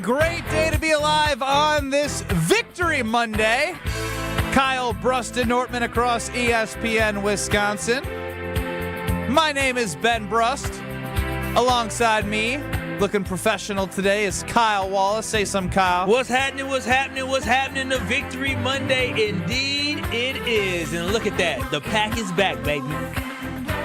great day to be alive on this Victory Monday. Kyle, Brust Nortman across ESPN Wisconsin. My name is Ben Brust. Alongside me, looking professional today, is Kyle Wallace. Say some, Kyle. What's happening? What's happening? What's happening to Victory Monday? Indeed, it is. And look at that. The pack is back, baby.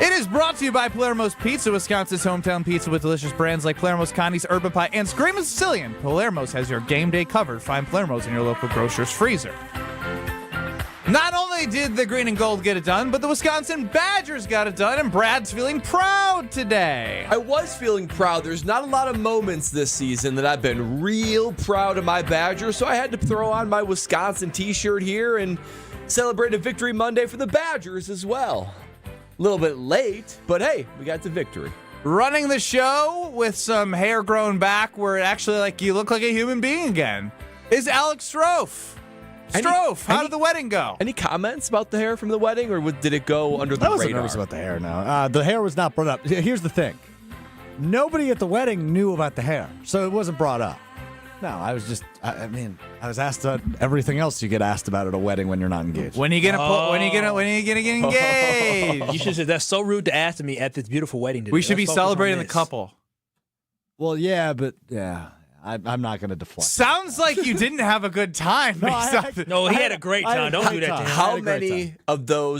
It is brought to you by Palermo's Pizza, Wisconsin's hometown pizza with delicious brands like Palermo's, Connie's, Urban Pie, and Screamin' Sicilian. Palermo's has your game day covered. Find Palermo's in your local grocer's freezer. Not only did the green and gold get it done, but the Wisconsin Badgers got it done, and Brad's feeling proud today. I was feeling proud. There's not a lot of moments this season that I've been real proud of my Badgers, so I had to throw on my Wisconsin t-shirt here and celebrate a Victory Monday for the Badgers as well. A little bit late, but hey, we got to victory. Running the show with some hair grown back where it actually you look like a human being again is Alex Strofe. How did the wedding go? Any comments about the hair from the wedding, or did it go under the radar? I wasn't nervous about the hair, no. The hair was not brought up. Here's the thing. Nobody at the wedding knew about the hair, so it wasn't brought up. No, I was just, I was asked everything else you get asked about at a wedding when you're not engaged. When are you gonna get engaged? You should say that's so rude to ask me at this beautiful wedding today. We should be celebrating the couple. Well, yeah, but I'm not going to deflect. Sounds like you didn't have a good time. No, he had a great time. Don't do that to him.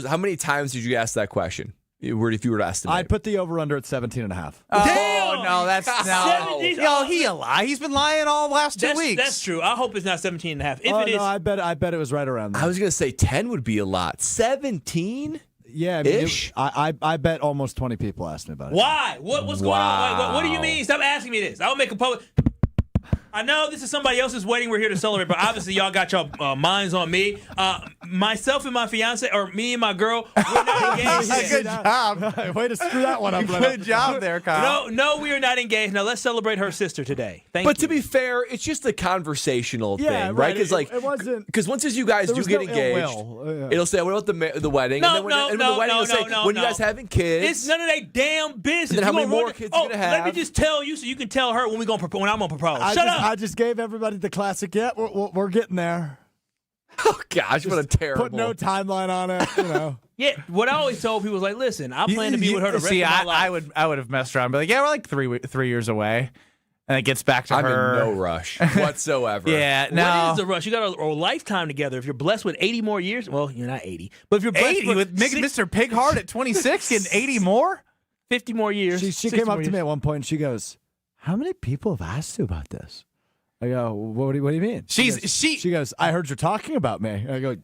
How many times did you ask that question? If you were to estimate. I put the over-under at 17.5. Oh, no, that's no. 17? Yo, he a lie. He's been lying all last 2 weeks. That's true. I hope it's not 17.5. If it is, no, I bet it was right around there. I was going to say 10 would be a lot. 17? Yeah, ish. I bet almost 20 people asked me about it. Why? What's going on? What do you mean? Stop asking me this. I'll make a public. I know this is somebody else's wedding we're here to celebrate, but obviously y'all got your minds on me. Myself and my fiance, or me and my girl, we're not engaged yet. Good job. Way to screw that one up. Good job there, Kyle. No, we are not engaged. Now let's celebrate her sister today. Thank you. But to be fair, it's just a conversational thing, right? Because it wasn't. Because once you guys do get engaged, it'll say, "What about the wedding?" No, and then the wedding will say, "When you guys having kids?" It's none of that damn business. And then how many more kids you gonna have? Let me just tell you, so you can tell her when I'm gonna propose. Shut up. I just gave everybody the classic. Yeah, we're getting there. Oh gosh, what a terrible. Put no timeline on it. Yeah, what I always told people was like, listen, I plan to be with her the rest of my life. I would have messed around and be like, yeah, we're like 3 years away. And it gets back to her. I'm in no rush whatsoever. Yeah, no. What is the rush? You got a lifetime together. If you're blessed with 80 more years, well, you're not 80. But if you're blessed 80 with Mr. Pighart at 26 getting 80 more? 50 more years. She came up to me at one point and she goes, how many people have asked you about this? I go, what do you mean? She goes, I heard you're talking about me. I go,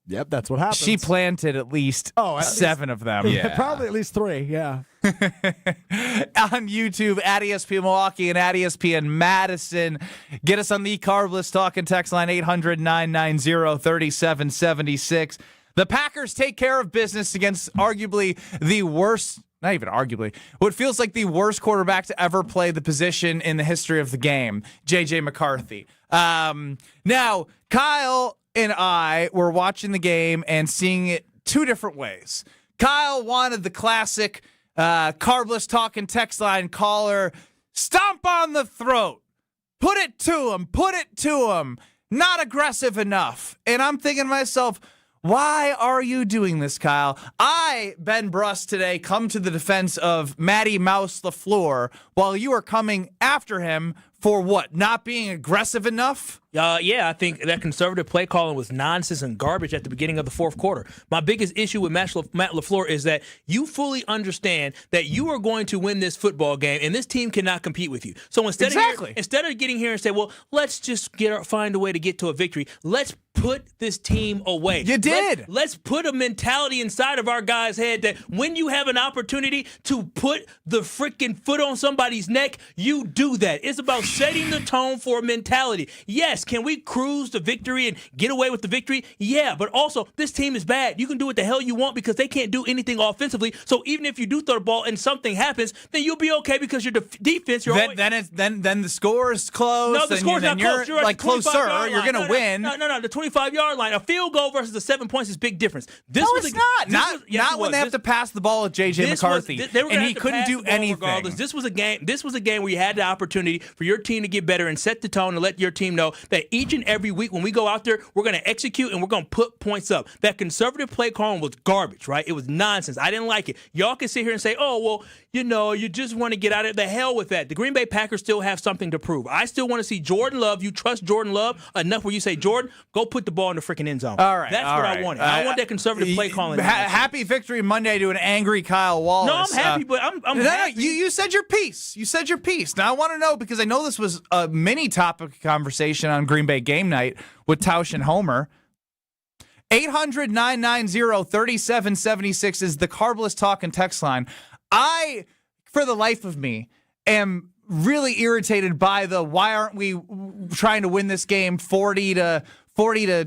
yep, that's what happens. She planted at least 7 of them. Yeah, probably at least 3, yeah. On YouTube, at ESPN Milwaukee and at ESPN Madison. Get us on the Carbless Talk and text line 800-990-3776. The Packers take care of business against arguably the worst, not even arguably, what feels like the worst quarterback to ever play the position in the history of the game, JJ McCarthy. Now, Kyle and I were watching the game and seeing it 2 different ways. Kyle wanted the classic Carbless Talk and text line caller, stomp on the throat, put it to him, not aggressive enough. And I'm thinking to myself, why are you doing this, Kyle? I, Ben Brust, today come to the defense of Matty Mouse LaFleur while you are coming after him for what? Not being aggressive enough? Yeah, I think that conservative play calling was nonsense and garbage at the beginning of the fourth quarter. My biggest issue with Matt LaFleur is that you fully understand that you are going to win this football game, and this team cannot compete with you. So instead of getting here and say, well, let's just find a way to get to a victory, let's put this team away. You did. Let's put a mentality inside of our guys' head that when you have an opportunity to put the freaking foot on somebody's neck, you do that. It's about setting the tone for a mentality. Yes, can we cruise to victory and get away with the victory? Yeah, but also this team is bad. You can do what the hell you want because they can't do anything offensively. So even if you do throw the ball and something happens, then you'll be okay because your defense. Then the score is close. No, the score's not close. You're like closer. You're gonna win. No. The 25-yard line. A field goal versus the 7 points is big difference. It's not. Not when they have to pass the ball with JJ McCarthy, and he couldn't do anything. This was a game where you had the opportunity for your your team to get better and set the tone and let your team know that each and every week when we go out there, we're going to execute and we're going to put points up. That conservative play calling was garbage, right? It was nonsense. I didn't like it. Y'all can sit here and say, oh, well, you just want to get out of the hell with that. The Green Bay Packers still have something to prove. I still want to see Jordan Love. You trust Jordan Love enough where you say, Jordan, go put the ball in the freaking end zone. All right. That's what I wanted. I want that conservative play calling. Happy victory Monday to an angry Kyle Wallace. No, I'm happy, but I'm happy. You said your piece. You said your piece. Now I want to know, because I know this was a mini topic of conversation on Green Bay game night with Tausch and Homer. 800-990-3776 is the Carbless Talk and text line. I, for the life of me, am really irritated by the why aren't we trying to win this game 40 to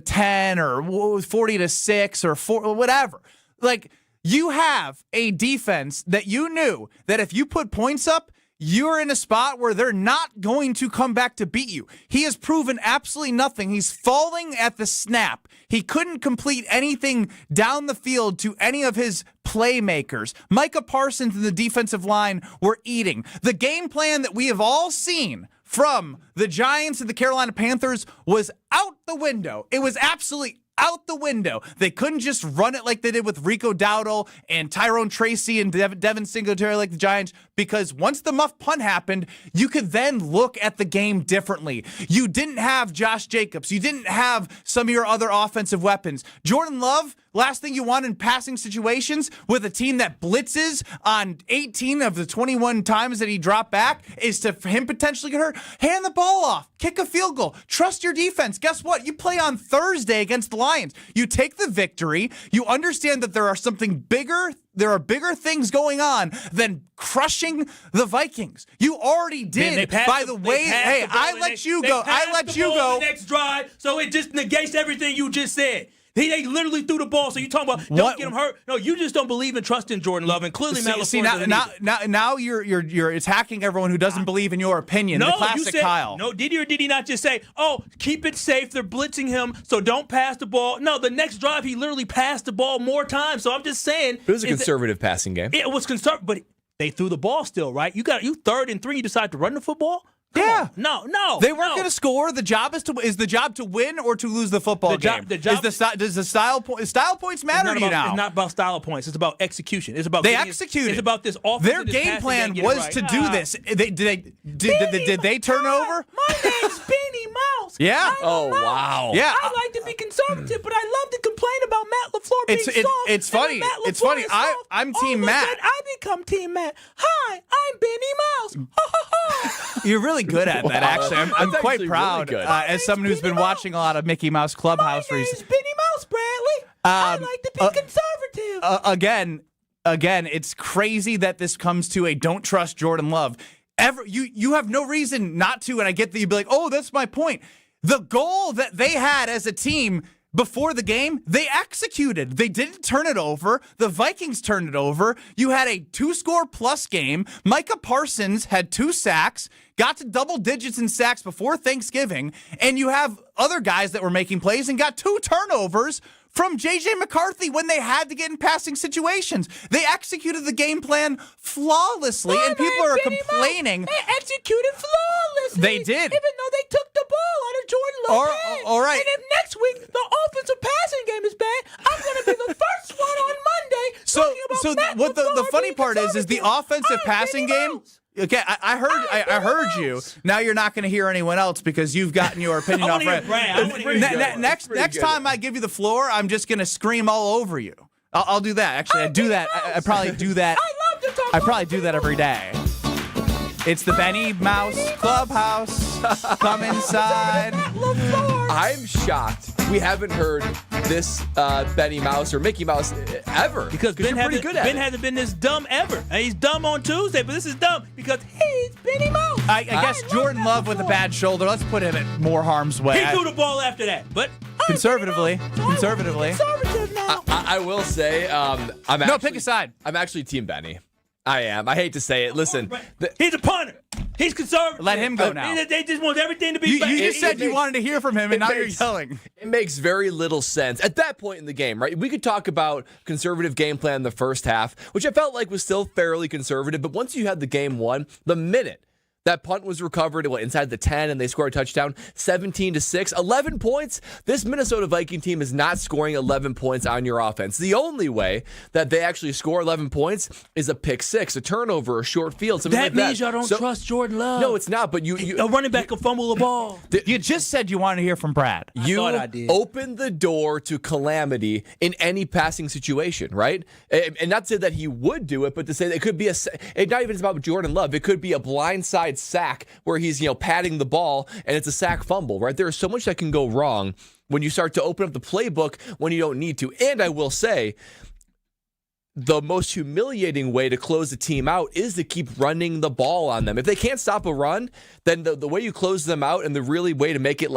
10 or 40 to 6 or 4, whatever. Like, you have a defense that you knew that if you put points up, you're in a spot where they're not going to come back to beat you. He has proven absolutely nothing. He's falling at the snap. He couldn't complete anything down the field to any of his playmakers. Micah Parsons and the defensive line were eating. The game plan that we have all seen from the Giants and the Carolina Panthers was out the window. It was absolutely out the window. They couldn't just run it like they did with Rico Dowdle and Tyrone Tracy and Devin Singletary like the Giants, because once the muff punt happened, you could then look at the game differently. You didn't have Josh Jacobs. You didn't have some of your other offensive weapons. Jordan Love, last thing you want in passing situations with a team that blitzes on 18 of the 21 times that he dropped back is to him potentially get hurt. Hand the ball off. Kick a field goal. Trust your defense. Guess what? You play on Thursday against the Lions. You take the victory. You understand that there are bigger things going on than crushing the Vikings. You already did. I let you go. The next drive, so it just negates everything you just said. They literally threw the ball, so you talking about don't get him hurt. No, you just don't believe and trust in Jordan Love, and clearly Matt LaFleur now you're attacking everyone who doesn't believe in your opinion. No, the classic Kyle. No, did he or did he not just say, oh, keep it safe, they're blitzing him, so don't pass the ball? No, the next drive he literally passed the ball more times, so I'm just saying. It was a conservative passing game. It was conservative, but they threw the ball still, right? You 3rd and 3, you decide to run the football? Yeah. No. They weren't going to score. The job is the job to win or to lose the football game. Does the style points matter to you now? It's not about style of points. It's about execution. It's about they executed. It's about this offense. Their game plan was to do this. Did they turn over? My name's Beanie Mouse. Yeah. Oh wow. Yeah. I like to be conservative, but I love to complain about Matt LaFleur being soft. It's funny. It's funny. I'm Team Matt. I become Team Matt. Hi, I'm Beanie Mouse. Ha ha ha. You're really good at that, actually. I'm quite proud really as someone who's been watching a lot of Mickey Mouse Clubhouse recently. My name's Beanie Mouse, Bradley. I like to be conservative. Again, it's crazy that this comes to a don't trust Jordan Love. You have no reason not to, and I get that you'd be like, oh, that's my point. The goal that they had as a team before the game, they executed. They didn't turn it over. The Vikings turned it over. You had a 2-score plus game. Micah Parsons had 2 sacks, got to double digits in sacks before Thanksgiving, and you have other guys that were making plays and got 2 turnovers from JJ McCarthy when they had to get in passing situations. They executed the game plan flawlessly, and people are complaining. They executed flawlessly. They did. Even though they took the ball out of Jordan Love's hand. All right. And if next week the offensive passing game is bad, I'm going to be the first one on Monday talking about Matt what the LaFleur funny being part is the offensive passing game. Okay, I heard you. Now you're not going to hear anyone else because you've gotten your opinion off. Next time I give you the floor, I'm just going to scream all over you. I'll do that. Actually, I do that. I probably do that. I love to talk. I probably do that every day. It's the Benny Mouse Clubhouse. Come inside. I'm shocked we haven't heard this Benny Mouse or Mickey Mouse ever. Because Ben hasn't been this dumb ever. And he's dumb on Tuesday, but this is dumb because he's Benny Mouse. I guess Jordan Love with a bad shoulder. Let's put him at more harm's way. He threw the ball after that, but conservatively. Conservative now. I will say, pick a side. I'm actually Team Benny. I am. I hate to say it. Listen, he's a punter. He's conservative. Let him go now. They just want everything to be back. You just said you wanted to hear from him, and now you're yelling. It makes very little sense. At that point in the game, right, we could talk about conservative game plan in the first half, which I felt like was still fairly conservative, but once you had the game won, the minute That punt was recovered inside the 10, and they scored a touchdown, 17-6. 11 points. This Minnesota Viking team is not scoring 11 points on your offense. The only way that they actually score 11 points is a pick six, a turnover, a short field, something like that. That means y'all don't trust Jordan Love. No, it's not, but you a running back will fumble the ball. You just said you wanted to hear from Brad. I thought I did. Open the door to calamity in any passing situation, right? And not to say that he would do it, but to say that it could be not even about Jordan Love. It could be a blindside sack where he's, patting the ball and it's a sack fumble, right? There is so much that can go wrong when you start to open up the playbook when you don't need to. And I will say, the most humiliating way to close the team out is to keep running the ball on them. If they can't stop a run, then the way you close them out and the really way to make it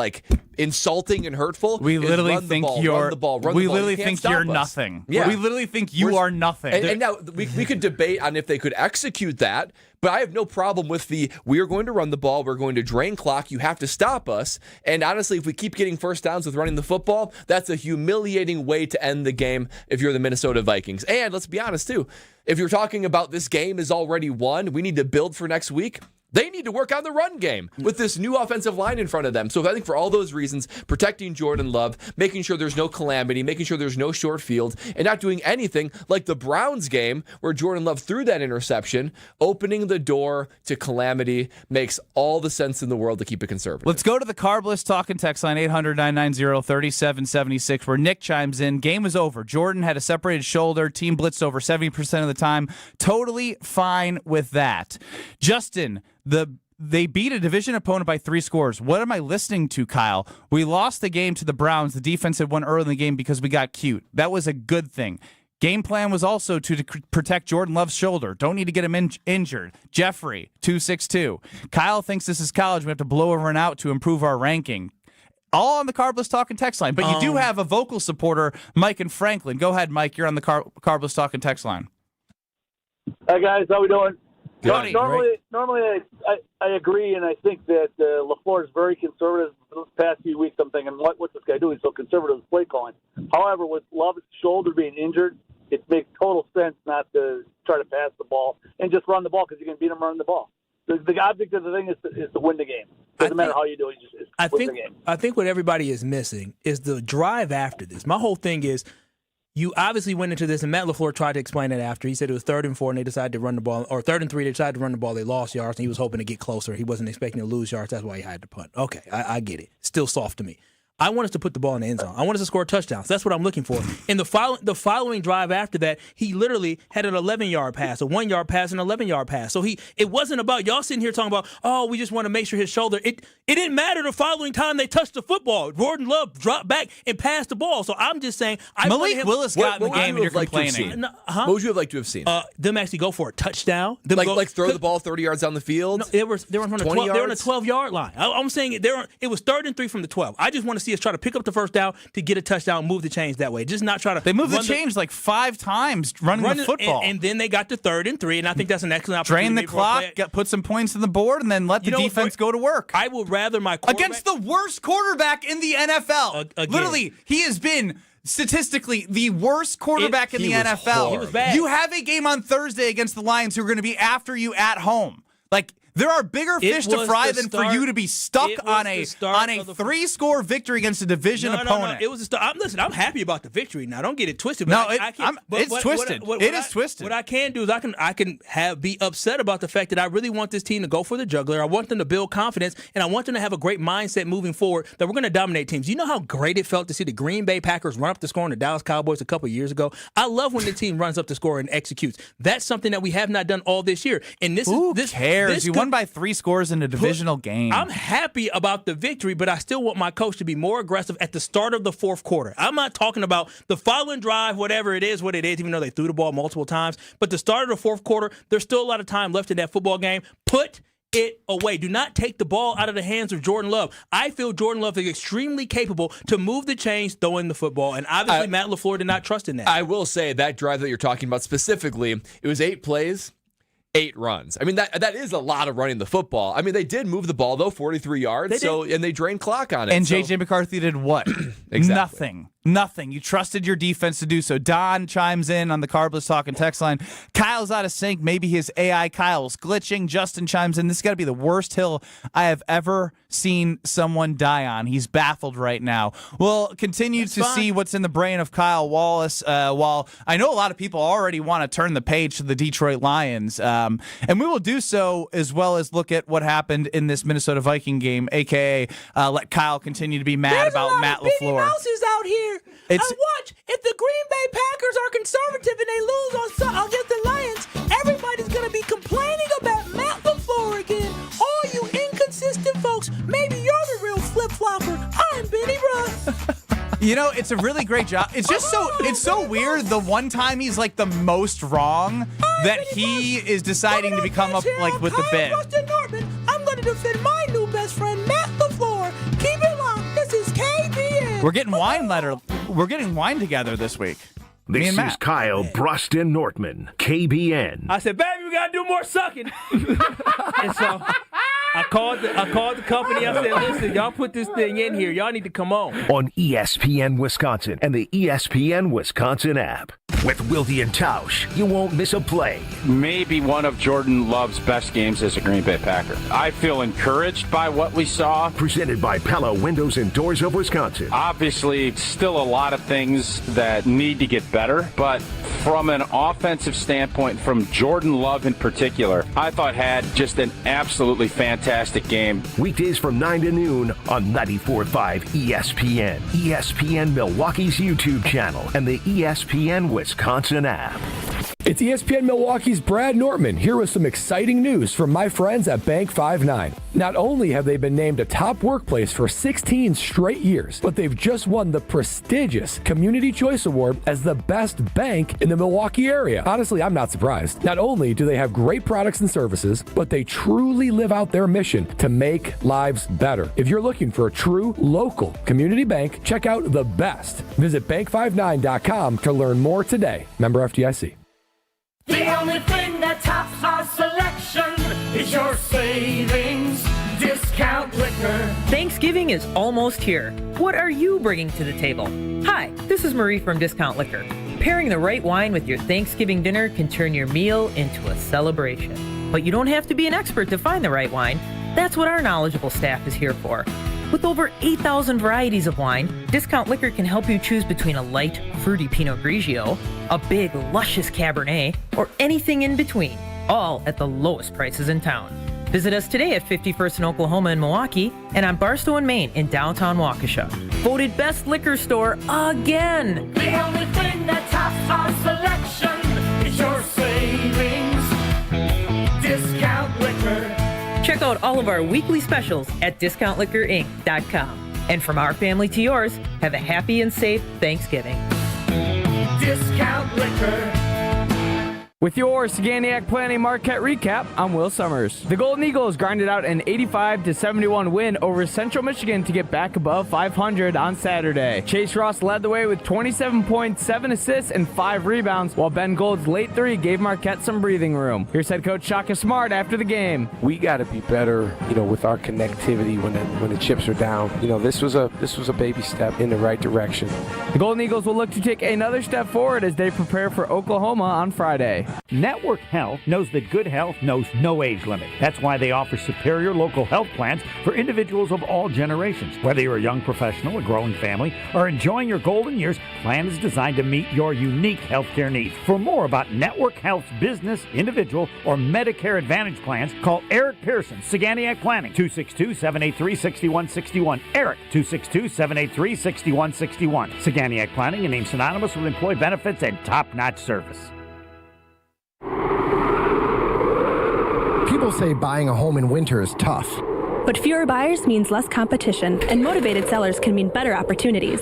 insulting and hurtful we is literally run think the ball, you're run the ball, run we the ball. literally You can't think you're stop us. nothing. Yeah. We literally think you are nothing. And now we could debate on if they could execute that, but I have no problem with we are going to run the ball, we're going to drain clock, you have to stop us. And honestly, if we keep getting first downs with running the football, that's a humiliating way to end the game if you're the Minnesota Vikings. And let's be honest too, if you're talking about this game is already won, we need to build for next week. They need to work on the run game with this new offensive line in front of them. So I think for all those reasons, protecting Jordan Love, making sure there's no calamity, making sure there's no short field, and not doing anything like the Browns game where Jordan Love threw that interception, opening the door to calamity makes all the sense in the world to keep it conservative. Let's go to the Carbless talk and text line 800-990-3776 where Nick chimes in. Game was over. Jordan had a separated shoulder. Team blitzed over 70% of the time. Totally fine with that. Justin, they beat a division opponent by 3 scores. What am I listening to, Kyle? We lost the game to the Browns. The defense had won early in the game because we got cute. That was a good thing. Game plan was also to protect Jordan Love's shoulder. Don't need to get him injured. Jeffrey, 262. Kyle thinks this is college. We have to blow over and out to improve our ranking. All on the Carbless Talk and text line. But you do have a vocal supporter, Mike and Franklin. Go ahead, Mike. You're on the Carbless Talk and text line. Hey, guys. How we doing? Good. Normally I agree, and I think that LaFleur is very conservative. The past few weeks, I'm thinking, what's this guy doing? He's so conservative with play calling. However, with Love's shoulder being injured, it makes total sense not to try to pass the ball and just run the ball because you can beat him running the ball. The object of the thing is to win the game. Doesn't matter how you do it, you just win the game. I think what everybody is missing is the drive after this. My whole thing is, you obviously went into this, and Matt LaFleur tried to explain it after. He said it was 3rd and 4, and they decided to run the ball, or 3rd and 3, they decided to run the ball. They lost yards, and he was hoping to get closer. He wasn't expecting to lose yards. That's why he had to punt. Okay, I get it. Still soft to me. I want us to put the ball in the end zone. I want us to score touchdowns. That's what I'm looking for. In the following drive after that, he literally had an 11-yard pass, a 1-yard pass, and an 11-yard pass. So it wasn't about y'all sitting here talking about, we just want to make sure his shoulder. It didn't matter the following time they touched the football. Jordan Love dropped back and passed the ball. So I'm just saying, Malik Willis got in the game and you're complaining. What would you have liked to have seen? Them actually go for a touchdown. Like throw the ball 30 yards down the field? No, they were on the 12-yard line. I'm saying it was 3rd and 3 from the 12. I just want to see us try to pick up the first down to get a touchdown, move the chains that way. Just not try to. They moved the chains like 5 times running the football. And then they got to 3rd and 3, and I think that's an excellent opportunity. Drain the clock, put some points on the board, and then let the defense go to work. I would rather my quarterback. Against the worst quarterback in the NFL. Literally, he has been statistically the worst quarterback in the NFL. He was bad. You have a game on Thursday against the Lions who are going to be after you at home. Like, there are bigger fish to fry than for you to be stuck on a 3-score victory against a division opponent. No. It was a start. Listen, I'm happy about the victory. Now, don't get it twisted. It's twisted. It is twisted. What I can do is I can be upset about the fact that I really want this team to go for the jugular. I want them to build confidence, and I want them to have a great mindset moving forward that we're going to dominate teams. You know how great it felt to see the Green Bay Packers run up the score on the Dallas Cowboys a couple of years ago? I love when the team runs up the score and executes. That's something that we have not done all this year. And Who cares? You won by 3 scores in a divisional game. I'm happy about the victory, but I still want my coach to be more aggressive at the start of the 4th quarter. I'm not talking about the following drive, whatever it is, what it is, even though they threw the ball multiple times. But the start of the 4th quarter, there's still a lot of time left in that football game. Put it away. Do not take the ball out of the hands of Jordan Love. I feel Jordan Love is extremely capable to move the chains, throwing the football, and obviously Matt LaFleur did not trust in that. I will say that drive that you're talking about specifically, it was 8 plays. 8 runs. I mean, that is a lot of running the football. I mean, they did move the ball, though, 43 yards, and they drained clock on it. And JJ McCarthy did what? Exactly. Nothing. Nothing. You trusted your defense to do so. Don chimes in on the Carbless Talking text line. Kyle's out of sync. Maybe his AI Kyle's glitching. Justin chimes in. This has got to be the worst hill I have ever seen someone die on. He's baffled right now. We'll continue to see what's in the brain of Kyle Wallace, while I know a lot of people already want to turn the page to the Detroit Lions. And we will do so as well as look at what happened in this Minnesota Viking game, a.k.a. Let Kyle continue to be mad about Matt LaFleur. Mouses out here. I watch. If the Green Bay Packers are conservative and they lose against the Lions, everybody's going to be complaining about Matt LaFleur again. All you inconsistent folks, maybe you're the real flip-flopper. I'm Benny Russ. You know, it's a really great job. It's just so weird. The one time he's like the most wrong that he is deciding to become up like with the bid. Brust Nortman. I'm going to defend my new best friend, Matt LaFleur. Keep it locked. This is KBN. We're getting wine together this week. Me This and Matt. is Kyle Brust Nortman, KBN. I said, baby, we gotta do more sucking. And so I called the company. I said, listen, y'all put this thing in here. Y'all need to come on. On ESPN Wisconsin and the ESPN Wisconsin app. With Wilde and Tausch, you won't miss a play. Maybe one of Jordan Love's best games as a Green Bay Packer. I feel encouraged by what we saw. Presented by Pella Windows and Doors of Wisconsin. Obviously, still a lot of things that need to get better, but from an offensive standpoint, from Jordan Love in particular, I thought had just an absolutely fantastic game. Weekdays from 9 to noon on 94.5 ESPN, ESPN Milwaukee's YouTube channel, and the ESPN Wisconsin app. It's ESPN Milwaukee's Brad Nortman here with some exciting news from my friends at Bank 5-9. Not only have they been named a top workplace for 16 straight years, but they've just won the prestigious Community Choice Award as the best bank in the Milwaukee area. Honestly, I'm not surprised. Not only do they have great products and services, but they truly live out their mission to make lives better. If you're looking for a true local community bank, check out The Best. Visit bank59.com to learn more today. Member FDIC. The only thing that tops our selection is your savings discount liquor. Thanksgiving is almost here. What are you bringing to the table? Hi, this is Marie from Discount Liquor. Pairing the right wine with your Thanksgiving dinner can turn your meal into a celebration. But you don't have to be an expert to find the right wine. That's what our knowledgeable staff is here for. With over 8,000 varieties of wine, Discount Liquor can help you choose between a light, fruity Pinot Grigio, a big, luscious Cabernet, or anything in between, all at the lowest prices in town. Visit us today at 51st in Oklahoma and Milwaukee, and on Barstow and Main in downtown Waukesha. Voted best liquor store again! The only thing that tops our selection is your savings discount liquor. Check out all of our weekly specials at discountliquorinc.com. And from our family to yours, have a happy and safe Thanksgiving. Discount liquor. With your Saganiac Planning Marquette recap, I'm Will Summers. The Golden Eagles grinded out an 85-71 win over Central Michigan to get back above 500 on Saturday. Chase Ross led the way with 27 points, 7 assists, and 5 rebounds, while Ben Gold's late three gave Marquette some breathing room. Here's head coach Shaka Smart after the game. We got to be better, with our connectivity when the chips are down. This was a baby step in the right direction. The Golden Eagles will look to take another step forward as they prepare for Oklahoma on Friday. Network Health knows that good health knows no age limit. That's why they offer superior local health plans for individuals of all generations. Whether you're a young professional, a growing family, or enjoying your golden years, plan is designed to meet your unique healthcare needs. For more about Network Health's business, individual, or Medicare Advantage plans, call Eric Pearson, Saganiac Planning, 262-783-6161. Eric, 262-783-6161. Saganiac Planning, a name synonymous with employee benefits and top-notch service. People say buying a home in winter is tough. But fewer buyers means less competition, and motivated sellers can mean better opportunities.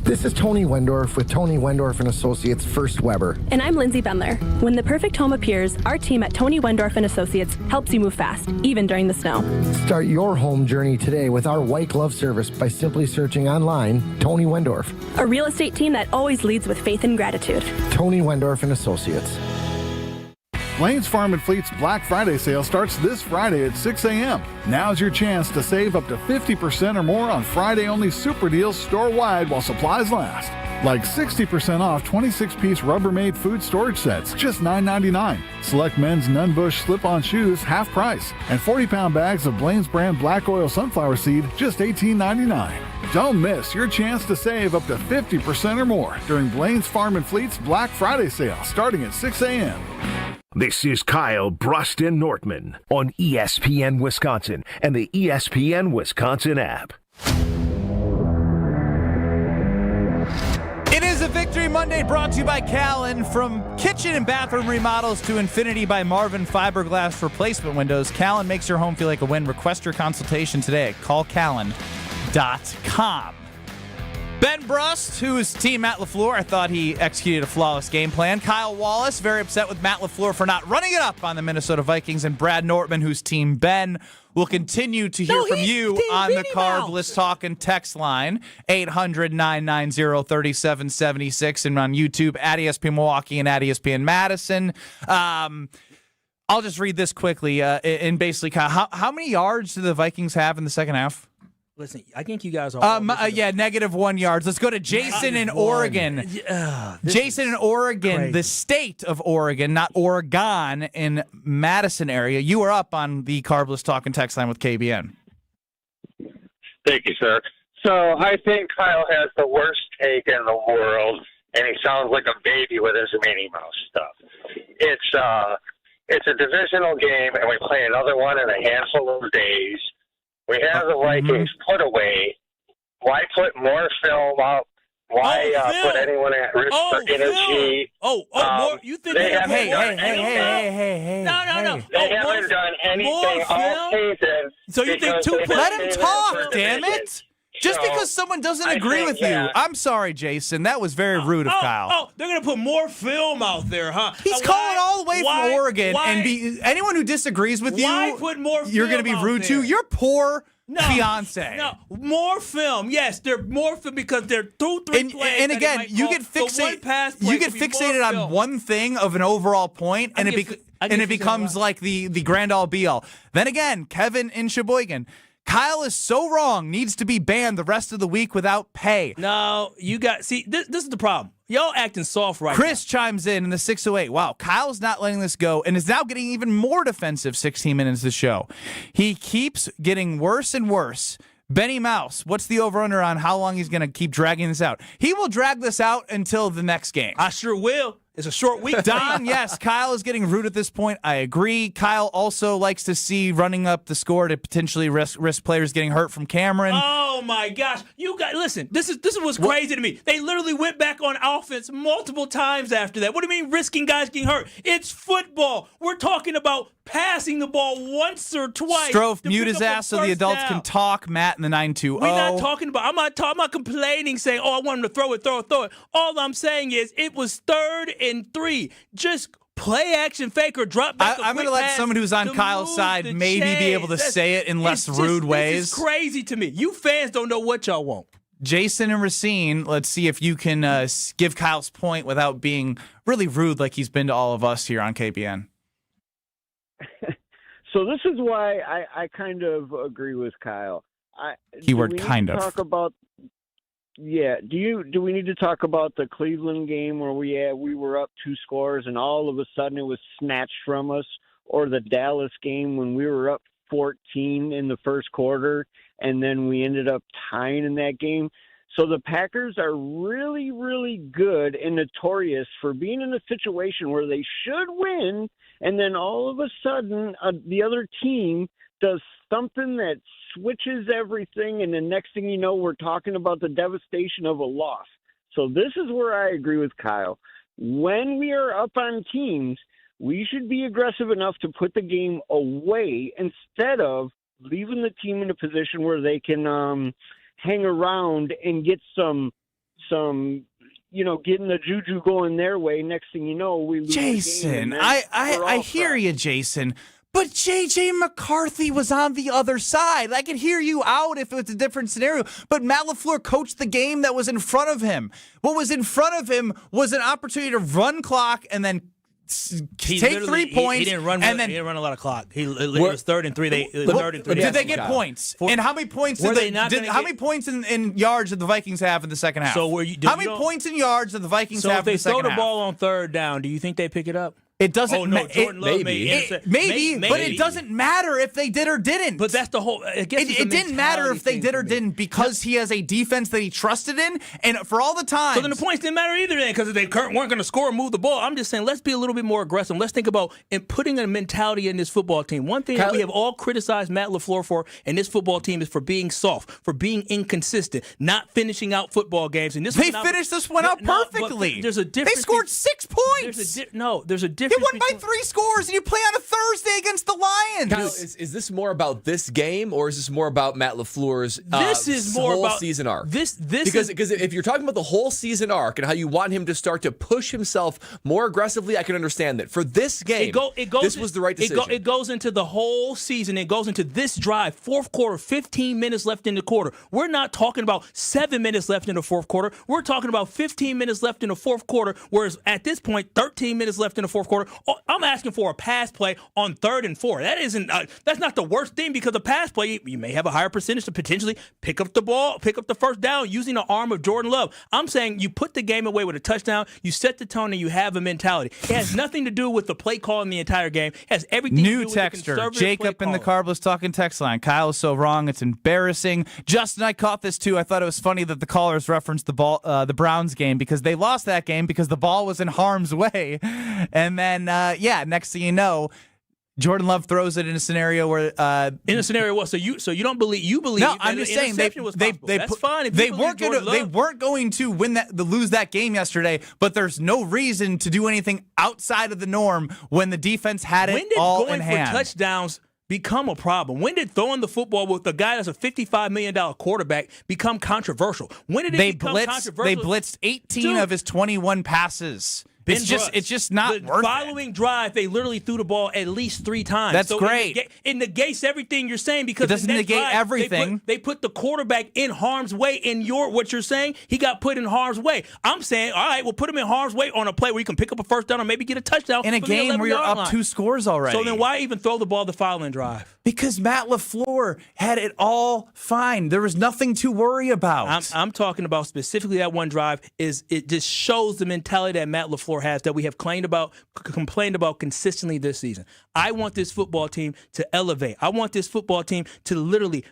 This is Tony Wendorf with Tony Wendorf & Associates First Weber. And I'm Lindsay Bendler. When the perfect home appears, our team at Tony Wendorf & Associates helps you move fast, even during the snow. Start your home journey today with our white glove service by simply searching online Tony Wendorf. A real estate team that always leads with faith and gratitude. Tony Wendorf & Associates. Blaine's Farm and Fleet's Black Friday sale starts this Friday at 6 a.m. Now's your chance to save up to 50% or more on Friday-only super deals store-wide while supplies last. Like 60% off 26-piece Rubbermaid food storage sets, just $9.99. Select men's Nunn Bush slip-on shoes, half price. And 40-pound bags of Blaine's brand black oil sunflower seed, just $18.99. Don't miss your chance to save up to 50% or more during Blaine's Farm and Fleet's Black Friday sale starting at 6 a.m. This is Kyle Brust Nortman on ESPN Wisconsin and the ESPN Wisconsin app. It is a Victory Monday brought to you by Callen. From kitchen and bathroom remodels to Infinity by Marvin fiberglass replacement windows, Callen makes your home feel like a win. Request your consultation today at callcallen.com. Ben Brust, who's team Matt LaFleur, I thought he executed a flawless game plan. Kyle Wallace, very upset with Matt LaFleur for not running it up on the Minnesota Vikings. And Brad Nortman, who's team Ben, will continue to hear from you on the Carbless Talkin' text line, 800-990-3776, and on YouTube at ESPN Milwaukee and at ESPN Madison. I'll just read this quickly. And basically, Kyle, how many yards do the Vikings have in the second half? Listen, I think you guys are. -1 yards. Let's go to Jason in Oregon. Jason in Oregon, crazy. The state of Oregon, not Oregon, in Madison area. You are up on the Carbless Talking text line with KBN. Thank you, sir. So I think Kyle has the worst take in the world, and he sounds like a baby with his Minnie Mouse stuff. It's a divisional game, and we play another one in a handful of days. We have the Vikings put away. Why put more film up? Why put anyone at risk for energy? More, you think they haven't hey, No. They haven't done anything all season. So you think Let him talk, damn it. Just because someone doesn't agree with you. I'm sorry, Jason. That was very rude of Kyle. They're going to put more film out there, huh? He's calling all the way from Oregon, and anyone who disagrees with you, put more you're going to be rude to. Your poor fiance. No, more film. Yes, they're more film because they're through three plays. And again, you get fixated on one thing of an overall point, and it becomes like the grand all be all. Then again, Kevin in Sheboygan. Kyle is so wrong, needs to be banned the rest of the week without pay. No, this is the problem. Y'all acting soft right Chris chimes in the 608. Wow, Kyle's not letting this go and is now getting even more defensive 16 minutes of the show. He keeps getting worse and worse. Benny Mouse, what's the over-under on how long he's going to keep dragging this out? He will drag this out until the next game. I sure will. It's a short week. Don, yes, Kyle is getting rude at this point. I agree. Kyle also likes to see running up the score to potentially risk players getting hurt from Cameron. Oh my gosh! You guys, listen. This is what's crazy to me. They literally went back on offense multiple times after that. What do you mean risking guys getting hurt? It's football. We're talking about passing the ball once or twice. Strofe, mute his ass so the adults can talk. Matt in the 920. We're not talking about. I'm not complaining, saying, "Oh, I want him to throw it." All I'm saying is, it was 3rd and 3. Just play action fake or drop back. I'm going to let someone who's on Kyle's side maybe be able to say it in less rude ways. This is crazy to me. You fans don't know what y'all want. Jason and Racine, let's see if you can give Kyle's point without being really rude like he's been to all of us here on KBN. So this is why I kind of agree with Kyle. Keyword kind of. Talk about. Yeah. Do we need to talk about the Cleveland game where we were up 2 scores and all of a sudden it was snatched from us, or the Dallas game when we were up 14 in the first quarter and then we ended up tying in that game? So the Packers are really, really good and notorious for being in a situation where they should win, and then all of a sudden the other team does something that switches everything, and the next thing you know, we're talking about the devastation of a loss. So this is where I agree with Kyle. When we are up on teams, we should be aggressive enough to put the game away instead of leaving the team in a position where they can hang around and get some getting the juju going their way. Next thing you know, we lose Jason, the game, I hear you, Jason. But JJ McCarthy was on the other side. I could hear you out if it was a different scenario. But Matt LaFleur coached the game that was in front of him. What was in front of him was an opportunity to run clock and then take 3 points. He didn't run. And then, he didn't run a lot of clock. It was 3rd and 3. Did they get points? And how many points? How many points in yards did the Vikings have in the second half? So how many points in yards did the Vikings have in the second half? So if they throw the ball on 3rd down, do you think they pick it up? It doesn't. Oh no, Jordan Love maybe, but it doesn't matter if they did or didn't. But that's the whole. It didn't matter if they did or didn't because he has a defense that he trusted in, and for all the time. So then the points didn't matter either then because they weren't going to score or move the ball. I'm just saying, let's be a little bit more aggressive. Let's think about putting a mentality in this football team. One thing that we have all criticized Matt LaFleur for, and this football team is for being soft, for being inconsistent, not finishing out football games. And they finished this one out perfectly. There's a difference. They scored 6 points. There's a difference. They won by 3 scores, and you play on a Thursday against the Lions. Kyle, is this more about this game, or is this more about Matt LaFleur's whole season arc? Because if you're talking about the whole season arc and how you want him to start to push himself more aggressively, I can understand that. For this game, this was the right decision. It goes into the whole season. It goes into this drive, 4th quarter, 15 minutes left in the quarter. We're not talking about 7 minutes left in the 4th quarter. We're talking about 15 minutes left in the 4th quarter, whereas at this point, 13 minutes left in the 4th quarter. I'm asking for a pass play on 3rd and 4. That isn't. That's not the worst thing because a pass play, you may have a higher percentage to potentially pick up the ball, pick up the first down using the arm of Jordan Love. I'm saying you put the game away with a touchdown, you set the tone, and you have a mentality. It has nothing to do with the play call in the entire game. It has everything to do with the conservative Jacob in the Carbless talking text line. Kyle is so wrong. It's embarrassing. Justin, I caught this too. I thought it was funny that the callers referenced the Browns game because they lost that game because the ball was in harm's way. And then, next thing you know, Jordan Love throws it in a scenario where in a scenario what? So you don't believe No, I'm just saying that's fine. They weren't going to lose that game yesterday, but there's no reason to do anything outside of the norm when the defense had it all in hand. When did going for touchdowns become a problem? When did throwing the football with a guy that's a $55 million quarterback become controversial? When did it become controversial? They blitzed 18 of his 21 passes. It's just not worth it. The following drive, they literally threw the ball at least 3 times. That's great. It negates everything you're saying because it doesn't negate everything. They put the quarterback in harm's way. In what you're saying, he got put in harm's way. I'm saying, all right, we'll put him in harm's way on a play where you can pick up a first down or maybe get a touchdown in a game where you're up 2 scores already. So then why even throw the ball the following drive? Because Matt LaFleur had it all fine. There was nothing to worry about. I'm talking about specifically that one drive. It just shows the mentality that Matt LaFleur has that we have complained about consistently this season. I want this football team to elevate. I want this football team to literally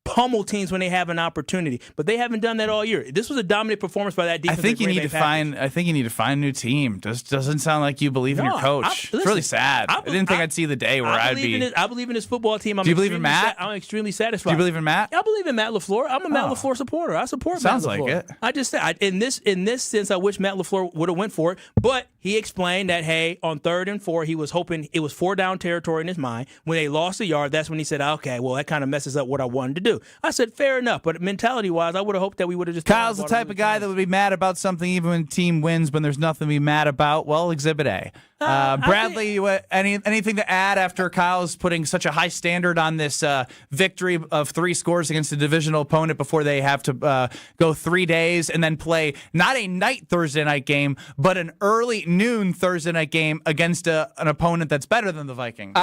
pummel teams when they have an opportunity, but they haven't done that all year. This was a dominant performance by that defense. I think you need to find a new team. Doesn't sound like you believe in your coach. It's really sad. I didn't think I'd see the day where I'd be. I believe in this football team. Do you believe in Matt? I'm extremely satisfied. Do you believe in Matt? I believe in Matt LaFleur. I'm a Matt LaFleur supporter. I support Matt LaFleur. Sounds like it. I just said in this sense, I wish Matt LaFleur would have went for it, but he explained that on 3rd and 4, he was hoping it was 4 down territory in his mind. When they lost a yard, that's when he said, "Okay, well that kind of messes up what I wanted to do." I said, "Fair enough," but mentality-wise, I would have hoped that we would have just. Kyle's the type of guy that would be mad about something even when the team wins when there's nothing to be mad about. Well, Exhibit A. Bradley, anything to add after Kyle's putting such a high standard on this victory of 3 scores against a divisional opponent before they have to go 3 days and then play not a night Thursday night game, but an early noon Thursday night game against an opponent that's better than the Vikings?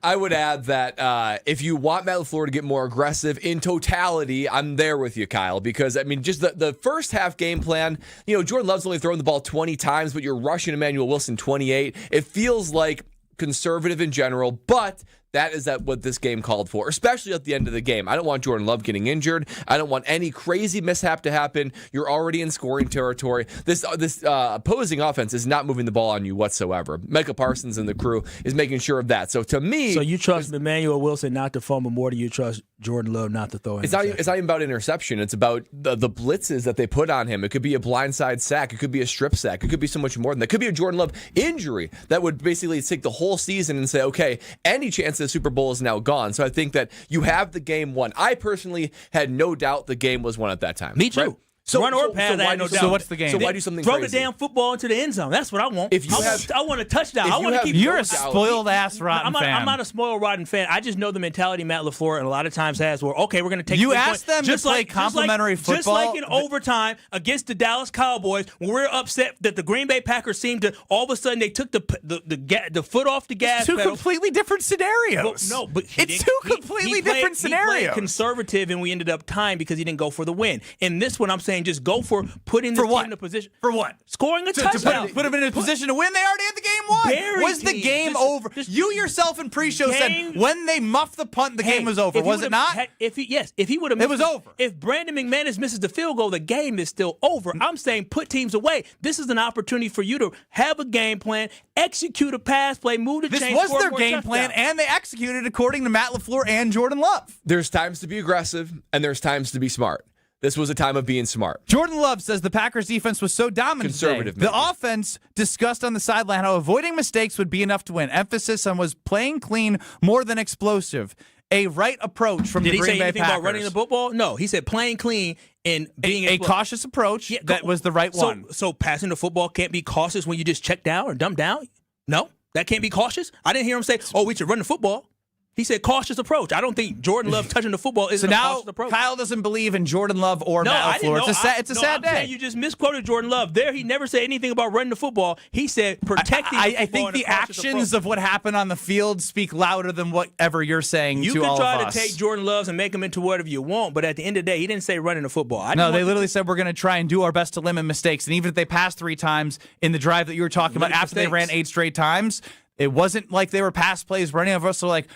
I would add that if you want Matt LaFleur to get more aggressive in totality, I'm there with you, Kyle, because, I mean, just the first half game plan, Jordan Love's only thrown the ball 20 times, but you're rushing Emanuel Wilson 28. It feels like conservative in general, but that is what this game called for, especially at the end of the game. I don't want Jordan Love getting injured. I don't want any crazy mishap to happen. You're already in scoring territory. This opposing offense is not moving the ball on you whatsoever. Micah Parsons and the crew is making sure of that. So to me... So you trust Emanuel Wilson not to fumble more than you trust Jordan Love not to throw an interception? It's not even about interception. It's about the blitzes that they put on him. It could be a blindside sack. It could be a strip sack. It could be so much more than that. It could be a Jordan Love injury that would basically take the whole season and say, okay, any chance the Super Bowl is now gone. So I think that you have the game won. I personally had no doubt the game was won at that time. Me too. Right? Run or pass, I had no doubt. So what's the game? So why do something Throw crazy? the damn football into the end zone. That's what I want. I want a touchdown. I want to keep. You're a spoiled ass rotten fan. I'm not a spoiled rotten fan. I just know the mentality Matt LaFleur and a lot of times has where, okay, we're going to take. You asked them to play complimentary football. Just like in overtime against the Dallas Cowboys, when we're upset that the Green Bay Packers seemed to all of a sudden they took the foot off the gas Two pedal. completely different scenarios. Well, no, but it's two completely different scenarios. He played conservative, and we ended up tying because he didn't go for the win. In this one, I'm saying just go for putting the team in a position. For what? Scoring a touchdown. Put him in a position to win. They already had the game won. Was the game over? You yourself in pre-show said when they muffed the punt, the game was over. Was it not? If he would have, it was over. If Brandon McManus misses the field goal, the game is still over. I'm saying put teams away. This is an opportunity for you to have a game plan, execute a pass play, move the chain. This was their game plan, and they executed according to Matt LaFleur and Jordan Love. There's times to be aggressive, and there's times to be smart. This was a time of being smart. Jordan Love says the Packers defense was so dominant Conservative, today. The offense discussed on the sideline how avoiding mistakes would be enough to win. Emphasis on was playing clean more than explosive. A right approach from the Green Bay Packers. Did he say anything about running the football? No, he said playing clean and being a cautious approach. That was the right one. So passing the football can't be cautious when you just check down or dump down? No, that can't be cautious? I didn't hear him say, we should run the football. He said cautious approach. I don't think Jordan Love touching the football is a cautious approach. Kyle doesn't believe in Jordan Love or Matt LaFleur. It's a sad day. You just misquoted Jordan Love. There, he never said anything about running the football. He said protecting the football. I think the actions of what happened on the field speak louder than whatever you're saying you to all of us. You can try to take Jordan Love and make him into whatever you want, but at the end of the day, he didn't say running the football. No, they literally said we're going to try and do our best to limit mistakes. And even if they passed 3 times in the drive that you were talking about after they ran 8 straight times, it wasn't like they were pass plays running over us. So like,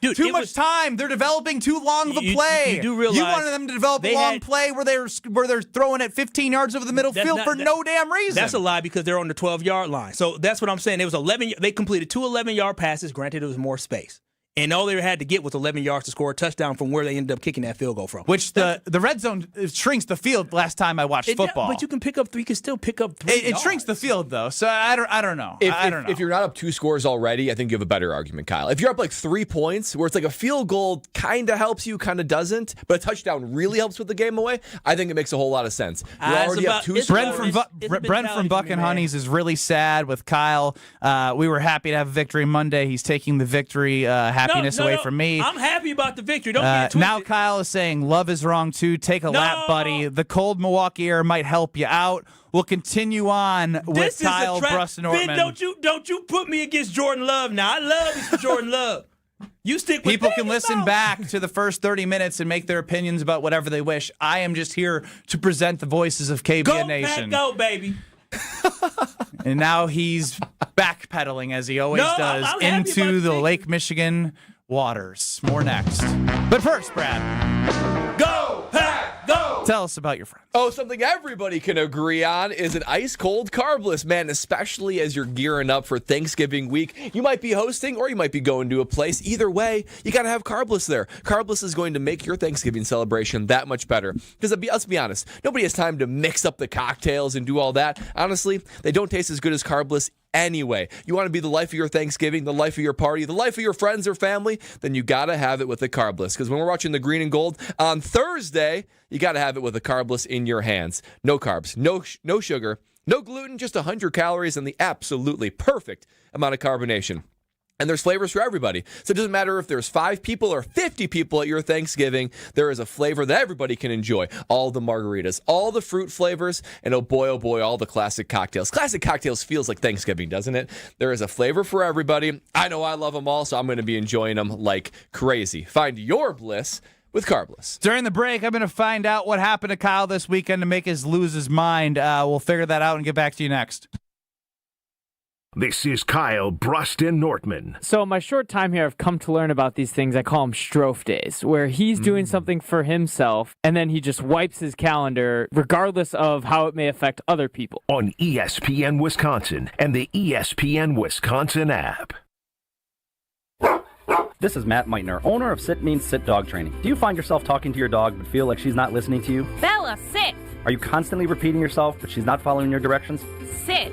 Dude, too much time. They're developing too long of a play. You do realize you wanted them to develop a long play where they're throwing it 15 yards over the middle field for no damn reason. That's a lie because they're on the 12-yard line. So that's what I'm saying. It was 11. They completed 2 11-yard passes. Granted, it was more space. And all they had to get was 11 yards to score a touchdown from where they ended up kicking that field goal from. Which the red zone shrinks the field last time I watched football. But you can pick up 3. You can still pick up 3 It shrinks the field, though. So I don't know. I don't know. If you're not up 2 scores already, I think you have a better argument, Kyle. If you're up like 3 points, where it's like a field goal kind of helps you, kind of doesn't, but a touchdown really helps with the game away, I think it makes a whole lot of sense. You're already up 2 scores. Brent from Buck and Honeys is really sad with Kyle. We were happy to have Victory Monday. He's taking the victory happiness away from me. I'm happy about the victory. Don't get it twisted. Now Kyle is saying love is wrong too. Take a lap, buddy. The cold Milwaukee air might help you out. We'll continue on with Kyle Brust Nortman. Ben, don't you put me against Jordan Love now. I love you for Jordan Love. You stick with people can listen back to the first 30 minits and make their opinions about whatever they wish. I am just here to present the voices of KBN Nation. Go, baby. And now he's backpedaling as he always does into the Lake Michigan waters. More next. But first, Brad. Go, Pack, go! Tell us about your friends. Oh, something everybody can agree on is an ice-cold carbless, man, especially as you're gearing up for Thanksgiving week. You might be hosting or you might be going to a place. Either way, you got to have carbless there. Carbless is going to make your Thanksgiving celebration that much better. Because let's be honest, nobody has time to mix up the cocktails and do all that. Honestly, they don't taste as good as carbless anyway. You want to be the life of your Thanksgiving, the life of your party, the life of your friends or family, then you got to have it with the carbless. Because when we're watching the green and gold on Thursday, you got to have it with the carbless in your hands. No carbs, no sugar, no gluten, just 100 calories and the absolutely perfect amount of carbonation. And there's flavors for everybody. So it doesn't matter if there's 5 people or 50 people at your Thanksgiving, there is a flavor that everybody can enjoy. All the margaritas, all the fruit flavors, and oh boy, all the classic cocktails. Classic cocktails feels like Thanksgiving, doesn't it? There is a flavor for everybody. I know I love them all, so I'm going to be enjoying them like crazy. Find your bliss with Carbless. During the break, I'm going to find out what happened to Kyle this weekend to make us lose his mind. We'll figure that out and get back to you next. This is Kyle Brust Nortman. So in my short time here, I've come to learn about these things I call them Strofe days, where he's doing something for himself, and then he just wipes his calendar, regardless of how it may affect other people. On ESPN Wisconsin and the ESPN Wisconsin app. This is Matt Meitner, owner of Sit Means Sit Dog Training. Do you find yourself talking to your dog but feel like she's not listening to you? Bella, sit! Are you constantly repeating yourself but she's not following your directions? Sit!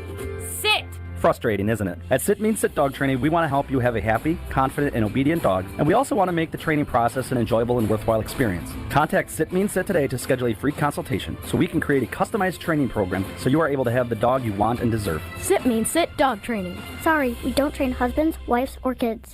Sit! Frustrating, isn't it? At Sit Means Sit Dog Training, we want to help you have a happy, confident, and obedient dog, and we also want to make the training process an enjoyable and worthwhile experience. Contact Sit Means Sit today to schedule a free consultation so we can create a customized training program so you are able to have the dog you want and deserve. Sit Means Sit Dog Training. Sorry, we don't train husbands, wives, or kids.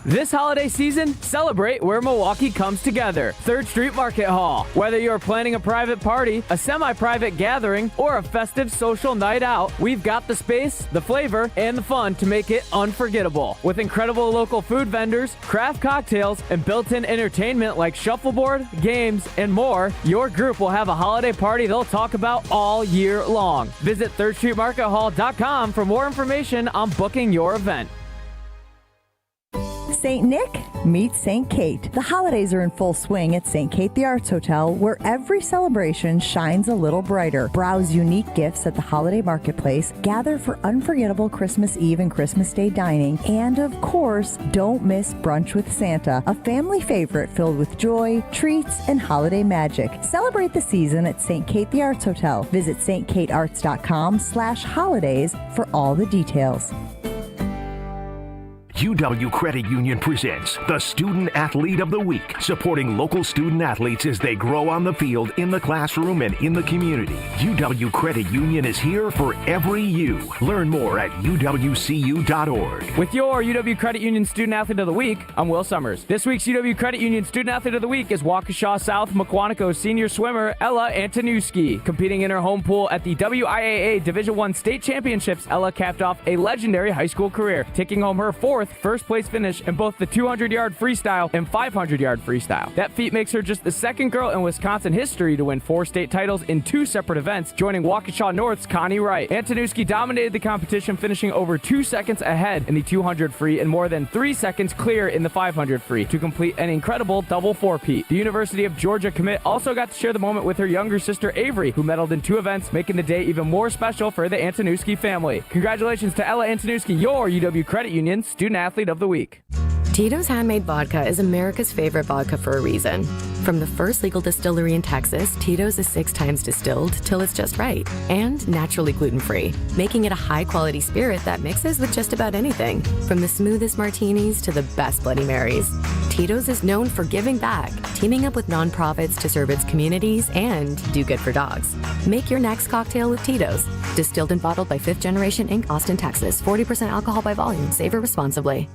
This holiday season, celebrate where Milwaukee comes together. 3rd Street Market Hall. Whether you're planning a private party, a semi-private gathering, or a festive social night out, we've got the space, the flavor, and the fun to make it unforgettable. With incredible local food vendors, craft cocktails, and built-in entertainment like shuffleboard, games, and more, your group will have a holiday party they'll talk about all year long. Visit thirdstreetmarkethall.com for more information on booking your event. St. Nick meets St. Kate. The holidays are in full swing at St. Kate the Arts Hotel, where every celebration shines a little brighter. Browse unique gifts at the holiday marketplace, gather for unforgettable Christmas Eve and Christmas Day dining, and of course, don't miss Brunch with Santa, a family favorite filled with joy, treats, and holiday magic. Celebrate the season at St. Kate the Arts Hotel. Visit stkatearts.com/holidays for all the details. UW Credit Union presents the Student Athlete of the Week, supporting local student athletes as they grow on the field, in the classroom, and in the community. UW Credit Union is here for every you. Learn more at uwcu.org. With your UW Credit Union Student Athlete of the Week, I'm Will Summers. This week's UW Credit Union Student Athlete of the Week is Waukesha South McQuantico senior swimmer Ella Antonuski. Competing in her home pool at the WIAA Division I State Championships, Ella capped off a legendary high school career, taking home her 4th first-place finish in both the 200-yard freestyle and 500-yard freestyle. That feat makes her just the second girl in Wisconsin history to win 4 state titles in 2 separate events, joining Waukesha North's Connie Wright. Antonuski dominated the competition, finishing over 2 seconds ahead in the 200 free and more than 3 seconds clear in the 500 free to complete an incredible double four-peat. The University of Georgia commit also got to share the moment with her younger sister Avery, who medaled in 2 events, making the day even more special for the Antonuski family. Congratulations to Ella Antonuski, your UW Credit Union Student Athlete of the Week. Tito's Handmade Vodka is America's favorite vodka for a reason. From the first legal distillery in Texas, Tito's is 6 times distilled till it's just right, and naturally gluten-free, making it a high-quality spirit that mixes with just about anything, from the smoothest martinis to the best Bloody Marys. Tito's is known for giving back, teaming up with nonprofits to serve its communities and do good for dogs. Make your next cocktail with Tito's. Distilled and bottled by 5th Generation Inc., Austin, Texas. 40% alcohol by volume. Savor responsibly.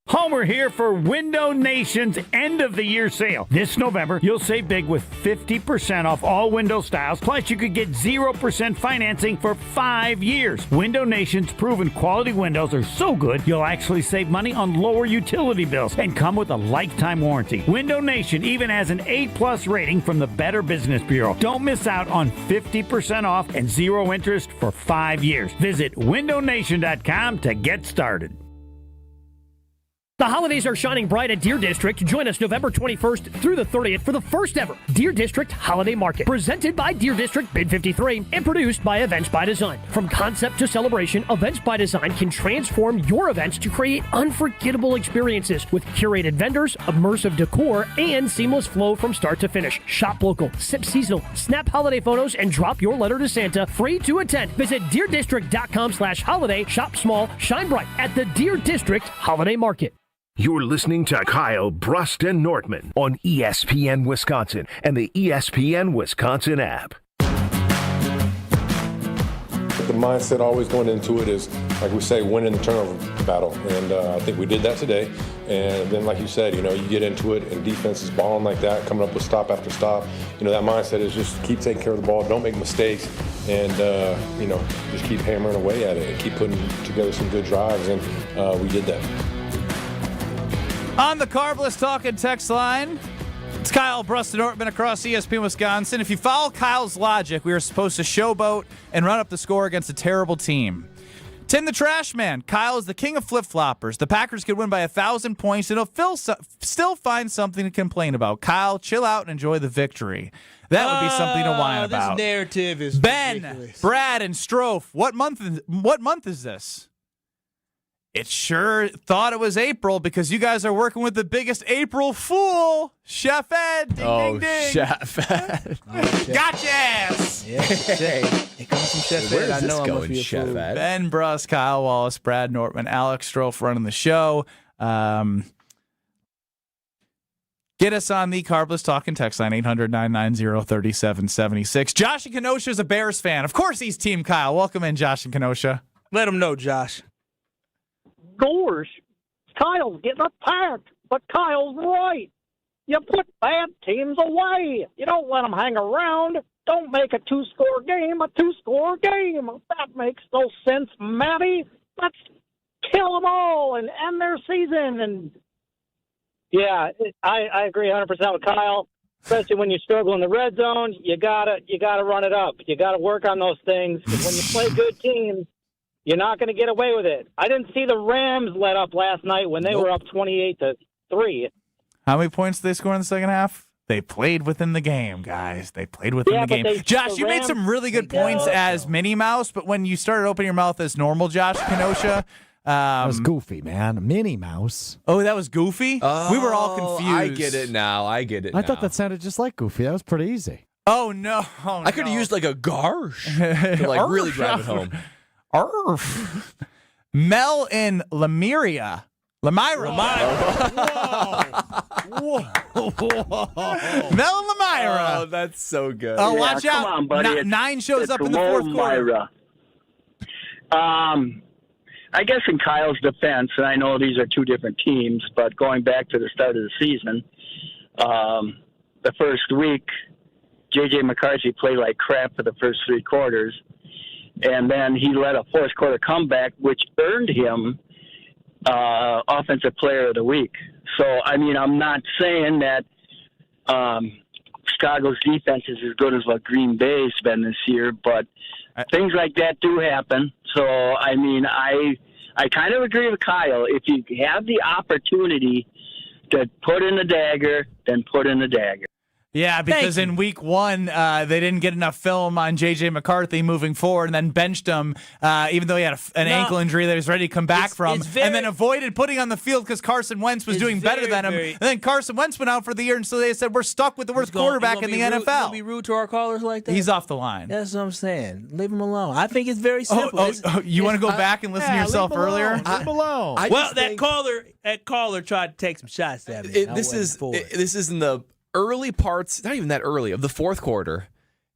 Homer here for Window Nation's end-of-the-year sale. This November, you'll save big with 50% off all window styles, plus you could get 0% financing for 5 years. Window Nation's proven quality windows are so good, you'll actually save money on lower utility bills and come with a lifetime warranty. Window Nation even has an A+ rating from the Better Business Bureau. Don't miss out on 50% off and 0 interest for 5 years. Visit windownation.com to get started. The holidays are shining bright at Deer District. Join us November 21st through the 30th for the first ever Deer District Holiday Market. Presented by Deer District Bid 53 and produced by Events by Design. From concept to celebration, Events by Design can transform your events to create unforgettable experiences with curated vendors, immersive decor, and seamless flow from start to finish. Shop local, sip seasonal, snap holiday photos, and drop your letter to Santa free to attend. Visit deerdistrict.com/holiday. Shop small, shine bright at the Deer District Holiday Market. You're listening to Kyle, Brust, and Nortman on ESPN Wisconsin and the ESPN Wisconsin app. The mindset always going into it is, like we say, winning the turnover battle. And I think we did that today. And then, like you said, you get into it and defense is balling like that, coming up with stop after stop. That mindset is just keep taking care of the ball, don't make mistakes, and, just keep hammering away at it and keep putting together some good drives. And we did that. On the Carbless Talk and Text line, it's Kyle, Brust Nortman across ESPN Wisconsin. If you follow Kyle's logic, we were supposed to showboat and run up the score against a terrible team. Tim the Trash Man, Kyle is the king of flip-floppers. The Packers could win by 1,000 points and he'll still find something to complain about. Kyle, chill out and enjoy the victory. That would be something to whine about. This narrative is Ben, ridiculous. Brad, and Strofe, what month is this? It sure thought it was April because you guys are working with the biggest April fool, Chef Ed. Ding, ding, ding. Chef Ed. Gotcha ass. Yeah, Shay. It comes from Chef Where Ed. is I this know going, I'm a Chef fool. Ed? Ben Brust, Kyle Wallace, Brad Nortman, Alex Strofe running the show. Get us on the Carbless Talking text line, 800-990-3776. Josh in Kenosha is a Bears fan. Of course he's Team Kyle. Welcome in, Josh in Kenosha. Let him know, Josh. Gosh, Kyle's getting attacked, but Kyle's right. You put bad teams away. You don't let them hang around. Don't make a two-score game a two-score game. That makes no sense, Matty. Let's kill them all and end their season. And yeah, I agree 100% with Kyle. Especially when you struggle in the red zone, you gotta run it up. You gotta work on those things. 'Cause when you play good teams, you're not going to get away with it. I didn't see the Rams let up last night when they were up 28-3. How many points did they score in the second half? They played within the game, guys. They played within the game. Josh, you made some really good points as Minnie Mouse, but when you started opening your mouth as normal Josh Kenosha, that was goofy, man. Minnie Mouse. Oh, that was goofy? We were all confused. I get it now. I thought that sounded just like Goofy. That was pretty easy. Oh, no. I could have used like a garsh to like really drive it home. Arf. Mel in Lamira. Lamira. Whoa. Mel in Lamira. Oh, that's so good. Oh, watch out. Come on, buddy. 9 shows up in the fourth quarter. I guess in Kyle's defense, and I know these are two different teams, but going back to the start of the season, the first week, JJ McCarthy played like crap for the first 3 quarters. And then he led a fourth quarter comeback, which earned him Offensive Player of the Week. So, I mean, I'm not saying that Chicago's defense is as good as what Green Bay's been this year, but things like that do happen. So, I mean, I kind of agree with Kyle. If you have the opportunity to put in the dagger, then put in the dagger. Yeah, because in week 1, they didn't get enough film on JJ McCarthy moving forward and then benched him, even though he had an ankle injury that he was ready to come back from, and then avoided putting on the field because Carson Wentz was doing better than him. And then Carson Wentz went out for the year, and so they said, we're stuck with the worst quarterback in the NFL. You gonna be rude to our callers like that? He's off the line. That's what I'm saying. Leave him alone. I think it's very simple. You want to go back and listen to yourself earlier? Leave him alone. Well, that caller tried to take some shots at me. This is in the early parts, not even that early, of the fourth quarter.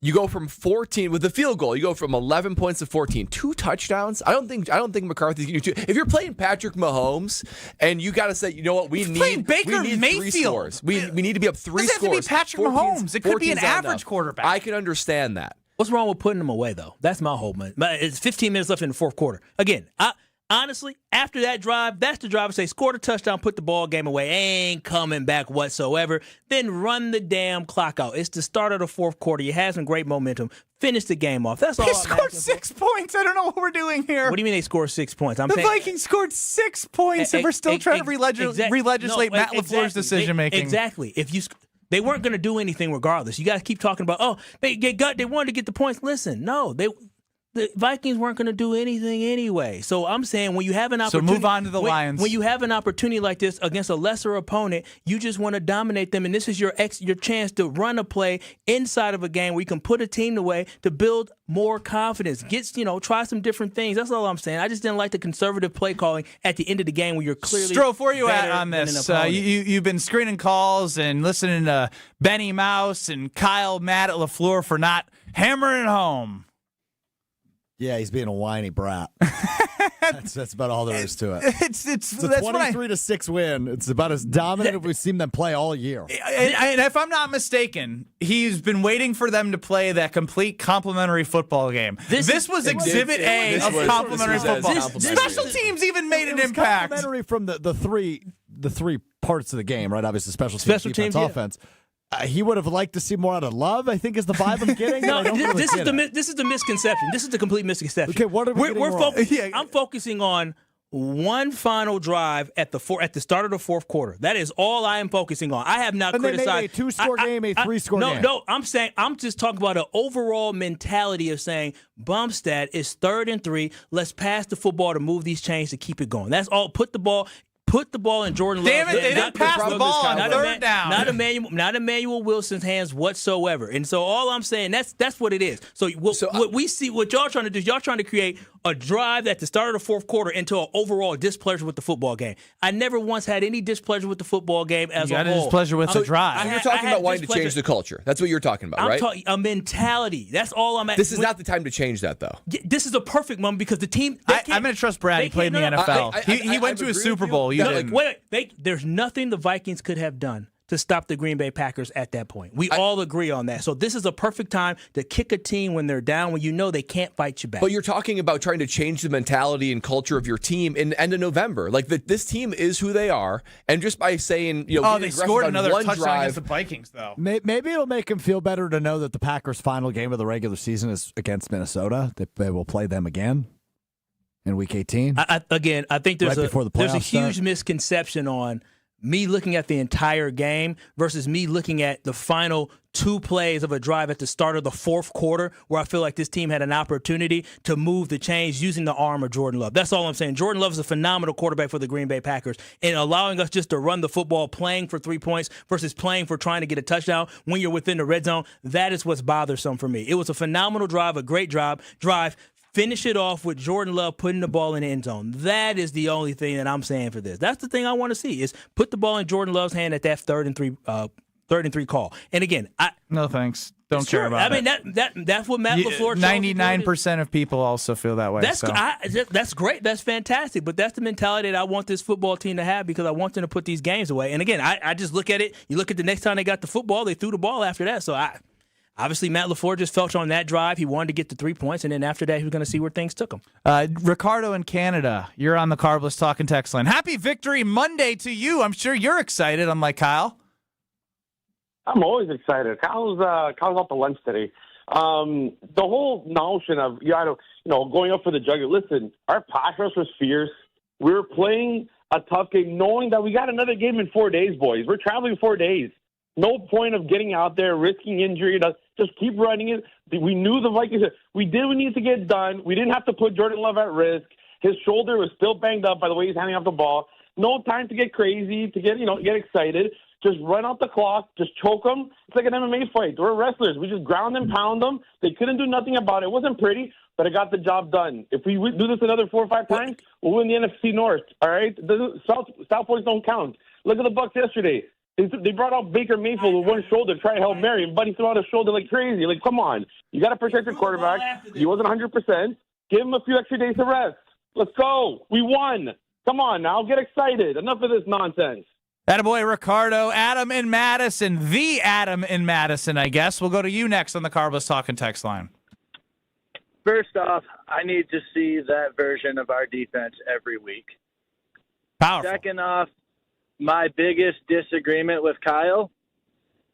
You go from 14 with the field goal. You go from 11 points to 14, 2 touchdowns. I don't think McCarthy's going to do. If you're playing Patrick Mahomes and you got to say, you know what, we need Baker 3 Mayfield. scores. We need to be up 3 scores. It doesn't have to be Patrick Mahomes. It could be an average quarterback. I can understand that. What's wrong with putting them away, though? That's my whole man. It's 15 minutes left in the fourth quarter. Again, honestly, after that drive, that's the drive. Say, scored a touchdown, put the ball game away, ain't coming back whatsoever. Then run the damn clock out. It's the start of the fourth quarter. You had some great momentum. Finish the game off. That's all. They scored 6 points. I don't know what we're doing here. What do you mean they scored 6 points? The Vikings scored 6 points, and we're still trying to re-legislate Matt LaFleur's decision-making. Exactly. They weren't going to do anything regardless. You guys keep talking about, they wanted to get the points. Listen, no, the Vikings weren't going to do anything anyway. So I'm saying when you have an opportunity. So move on to the Lions. When you have an opportunity like this against a lesser opponent, you just want to dominate them. And this is your chance to run a play inside of a game where you can put a team away to build more confidence. Try some different things. That's all I'm saying. I just didn't like the conservative play calling at the end of the game where you're clearly. Strofe, where are you at on this? You've been screening calls and listening to Benny Mouse and Kyle Matt LaFleur for not hammering it home. Yeah, he's being a whiny brat. That's about all there is to it. It's a 23-6 win. It's about as dominant as we've seen them play all year. And if I'm not mistaken, he's been waiting for them to play that complete complimentary football game. This was Exhibit A of complimentary football. Special teams even made an impact. Complimentary from the three parts of the game, right? Obviously, special teams, offense. He would have liked to see more out of Love, I think, is the vibe I'm getting. No, this is the misconception. This is the complete misconception. Okay, what are we getting wrong? I'm focusing on one final drive at the start of the fourth quarter. That is all I am focusing on. I have not criticized. They made a 2-score game, a 3-score game. No, I'm just talking about an overall mentality of saying Bumstead is 3rd and 3. Let's pass the football to move these chains to keep it going. That's all. Put the ball in Jordan Love. Damn it, they didn't pass the ball on 3rd down. Not Emanuel Wilson's hands whatsoever. And so all I'm saying, that's what it is. So what we see, what y'all trying to do is y'all trying to create a drive at the start of the fourth quarter into an overall displeasure with the football game. I never once had any displeasure with the football game as a whole. You got displeasure with the drive. You're talking about wanting to change the culture. That's what you're talking about, right? I'm talking a mentality. That's all I'm at. This is not the time to change that, though. This is a perfect moment because the team. I'm going to trust Brad. He played in the NFL. He went to a Super Bowl. There's nothing the Vikings could have done to stop the Green Bay Packers at that point. We all agree on that. So this is a perfect time to kick a team when they're down, when you know they can't fight you back. But you're talking about trying to change the mentality and culture of your team in end of November. Like this team is who they are, and just by saying, they scored another touchdown against the Vikings, though. Maybe it'll make him feel better to know that the Packers' final game of the regular season is against Minnesota. They will play them again in Week 18. I think there's a huge misconception on me looking at the entire game versus me looking at the final 2 plays of a drive at the start of the fourth quarter where I feel like this team had an opportunity to move the chains using the arm of Jordan Love. That's all I'm saying. Jordan Love is a phenomenal quarterback for the Green Bay Packers, and allowing us just to run the football, playing for 3 points versus playing for trying to get a touchdown when you're within the red zone, that is what's bothersome for me. It was a phenomenal drive, a great drive. Finish it off with Jordan Love putting the ball in the end zone. That is the only thing that I'm saying for this. That's the thing I want to see is put the ball in Jordan Love's hand at that 3rd and 3 call. And again, no thanks. Don't care about it. I mean that's what Matt LaFleur. 99% of people also feel that way. That's great. That's fantastic. But that's the mentality that I want this football team to have because I want them to put these games away. And again, I just look at it. You look at the next time they got the football, they threw the ball after that. So obviously, Matt LaFleur just felt on that drive. He wanted to get the 3 points, and then after that, he was going to see where things took him. Ricardo in Canada, you're on the Carbless Talking text line. Happy Victory Monday to you. I'm sure you're excited, unlike Kyle. I'm always excited. Kyle's out to lunch today. The whole notion of going up for the jugular. Listen, our pass rush was fierce. We were playing a tough game, knowing that we got another game in 4 days, boys. We're traveling 4 days. No point of getting out there, risking injury. Just keep running it. We knew the Vikings. We did what needed to get done. We didn't have to put Jordan Love at risk. His shoulder was still banged up by the way he's handing off the ball. No time to get crazy, to get excited. Just run out the clock. Just choke them. It's like an MMA fight. We're wrestlers. We just ground and pound them. They couldn't do nothing about it. It wasn't pretty, but it got the job done. If we do this another 4 or 5 times, we'll win the NFC North. All right? South points don't count. Look at the Bucs yesterday. They brought out Baker Mayfield with one shoulder, try to Hail Mary, and Buddy threw out his shoulder like crazy. Like, come on. You got to protect your quarterback. He wasn't 100%. Give him a few extra days to rest. Let's go. We won. Come on now. Get excited. Enough of this nonsense. Attaboy, Ricardo. Adam in Madison. The Adam in Madison, I guess. We'll go to you next on the Carbless Talking text line. First off, I need to see that version of our defense every week. Powerful. Second off, my biggest disagreement with Kyle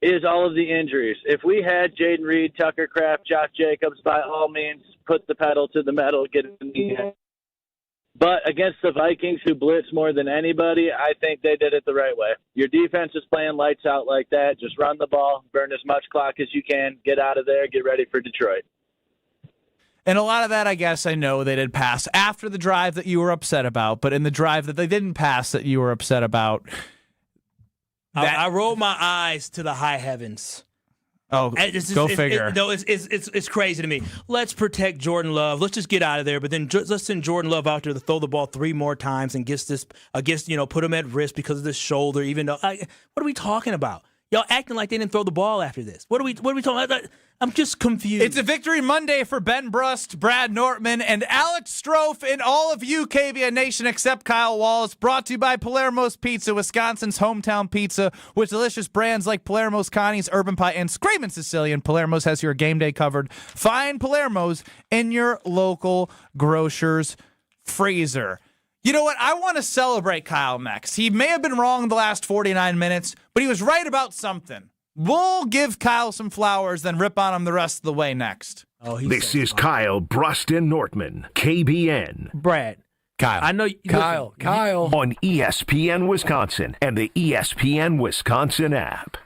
is all of the injuries. If we had Jaden Reed, Tucker Kraft, Josh Jacobs, by all means, put the pedal to the metal, get it in the end. But against the Vikings, who blitz more than anybody, I think they did it the right way. Your defense is playing lights out like that. Just run the ball, burn as much clock as you can, get out of there, get ready for Detroit. And a lot of that, I guess, I know they did pass after the drive that you were upset about, but in the drive that they didn't pass that you were upset about. I rolled my eyes to the high heavens. Oh, go figure. It's crazy to me. Let's protect Jordan Love. Let's just get out of there. But then let's send Jordan Love out there to throw the ball 3 more times and put him at risk because of the shoulder. Even though, what are we talking about? Y'all acting like they didn't throw the ball after this. What are we talking about? I'm just confused. It's a Victory Monday for Ben Brust, Brad Nortman, and Alex Strofe, and all of you, KVN Nation, except Kyle Wallace. Brought to you by Palermo's Pizza, Wisconsin's hometown pizza, with delicious brands like Palermo's, Connie's, Urban Pie, and Screamin' Sicilian. Palermo's has your game day covered. Find Palermo's in your local grocer's freezer. You know what? I want to celebrate Kyle next. He may have been wrong the last 49 minutes, but he was right about something. We'll give Kyle some flowers, then rip on him the rest of the way next. This is Kyle Brust Nortman, KBN. Brad, Kyle. I know Kyle on ESPN Wisconsin and the ESPN Wisconsin app.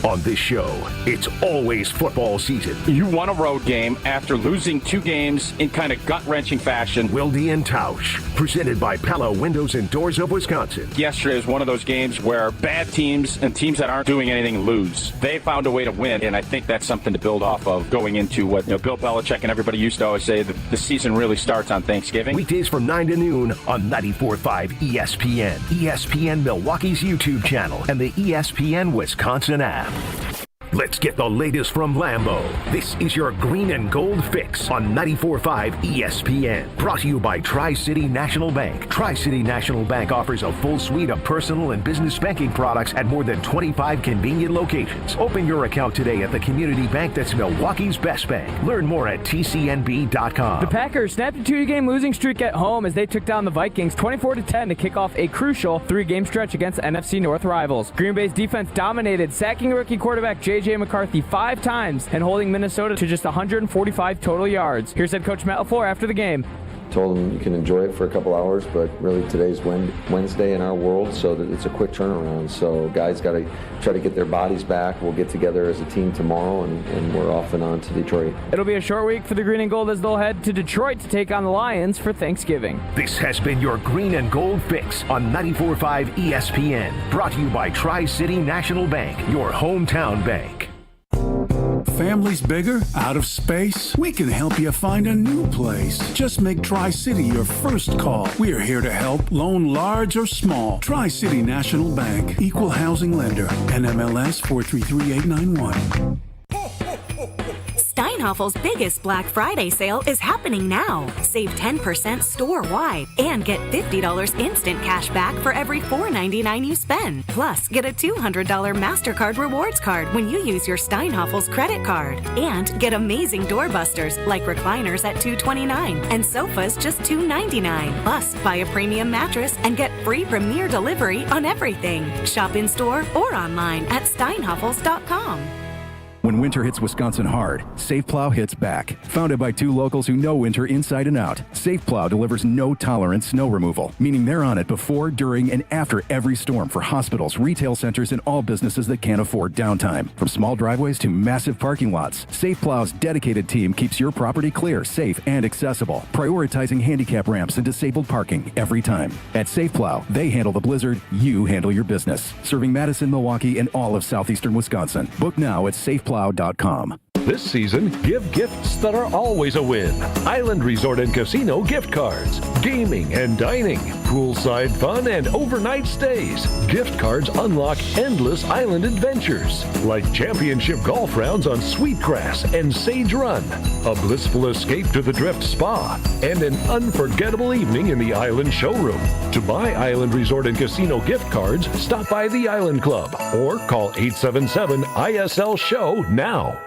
On this show, it's always football season. You won a road game after losing 2 games in kind of gut-wrenching fashion. Wilde and Tausch, presented by Pella Windows and Doors of Wisconsin. Yesterday was one of those games where bad teams and teams that aren't doing anything lose. They found a way to win, and I think that's something to build off of going into what Bill Belichick and everybody used to always say, that the season really starts on Thanksgiving. Weekdays from 9 to noon on 94.5 ESPN, ESPN Milwaukee's YouTube channel, and the ESPN Wisconsin app. Let's get the latest from Lambeau. This is your green and gold fix on 94.5 ESPN. Brought to you by Tri-City National Bank. Tri-City National Bank offers a full suite of personal and business banking products at more than 25 convenient locations. Open your account today at the community bank that's Milwaukee's best bank. Learn more at tcnb.com. The Packers snapped a 2-game losing streak at home as they took down the Vikings 24-10 to kick off a crucial 3-game stretch against NFC North rivals. Green Bay's defense dominated, sacking rookie quarterback JJ McCarthy 5 times and holding Minnesota to just 145 total yards. Here's head coach Matt LaFleur after the game. Told them you can enjoy it for a couple hours, but really today's Wednesday in our world, so that it's a quick turnaround. So guys got to try to get their bodies back. We'll get together as a team tomorrow, and we're off and on to Detroit. It'll be a short week for the Green and Gold as they'll head to Detroit to take on the Lions for Thanksgiving. This has been your Green and Gold fix on 94.5 ESPN. Brought to you by Tri-City National Bank, your hometown bank. Family's bigger? Out of space? We can help you find a new place. Just make Tri-City your first call. We're here to help, loan large or small. Tri-City National Bank, equal housing lender, NMLS 433891. Steinhaffel's biggest Black Friday sale is happening now. Save 10% store-wide and get $50 instant cash back for every $4.99 you spend. Plus, get a $200 MasterCard rewards card when you use your Steinhaffel's credit card. And get amazing doorbusters like recliners at $229 and sofas just $299. Plus, buy a premium mattress and get free premier delivery on everything. Shop in-store or online at steinhaffels.com. When winter hits Wisconsin hard, Safe Plow hits back. Founded by 2 locals who know winter inside and out, Safe Plow delivers no-tolerance snow removal, meaning they're on it before, during, and after every storm for hospitals, retail centers, and all businesses that can't afford downtime. From small driveways to massive parking lots, Safe Plow's dedicated team keeps your property clear, safe, and accessible, prioritizing handicap ramps and disabled parking every time. At Safe Plow, they handle the blizzard, you handle your business. Serving Madison, Milwaukee, and all of southeastern Wisconsin. Book now at safeplow.com. This season, give gifts that are always a win. Island Resort and Casino gift cards, gaming and dining, poolside fun and overnight stays. Gift cards unlock endless island adventures, like championship golf rounds on Sweetgrass and Sage Run, a blissful escape to the Drift Spa, and an unforgettable evening in the Island Showroom. To buy Island Resort and Casino gift cards, stop by the Island Club or call 877-ISL-SHOW now.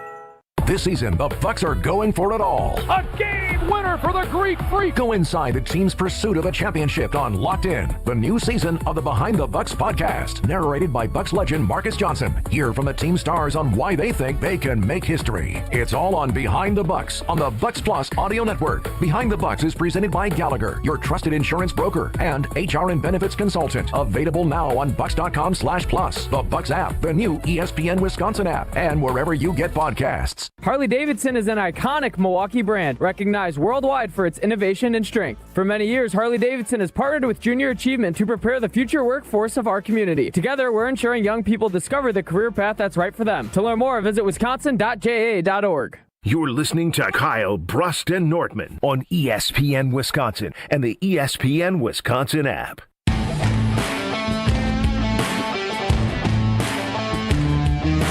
This season, the Bucks are going for it all. A game winner for the Greek Freak. Go inside the team's pursuit of a championship on Locked In, the new season of the Behind the Bucks podcast, narrated by Bucks legend Marcus Johnson. Hear from the team stars on why they think they can make history. It's all on Behind the Bucks on the Bucks Plus audio network. Behind the Bucks is presented by Gallagher, your trusted insurance broker and HR and benefits consultant. Available now on bucks.com/plus, the Bucks app, the new ESPN Wisconsin app, and wherever you get podcasts. Harley-Davidson is an iconic Milwaukee brand, recognized worldwide for its innovation and strength. For many years, Harley-Davidson has partnered with Junior Achievement to prepare the future workforce of our community. Together, we're ensuring young people discover the career path that's right for them. To learn more, visit wisconsin.ja.org. You're listening to Kyle, Brust, and Nortman on ESPN Wisconsin and the ESPN Wisconsin app.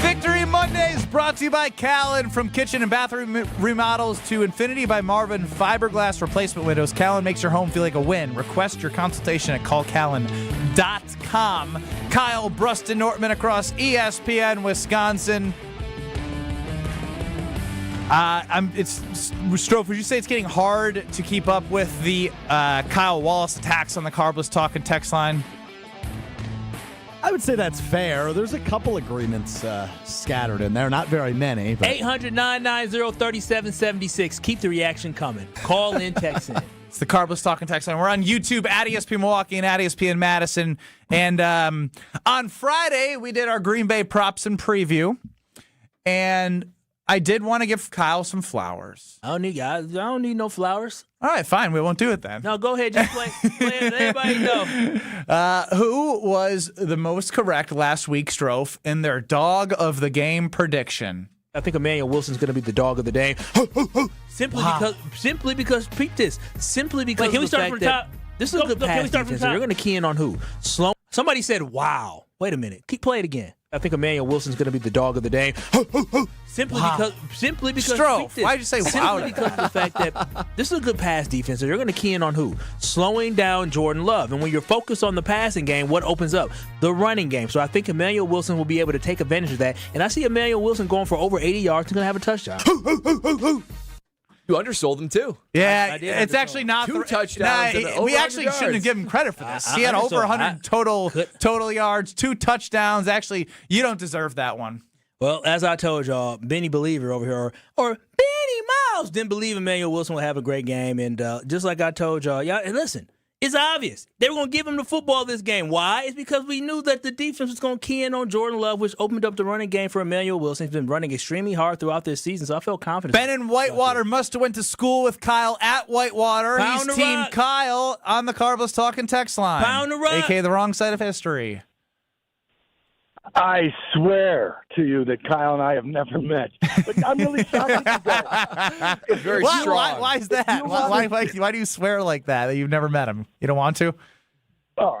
Victory Mondays brought to you by Callan. From kitchen and bathroom remodels to Infinity by Marvin fiberglass replacement windows, Callan makes your home feel like a win. Request your consultation at callcallan.com. Kyle, Brust, and Nortman across ESPN Wisconsin. Strofe, would you say it's getting hard to keep up with the Kyle Wallace attacks on the Carbless Talk and text line? I would say that's fair. There's a couple agreements scattered in there. Not very many. 800-990-3776. Keep the reaction coming. Call in, text in. It's the Carbless Talking Text Line. We're on YouTube at ESPN Milwaukee and at ESPN Madison. And on Friday, we did our Green Bay props and preview. And I did want to give Kyle some flowers. I don't need no flowers. All right, fine. We won't do it then. No, go ahead. Just play it. Let everybody know. Who was the most correct last week, Strofe, in their dog of the game prediction? I think Emanuel Wilson's going to be the dog of the day. Simply because peep this. Simply because can we start from the top? This is a good pass defense. You're going to key in on who? Sloan. Somebody said, "Wow." Wait a minute. Play it again. I think Emanuel Wilson's going to be the dog of the day. Simply because Strofe, why'd you say wow? Simply because of the fact that this is a good pass defense. So you're going to key in on who? Slowing down Jordan Love. And when you're focused on the passing game, what opens up? The running game. So I think Emanuel Wilson will be able to take advantage of that. And I see Emanuel Wilson going for over 80 yards and going to have a touchdown. You undersold him, too. Yeah, it's actually not 2 touchdowns. We actually shouldn't have given him credit for this. He had over 100 total yards, 2 touchdowns. Actually, you don't deserve that one. Well, as I told y'all, Benny Believer over here, or Benny Miles, didn't believe Emanuel Wilson will have a great game. And just like I told y'all, listen, it's obvious. They were going to give him the football this game. Why? It's because we knew that the defense was going to key in on Jordan Love, which opened up the running game for Emanuel Wilson. He's been running extremely hard throughout this season, so I felt confident. Ben in Whitewater must have went to school with Kyle at Whitewater. Pound He's the Team rock. Kyle on the Carbless Talking Text Line. Pound the rock. A.k.a. the wrong side of history. I swear to you that Kyle and I have never met. But I'm really sorry. It's very strong. Why is that? Why do you swear like that you've never met him? You don't want to? Oh,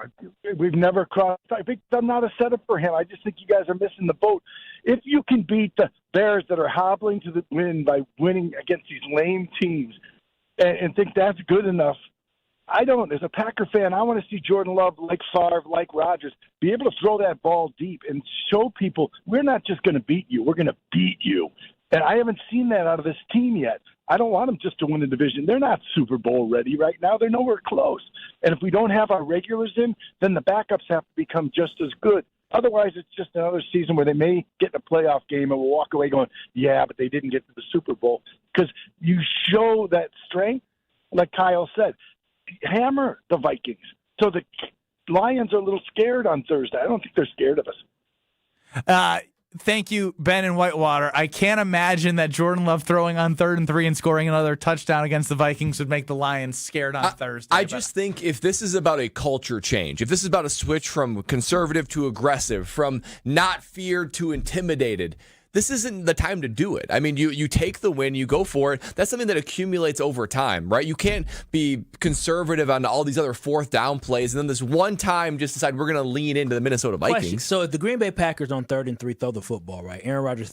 we've never crossed. I think I'm not a setup for him. I just think you guys are missing the boat. If you can beat the Bears that are hobbling to the win by winning against these lame teams and think that's good enough, I don't. As a Packer fan, I want to see Jordan Love, like Favre, like Rodgers, be able to throw that ball deep and show people we're not just going to beat you, we're going to beat you. And I haven't seen that out of this team yet. I don't want them just to win the division. They're not Super Bowl ready right now. They're nowhere close. And if we don't have our regulars in, then the backups have to become just as good. Otherwise, it's just another season where they may get in a playoff game and we'll walk away going, yeah, but they didn't get to the Super Bowl. Because you show that strength, like Kyle said. Hammer the Vikings. So the Lions are a little scared on Thursday. I don't think they're scared of us. Thank you, Ben in Whitewater. I can't imagine that Jordan Love throwing on 3rd and 3 and scoring another touchdown against the Vikings would make the Lions scared on Thursday. I just think if this is about a culture change, if this is about a switch from conservative to aggressive, from not feared to intimidated, this isn't the time to do it. I mean, you take the win, you go for it. That's something that accumulates over time, right? You can't be conservative on all these other 4th down plays and then this one time just decide we're going to lean into the Minnesota Vikings. Question. So if the Green Bay Packers on 3rd and 3 throw the football, right? Jordan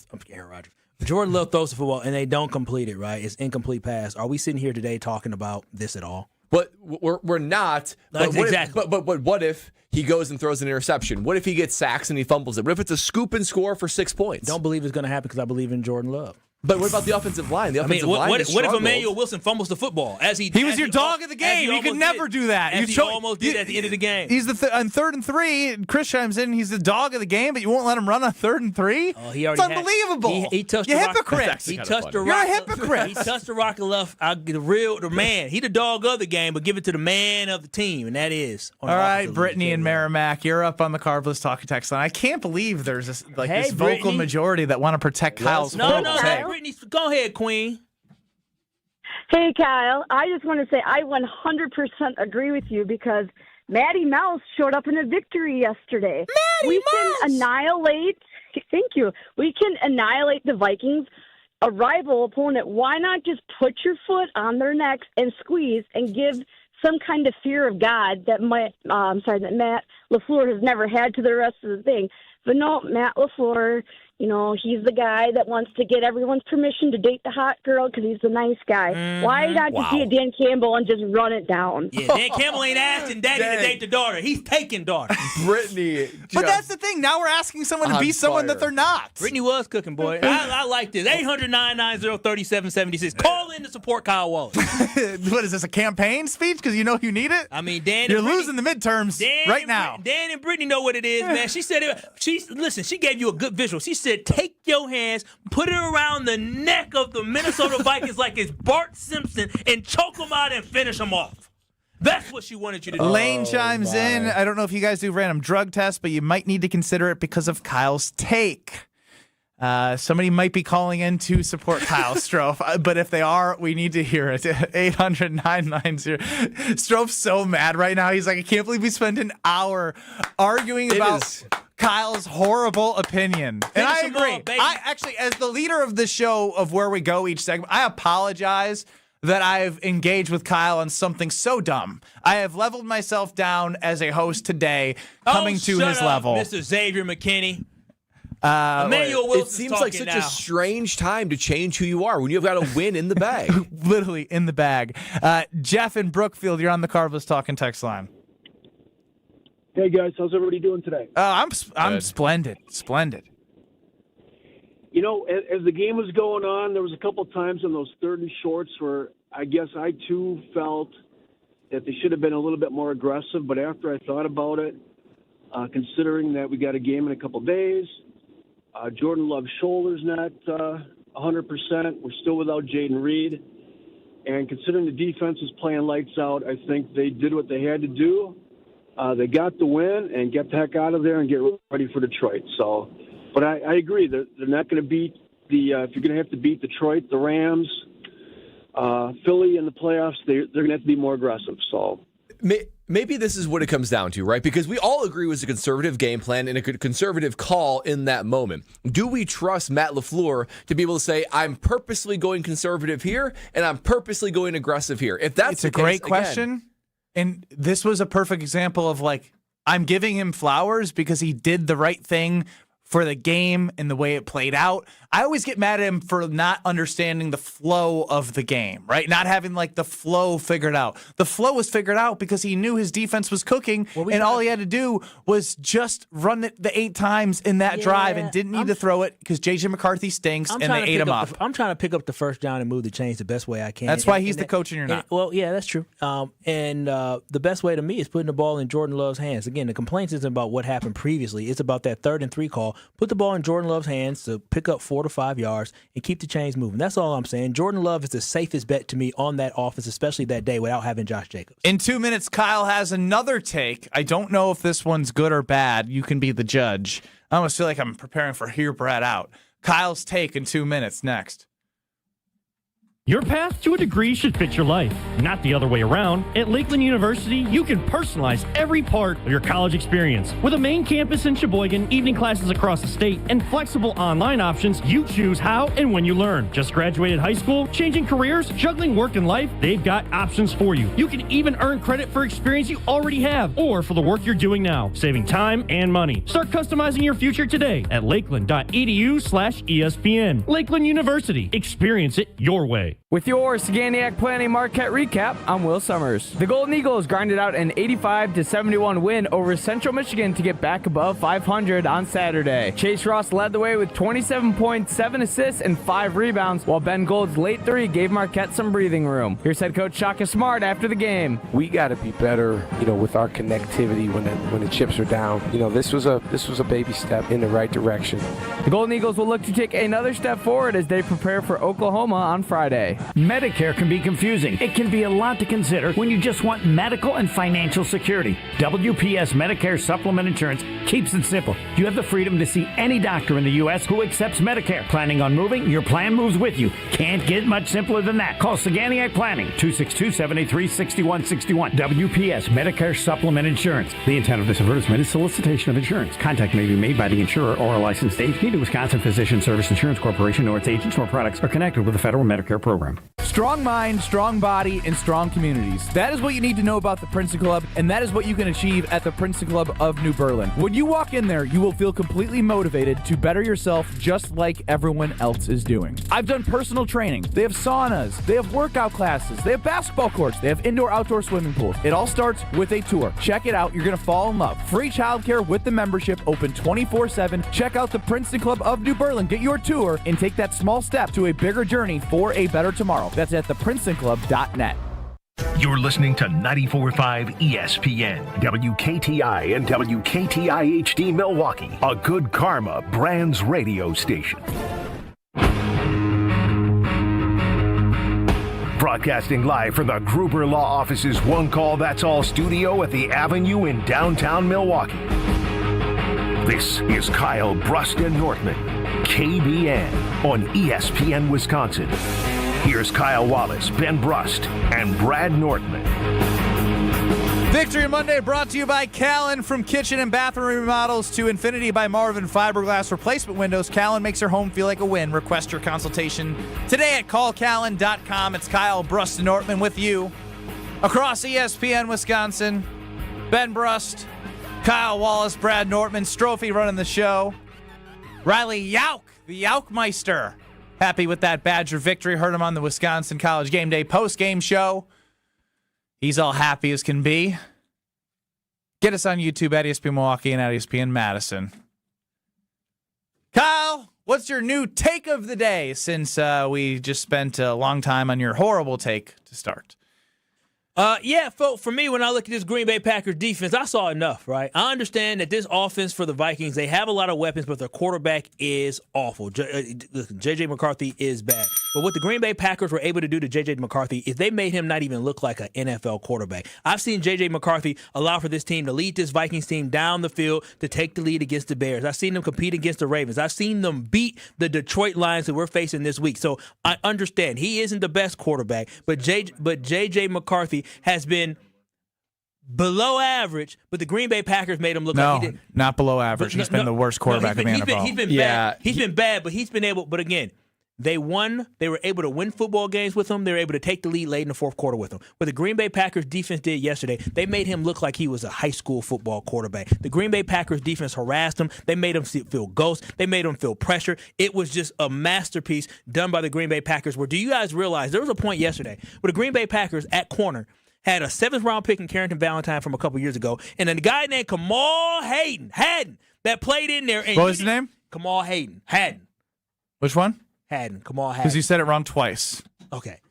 Love throws the football and they don't complete it, right? It's incomplete pass. Are we sitting here today talking about this at all? But we're not. But exactly. But what if he goes and throws an interception? What if he gets sacks and he fumbles it? What if it's a scoop and score for 6 points? Don't believe it's going to happen because I believe in Jordan Love. But what about the offensive line? What if Emanuel Wilson fumbles the football? He was your dog of the game. He could never do that. He almost did at the end of the game. He's on 3rd and 3. Chris chimes in. He's the dog of the game, but you won't let him run on 3rd and 3. Oh, it's unbelievable. He touched You're the hypocrite. He touched the rock. You're a hypocrite. He touched the rock and left. The man. He the dog of the game, but give it to the man of the team, and that is. All right, Brittany and Merrimack, you're up on the Carbless Talking Text Line. I can't believe there's this vocal majority that want to protect Kyle's No, Brittany, go ahead, Queen. Hey, Kyle. I just want to say I 100% agree with you because Matty Mouse showed up in a victory yesterday. We can annihilate the Vikings, a rival opponent. Why not just put your foot on their necks and squeeze and give some kind of fear of God that that Matt LaFleur has never had to the rest of the thing. But no, Matt LaFleur, he's the guy that wants to get everyone's permission to date the hot girl because he's a nice guy. Mm-hmm. Why not just be a Dan Campbell and just run it down? Yeah, Dan Campbell ain't asking daddy to date the daughter. He's taking daughter. Brittany. But that's the thing. Now we're asking someone to be someone that they're not. Brittany was cooking, boy. I like this. 800-990-3776. Call in to support Kyle Wallace. What is this, a campaign speech? Because you know you need it? I mean, Dan. You're losing the midterms right now. Dan and Brittany know what it is, man. She said it. She gave you a good visual. She said said, take your hands, put it around the neck of the Minnesota Vikings like it's Bart Simpson, and choke them out and finish them off. That's what she wanted you to do. Lane chimes in. I don't know if you guys do random drug tests, but you might need to consider it because of Kyle's take. Somebody might be calling in to support Kyle Strofe, but if they are, we need to hear it. 800-990. Strofe's so mad right now. He's like, I can't believe we spent an hour arguing about Kyle's horrible opinion. And I agree. I actually, as the leader of the show of Where We Go each segment, I apologize that I've engaged with Kyle on something so dumb. I have leveled myself down as a host today, coming to his level. Mr. Xavier McKinney. Emanuel Wilson. It seems like such a strange time to change who you are when you've got a win in the bag. Literally in the bag. Jeff in Brookfield, you're on the Carvelous Talking text line. Hey guys, how's everybody doing today? I'm splendid. You know, as the game was going on, there was a couple times on those 3rd and shorts where I guess I too felt that they should have been a little bit more aggressive. But after I thought about it, considering that we got a game in a couple days, Jordan Love's shoulder's not 100%. We're still without Jaden Reed. And considering the defense is playing lights out, I think they did what they had to do. They got the win and get the heck out of there and get ready for Detroit. So, but I agree. They're not going to beat if you're going to have to beat Detroit, the Rams, Philly in the playoffs, they're going to have to be more aggressive. So maybe this is what it comes down to, right? Because we all agree it was a conservative game plan and a conservative call in that moment. Do we trust Matt LaFleur to be able to say, I'm purposely going conservative here and I'm purposely going aggressive here? If that's a great question. And this was a perfect example of, like, I'm giving him flowers because he did the right thing for the game and the way it played out. I always get mad at him for not understanding the flow of the game, right? Not having, like, the flow figured out. The flow was figured out because he knew his defense was cooking, and all he had to do was just run it the 8 times in that drive and didn't need to throw it because JJ McCarthy stinks, and they ate him up. I'm trying to pick up the first down and move the chains the best way I can. That's why he's the coach and you're not. Well, yeah, that's true. The best way to me is putting the ball in Jordan Love's hands. Again, the complaints isn't about what happened previously. It's about that 3rd and 3 call. Put the ball in Jordan Love's hands to pick up 4 to 5 yards and keep the chains moving. That's all I'm saying. Jordan Love is the safest bet to me on that offense, especially that day without having Josh Jacobs. In 2 minutes, Kyle has another take. I don't know if this one's good or bad. You can be the judge. I almost feel like I'm preparing for Hear Brad Out. Kyle's take in 2 minutes next. Your path to a degree should fit your life, not the other way around. At Lakeland University, you can personalize every part of your college experience. With a main campus in Sheboygan, evening classes across the state, and flexible online options, you choose how and when you learn. Just graduated high school, changing careers, juggling work and life, they've got options for you. You can even earn credit for experience you already have, or for the work you're doing now, saving time and money. Start customizing your future today at lakeland.edu/ESPN. Lakeland University. Experience it your way. With your Saganiac Planning Marquette recap, I'm Will Summers. The Golden Eagles grinded out an 85-71 win over Central Michigan to get back above 500 on Saturday. Chase Ross led the way with 27 points, 7 assists, and 5 rebounds, while Ben Gold's late 3 gave Marquette some breathing room. Here's head coach Shaka Smart after the game. We got to be better, with our connectivity when the chips are down. This was a baby step in the right direction. The Golden Eagles will look to take another step forward as they prepare for Oklahoma on Friday. Medicare can be confusing. It can be a lot to consider when you just want medical and financial security. WPS Medicare Supplement Insurance keeps it simple. You have the freedom to see any doctor in the U.S. who accepts Medicare. Planning on moving? Your plan moves with you. Can't get much simpler than that. Call Saganiac Planning, 262-783-6161. WPS Medicare Supplement Insurance. The intent of this advertisement is solicitation of insurance. Contact may be made by the insurer or a licensed agent. Neither Wisconsin Physician Service Insurance Corporation nor its agents or products are connected with the federal Medicare program. Strong mind, strong body, and strong communities. That is what you need to know about the Princeton Club, and that is what you can achieve at the Princeton Club of New Berlin. When you walk in there, you will feel completely motivated to better yourself just like everyone else is doing. I've done personal training. They have saunas. They have workout classes. They have basketball courts. They have indoor-outdoor swimming pools. It all starts with a tour. Check it out. You're going to fall in love. Free childcare with the membership, open 24/7. Check out the Princeton Club of New Berlin. Get your tour and take that small step to a bigger journey for a better tomorrow. That's at theprincetonclub.net. You're listening to 94.5 ESPN, WKTI and WKTI HD Milwaukee, a Good Karma Brands radio station. Broadcasting live from the Gruber Law Office's One Call That's All studio at the Avenue in downtown Milwaukee. This is Kyle Brust Nortman, KBN on ESPN Wisconsin. Here's Kyle Wallace, Ben Brust, and Brad Nortman. Victory Monday brought to you by Callen. From kitchen and bathroom remodels to Infinity by Marvin Fiberglass Replacement Windows, Callen makes your home feel like a win. Request your consultation today at callcallen.com. It's Kyle Brust Nortman with you across ESPN Wisconsin. Ben Brust, Kyle Wallace, Brad Nortman, Strophy running the show. Riley Yauk, the Yaukmeister. Happy with that Badger victory. Heard him on the Wisconsin College Game Day post-game show. He's all happy as can be. Get us on YouTube at ESPN Milwaukee and at ESPN Madison. Kyle, what's your new take of the day since we just spent a long time on your horrible take to start? For me, when I look at this Green Bay Packers defense, I saw enough, right? I understand that this offense for the Vikings, they have a lot of weapons, but their quarterback is awful. JJ McCarthy is bad. But what the Green Bay Packers were able to do to JJ McCarthy is they made him not even look like an NFL quarterback. I've seen JJ McCarthy allow for this team to lead this Vikings team down the field to take the lead against the Bears. I've seen them compete against the Ravens. I've seen them beat the Detroit Lions that we're facing this week. So I understand he isn't the best quarterback, but JJ McCarthy has been below average, but the Green Bay Packers made him look like he did. Not below average. He's been the worst quarterback in the NFL. He's been bad. He's been bad, but he's been able. But again, they won. They were able to win football games with him. They were able to take the lead late in the fourth quarter with him. What the Green Bay Packers defense did yesterday, they made him look like he was a high school football quarterback. The Green Bay Packers defense harassed him. They made him feel ghost. They made him feel pressure. It was just a masterpiece done by the Green Bay Packers. Where do you guys realize there was a point yesterday where the Green Bay Packers at corner had a 7th-round pick in Carrington Valentine from a couple years ago, and then a guy named Kamal Hadden that played in there. And what was his name? Kamal Hadden. Which one? Kamal Hadden. Because you said it wrong twice. Okay.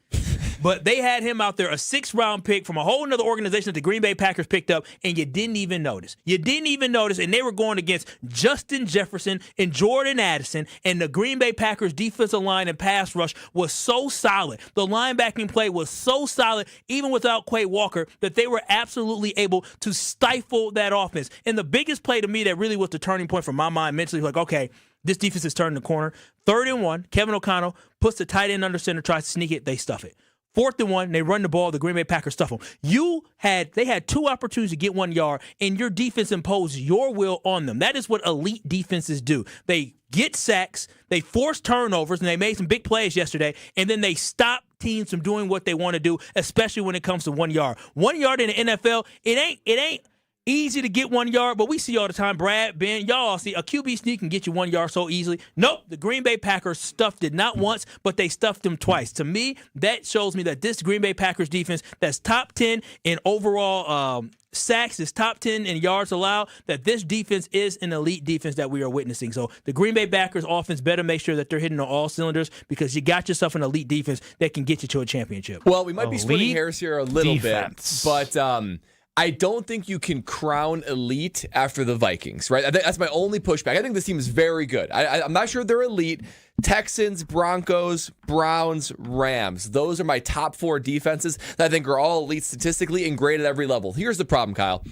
But they had him out there, a 6th-round pick from a whole other organization that the Green Bay Packers picked up, and you didn't even notice. And they were going against Justin Jefferson and Jordan Addison, and the Green Bay Packers defensive line and pass rush was so solid. The linebacking play was so solid, even without Quay Walker, that they were absolutely able to stifle that offense. And the biggest play to me that really was the turning point for my mind mentally, like, okay, this defense is turning the corner. 3rd and 1, Kevin O'Connell puts the tight end under center, tries to sneak it, they stuff it. 4th and 1, they run the ball, the Green Bay Packers stuff them. They had 2 opportunities to get 1 yard, and your defense imposed your will on them. That is what elite defenses do. They get sacks, they force turnovers, and they made some big plays yesterday, and then they stop teams from doing what they want to do, especially when it comes to 1 yard. 1 yard in the NFL, it ain't easy to get 1 yard, but we see all the time, Brad, Ben, y'all see a QB sneak can get you 1 yard so easily. Nope, the Green Bay Packers stuffed it not once, but they stuffed them twice. To me, that shows me that this Green Bay Packers defense that's top 10 in overall sacks, is top 10 in yards allowed, that this defense is an elite defense that we are witnessing. So the Green Bay Packers offense better make sure that they're hitting on all cylinders, because you got yourself an elite defense that can get you to a championship. Well, we might be splitting hairs here a little bit, but I don't think you can crown elite after the Vikings, right? That's my only pushback. I think this team is very good. I'm not sure they're elite. Texans, Broncos, Browns, Rams. Those are my top 4 defenses that I think are all elite statistically and great at every level. Here's the problem, Kyle.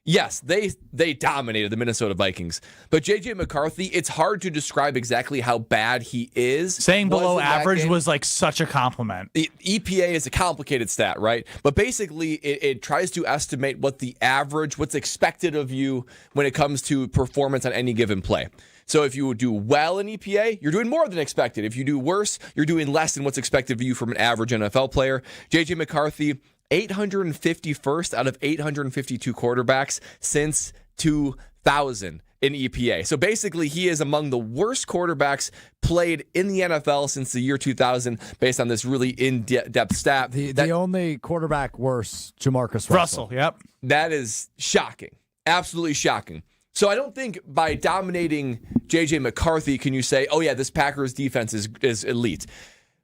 Yes, they dominated the Minnesota Vikings. But JJ McCarthy, it's hard to describe exactly how bad he is. Saying below average was like such a compliment. EPA is a complicated stat, right? But basically, it tries to estimate what the average, what's expected of you when it comes to performance on any given play. So if you do well in EPA, you're doing more than expected. If you do worse, you're doing less than what's expected of you from an average NFL player. JJ McCarthy, 851st out of 852 quarterbacks since 2000 in EPA. So basically, he is among the worst quarterbacks played in the NFL since the year 2000, based on this really in-depth stat. The only quarterback worse, Jamarcus Russell. Yep. That is shocking. Absolutely shocking. So I don't think by dominating JJ McCarthy can you say, oh yeah, this Packers defense is elite.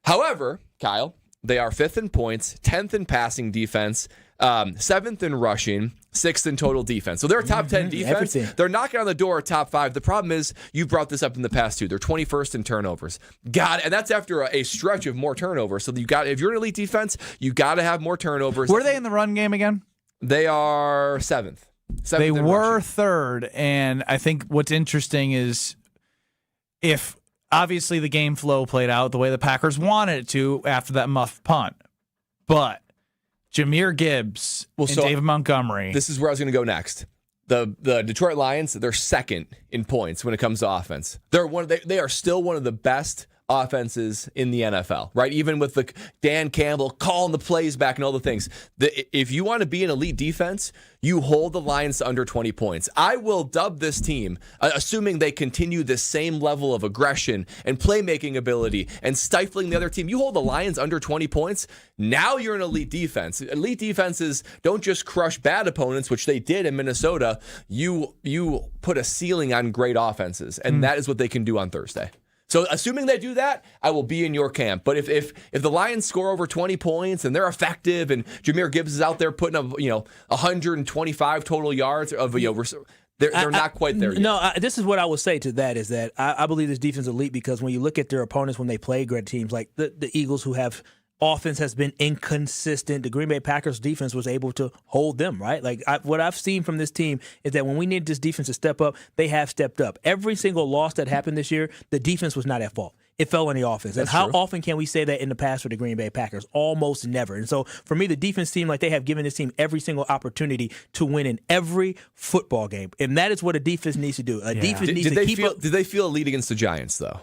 However, Kyle, They are 5th in points, 10th in passing defense, 7th in rushing, 6th in total defense. So they're a top 10 defense. Everything. They're knocking on the door at top 5. The problem is, you brought this up in the past too. They're 21st in turnovers. And that's after a stretch of more turnovers. So if you're an elite defense, you got to have more turnovers. Were they in the run game again? They are 7th. They were 3rd, and I think what's interesting is if obviously the game flow played out the way the Packers wanted it to after that muff punt, but Jahmyr Gibbs and David Montgomery. This is where I was going to go next. The Detroit Lions, they're 2nd in points when it comes to offense. They are still one of the best offenses in the NFL, right? Even with the Dan Campbell calling the plays back and all the things. If you want to be an elite defense, you hold the Lions to under 20 points. I will dub this team, assuming they continue this same level of aggression and playmaking ability and stifling the other team. You hold the Lions under 20 points, now you're an elite defense. Elite defenses don't just crush bad opponents, which they did in Minnesota. You put a ceiling on great offenses, and that is what they can do on Thursday. So assuming they do that, I will be in your camp. But if the Lions score over 20 points and they're effective and Jahmyr Gibbs is out there putting up 125 total yards of they're not quite there yet. No, this is what I would say to that is that I believe this defense is elite because when you look at their opponents when they play great teams like the Eagles who have offense has been inconsistent. The Green Bay Packers defense was able to hold them, right? Like what I've seen from this team is that when we need this defense to step up, they have stepped up. Every single loss that happened this year, the defense was not at fault. It fell on the offense. And how often can we say that in the past for the Green Bay Packers? Almost never. And so for me, the defense seemed like they have given this team every single opportunity to win in every football game. And that is what a defense needs to do. Defense needs to keep up. Did they feel elite against the Giants, though?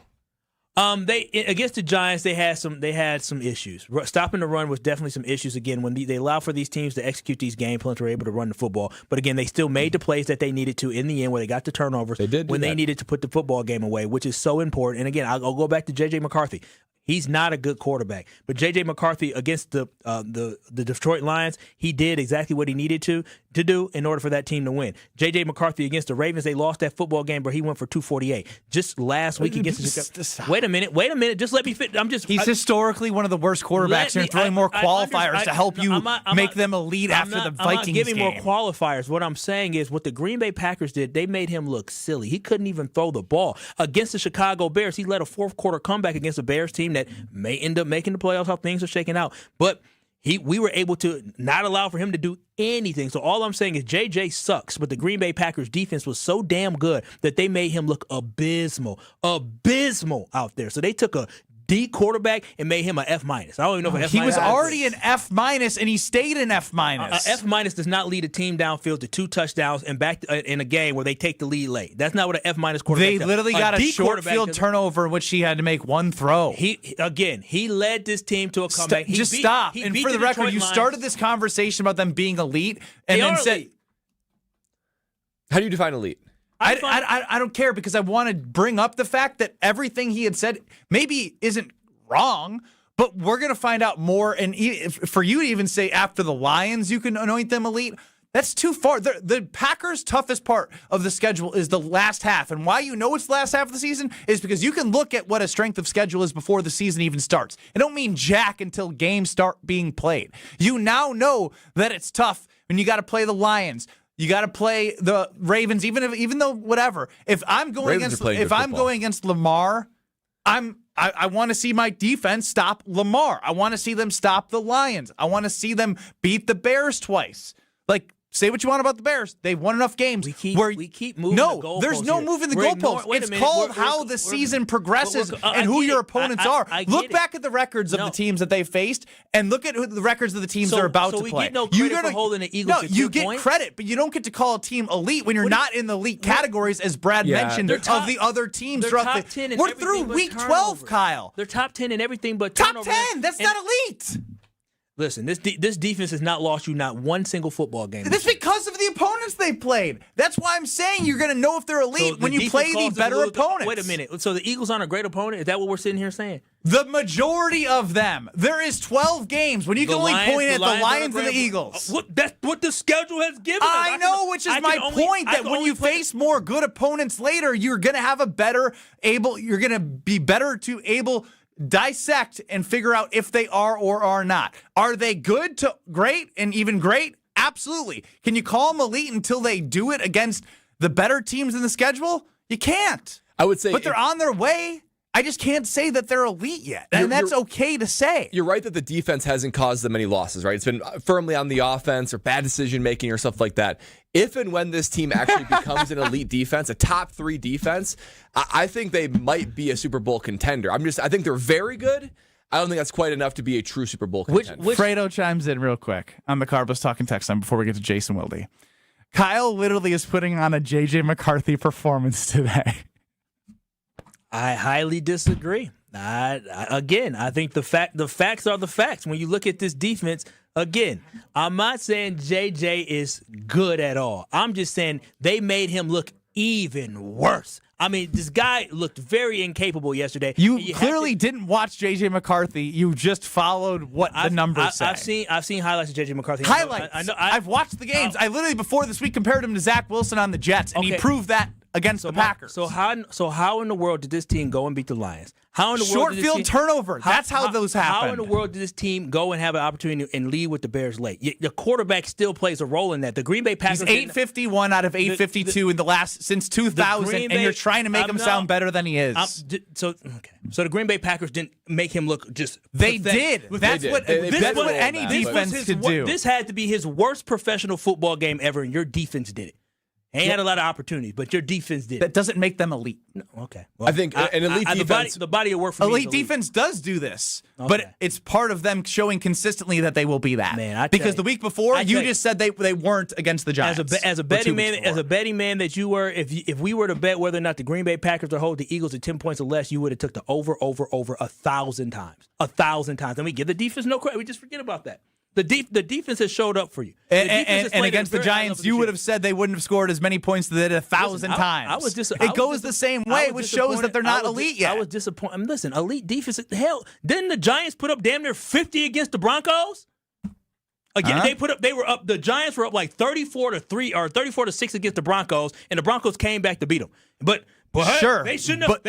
They against the Giants, they had some issues. Stopping the run was definitely some issues. Again, when they allow for these teams to execute these game plans, were able to run the football. But again, they still made the plays that they needed to in the end, where they got the turnovers. They did when they needed to put the football game away, which is so important. And again, I'll go back to JJ McCarthy. He's not a good quarterback, but JJ McCarthy against the Detroit Lions, he did exactly what he needed to do in order for that team to win. JJ McCarthy against the Ravens, they lost that football game, but he went for 248. Just last week against the Chicago. Wait a minute. Just let me fit. He's historically one of the worst quarterbacks. You're throwing more qualifiers to help you make them elite after the Vikings game. I'm not giving more qualifiers. What I'm saying is what the Green Bay Packers did, they made him look silly. He couldn't even throw the ball. Against the Chicago Bears, he led a fourth quarter comeback against a Bears team that may end up making the playoffs, how things are shaking out. But we were able to not allow for him to do anything. So all I'm saying is JJ sucks, but the Green Bay Packers defense was so damn good that they made him look abysmal out there. So they took a D quarterback and made him an F-. I don't even know if an F-. He was already an F-, and he stayed an F-. F- does not lead a team downfield to 2 touchdowns and back in a game where they take the lead late. That's not what an F- quarterback They does. literally got a short field turnover in which he had to make one throw. He led this team to a comeback. Stop. And for the record, you started this conversation about them being elite and then said, how do you define elite? I don't care because I want to bring up the fact that everything he had said maybe isn't wrong, but we're going to find out more. And for you to even say after the Lions you can anoint them elite, that's too far. The Packers' toughest part of the schedule is the last half. And why you know it's the last half of the season is because you can look at what a strength of schedule is before the season even starts. It don't mean jack until games start being played. You now know that it's tough when you got to play the Lions. You got to play the Ravens, even though whatever. If I'm going against Lamar, I want to see my defense stop Lamar. I want to see them stop the Lions. I want to see them beat the Bears twice. Like, say what you want about the Bears. They've won enough games. We keep moving the goalposts. No, there's no moving the goalposts. It's called how the season progresses and who your opponents are. Look back at the records of the teams that they've faced and look at the records of the teams they're about to play. So we get no credit for holding the Eagles to 2 you get credit, but you don't get to call a team elite when you're not in the elite categories, as Brad mentioned, of the other teams throughout the... We're through week 12, Kyle. They're top 10 in everything but top 10! That's not elite! Listen, this defense has not lost you not one single football game. That's because of the opponents they played. That's why I'm saying you're going to know if they're elite when you play the better opponents. Wait a minute. So the Eagles aren't a great opponent? Is that what we're sitting here saying? The majority of them. There is 12 games when you can only point at the Lions and the Eagles. That's what the schedule has given us. I know, which is my point, that when you face more good opponents later, you're going to have you're going to be better to able dissect and figure out if they are or are not. Are they good to great and even great? Absolutely. Can you call them elite until they do it against the better teams in the schedule? You can't. I would say, but they're on their way. I just can't say that they're elite yet, and that's okay to say. You're right that the defense hasn't caused them any losses, right? It's been firmly on the offense or bad decision-making or stuff like that. If and when this team actually becomes an elite defense, a top 3 defense, I think they might be a Super Bowl contender. I think they're very good. I don't think that's quite enough to be a true Super Bowl contender. Fredo chimes in real quick on the Carbos Talking text line before we get to Jason Wilde. Kyle literally is putting on a JJ McCarthy performance today. I highly disagree. I think the facts are the facts. When you look at this defense, again, I'm not saying JJ is good at all. I'm just saying they made him look even worse. I mean, this guy looked very incapable yesterday. You clearly didn't watch JJ McCarthy. You just followed what the numbers say. I've seen highlights of JJ McCarthy. Highlights. I've watched the games. I literally before this week compared him to Zach Wilson on the Jets, and he proved that against the Packers. So how in the world did this team go and beat the Lions? How in the short world field turnover? That's how those happen. How in the world did this team go and have an opportunity and lead with the Bears late? The quarterback still plays a role in that. The Green Bay Packers. He's 851 out of 852 in the last since 2000, and you're trying to make him sound better than he is. So the Green Bay Packers didn't make him look just. They pathetic. did. That's what any defense could do. This had to be his worst professional football game ever, and your defense did it. He ain't had a lot of opportunities, but your defense did. That doesn't make them elite. No, okay. Well, I think an elite defense. The body of work for elite defense does do this, but it's part of them showing consistently that they will be that. Man, because the week before you just said they weren't against the Giants. As a betting man that you were, if we were to bet whether or not the Green Bay Packers would hold the Eagles at 10 points or less, you would have took the over 1,000 times. 1,000 times. And we give the defense no credit. We just forget about that. The defense has showed up for you. And against the Giants, you would have said they wouldn't have scored as many points as they did 1,000 times. It goes the same way, which shows that they're not elite yet. I was disappointed. Listen, elite defense. Hell, didn't the Giants put up damn near 50 against the Broncos? Again, the Giants were up like 34-3 or 34-6 against the Broncos, and the Broncos came back to beat them. But sure, they shouldn't have.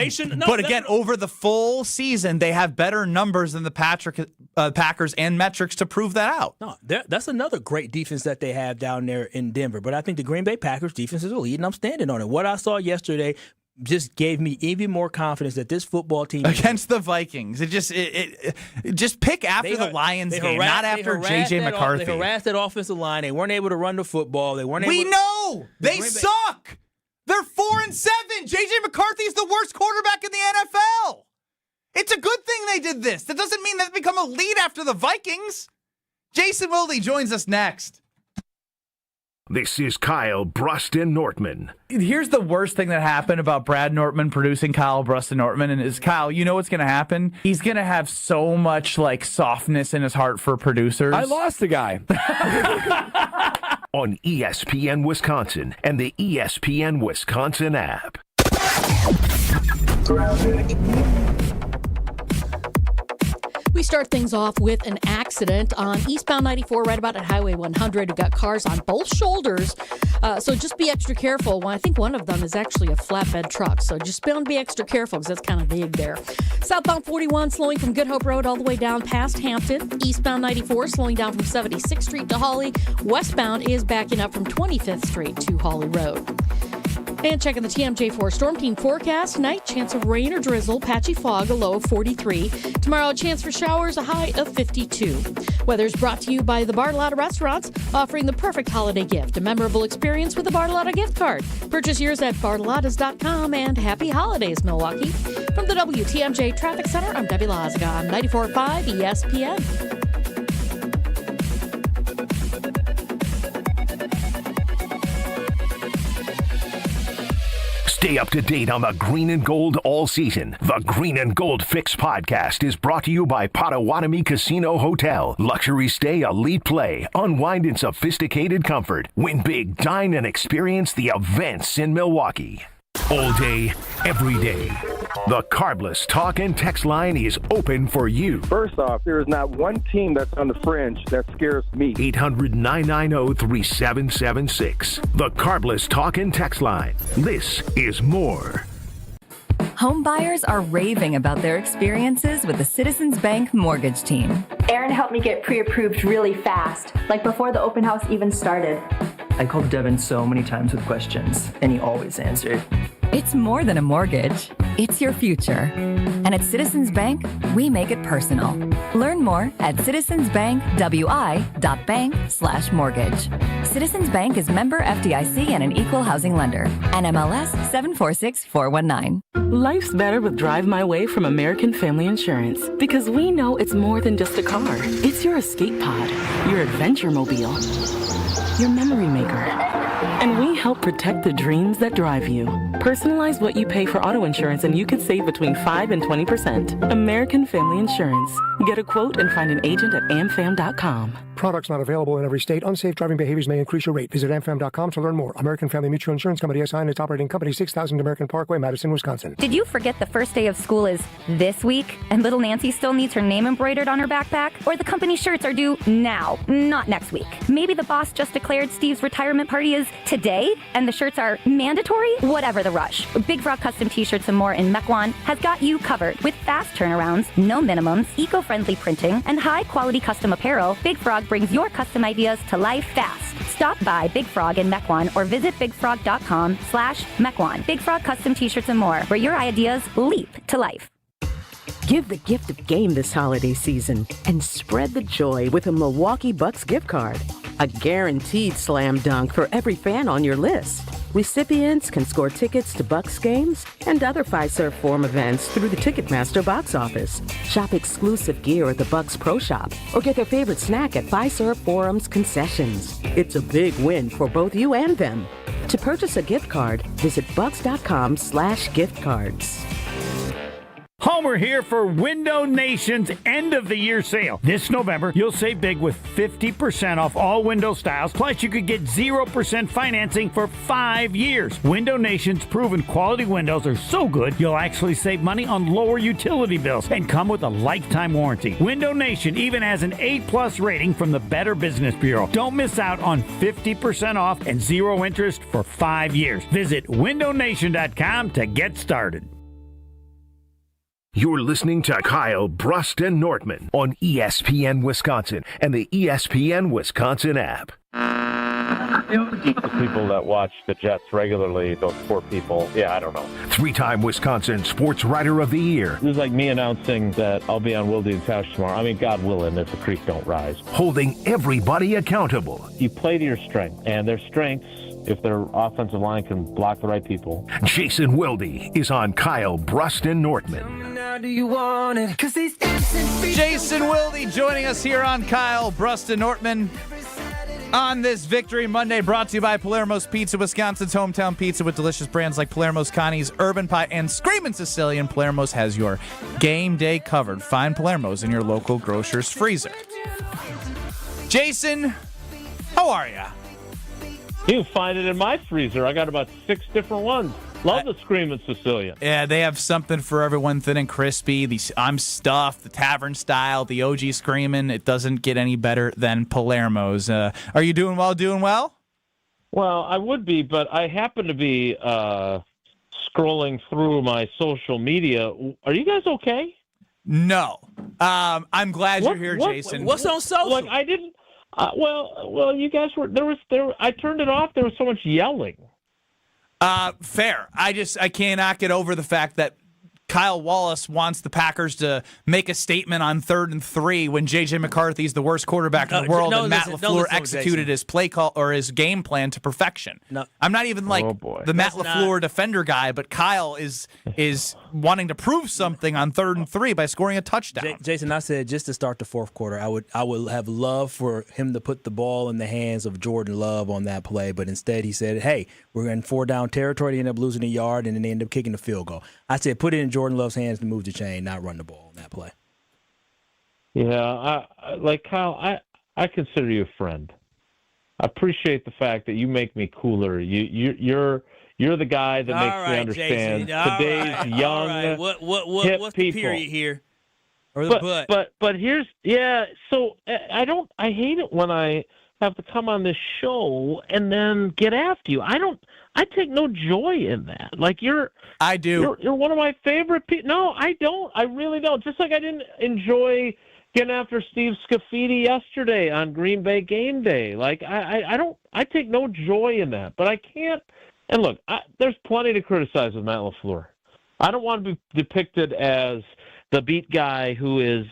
But again, over the full season, they have better numbers than the Packers and metrics to prove that out. No, that's another great defense that they have down there in Denver. But I think the Green Bay Packers defense is elite, and I'm standing on it. What I saw yesterday just gave me even more confidence that this football team against the Vikings. It just pick after the Lions game, not after JJ McCarthy. They harassed that offensive line. They weren't able to run the football. We know they suck. They're 4-7. JJ McCarthy's the worst quarterback in the NFL. It's a good thing they did this. That doesn't mean they've become elite after the Vikings. Jason Wilde joins us next. This is Kyle Brust Nortman. Here's the worst thing that happened about Brad Nortman producing Kyle Brust Nortman, and is Kyle, you know what's going to happen? He's going to have so much softness in his heart for producers. I lost the guy. On ESPN Wisconsin and the ESPN Wisconsin app. We start things off with an accident on eastbound 94 right about at Highway 100. We've got cars on both shoulders, so just be extra careful. Well, I think one of them is actually a flatbed truck, so just be extra careful because that's kind of big there. Southbound 41 slowing from Good Hope Road all the way down past Hampton. Eastbound 94 slowing down from 76th Street to Hawley. Westbound is backing up from 25th Street to Hawley Road. And checking the TMJ4 Storm Team forecast tonight, chance of rain or drizzle, patchy fog, a low of 43. Tomorrow, a chance for showers, a high of 52. Weather's brought to you by the Bartolotta Restaurants, offering the perfect holiday gift, a memorable experience with a Bartolotta gift card. Purchase yours at bartolottas.com, and happy holidays, Milwaukee. From the WTMJ Traffic Center, I'm Debbie Lazaga on 94.5 ESPN. Stay up to date on the green and gold all season. The Green and Gold Fix podcast is brought to you by Potawatomi Casino Hotel. Luxury stay, elite play, unwind in sophisticated comfort. Win big, dine, and experience the events in Milwaukee. All day, every day. The Carbless Talk and Text line is open for you. First off, there is not one team that's on the fringe that scares me. 800-990-3776. The Carbless Talk and Text line. This is more. Home buyers are raving about their experiences with the Citizens Bank mortgage team. Aaron helped me get pre-approved really fast, like before the open house even started. I called Devin so many times with questions, and he always answered. It's more than a mortgage. It's your future. And at Citizens Bank, we make it personal. Learn more at citizensbankwi.bank/mortgage. Citizens Bank is member FDIC and an equal housing lender. NMLS 746419. Life's better with Drive My Way from American Family Insurance because we know it's more than just a car. It's your escape pod, your adventure mobile, your memory maker. And we help protect the dreams that drive you. Personalize what you pay for auto insurance and you could save between 5 and 20%. American Family Insurance. Get a quote and find an agent at amfam.com. Products not available in every state. Unsafe driving behaviors may increase your rate. Visit amfam.com to learn more. American Family Mutual Insurance Company SI and its operating company 6000 American Parkway, Madison, Wisconsin. Did you forget the first day of school is this week and little Nancy still needs her name embroidered on her backpack? Or the company shirts are due now, not next week? Maybe the boss just declared Steve's retirement party is today and the shirts are mandatory? Whatever the rush. Big Frog Custom T-shirts and more in Mequon has got you covered with fast turnarounds, no minimums, eco-friendly printing, and high-quality custom apparel. Big Frog brings your custom ideas to life fast. Stop by Big Frog in Mequon or visit bigfrog.com/Mequon. Big Frog Custom T-shirts and more, where your ideas leap to life. Give the gift of game this holiday season and spread the joy with a Milwaukee Bucks gift card. A guaranteed slam dunk for every fan on your list. Recipients can score tickets to Bucks games and other Fiserv Forum events through the Ticketmaster box office. Shop exclusive gear at the Bucks Pro Shop or get their favorite snack at Fiserv Forum's concessions. It's a big win for both you and them. To purchase a gift card, visit bucks.com/giftcards. Homer here for Window Nation's end of the year sale. This November, you'll save big with 50% off all window styles. Plus, you could get 0% financing for 5 years. Window Nation's proven quality windows are so good, you'll actually save money on lower utility bills and come with a lifetime warranty. Window Nation even has an A+ rating from the Better Business Bureau. Don't miss out on 50% off and 0 interest for 5 years. Visit windownation.com to get started. You're listening to Kyle, Brust, and Nortman on ESPN Wisconsin and the ESPN Wisconsin app. The people that watch the Jets regularly, those poor people, I don't know. 3-time Wisconsin Sports Writer of the Year. This is like me announcing that I'll be on Wilde's couch tomorrow. I mean, God willing, if the creek don't rise. Holding everybody accountable. You play to your strength, and their strengths, if their offensive line can block the right people. Jason Wilde is on Kyle, Brust, and Nortman. Jason Wilde joining us here on Kyle, Brust, and Nortman on this Victory Monday, brought to you by Palermo's Pizza, Wisconsin's hometown pizza with delicious brands like Palermo's, Connie's, Urban Pie, and Screamin' Sicilian. Palermo's has your game day covered. Find Palermo's in your local grocer's freezer. Jason, how are you? You can find it in my freezer. I got about 6 different ones. Love the Screamin' Sicilian. Yeah, they have something for everyone, thin and crispy. The I'm Stuffed, the tavern style, the OG Screamin'. It doesn't get any better than Palermo's. Are you doing well? Well, I would be, but I happen to be scrolling through my social media. Are you guys okay? No. I'm glad you're here, Jason. What's on social? Look, I didn't. Well, you guys were there. I turned it off. There was so much yelling. Fair. I cannot get over the fact that Kyle Wallace wants the Packers to make a statement on 3rd and 3 when JJ McCarthy is the worst quarterback in the world, and Matt LaFleur executed his play call or his game plan to perfection. No. I'm not even the Matt LaFleur defender guy, but Kyle is wanting to prove something on 3rd and 3 by scoring a touchdown. Jason, I said just to start the fourth quarter, I would have loved for him to put the ball in the hands of Jordan Love on that play, but instead he said, "Hey, we're in 4-down territory." They end up losing a yard, and then they end up kicking the field goal. I said, put it in Jordan Love's hands to move the chain, not run the ball on that play. Yeah, Kyle, I consider you a friend. I appreciate the fact that you make me cooler. You're the guy that makes me understand today's young hip what's people. The period here? Or the but here's So I hate it when I have to come on this show and then get after you. I take no joy in that. Like I do. You're one of my favorite people. No, I don't. I really don't. Just like I didn't enjoy getting after Steve Scafidi yesterday on Green Bay game day. Like I don't. I take no joy in that. But I can't. And look, there's plenty to criticize with Matt LaFleur. I don't want to be depicted as the beat guy who is,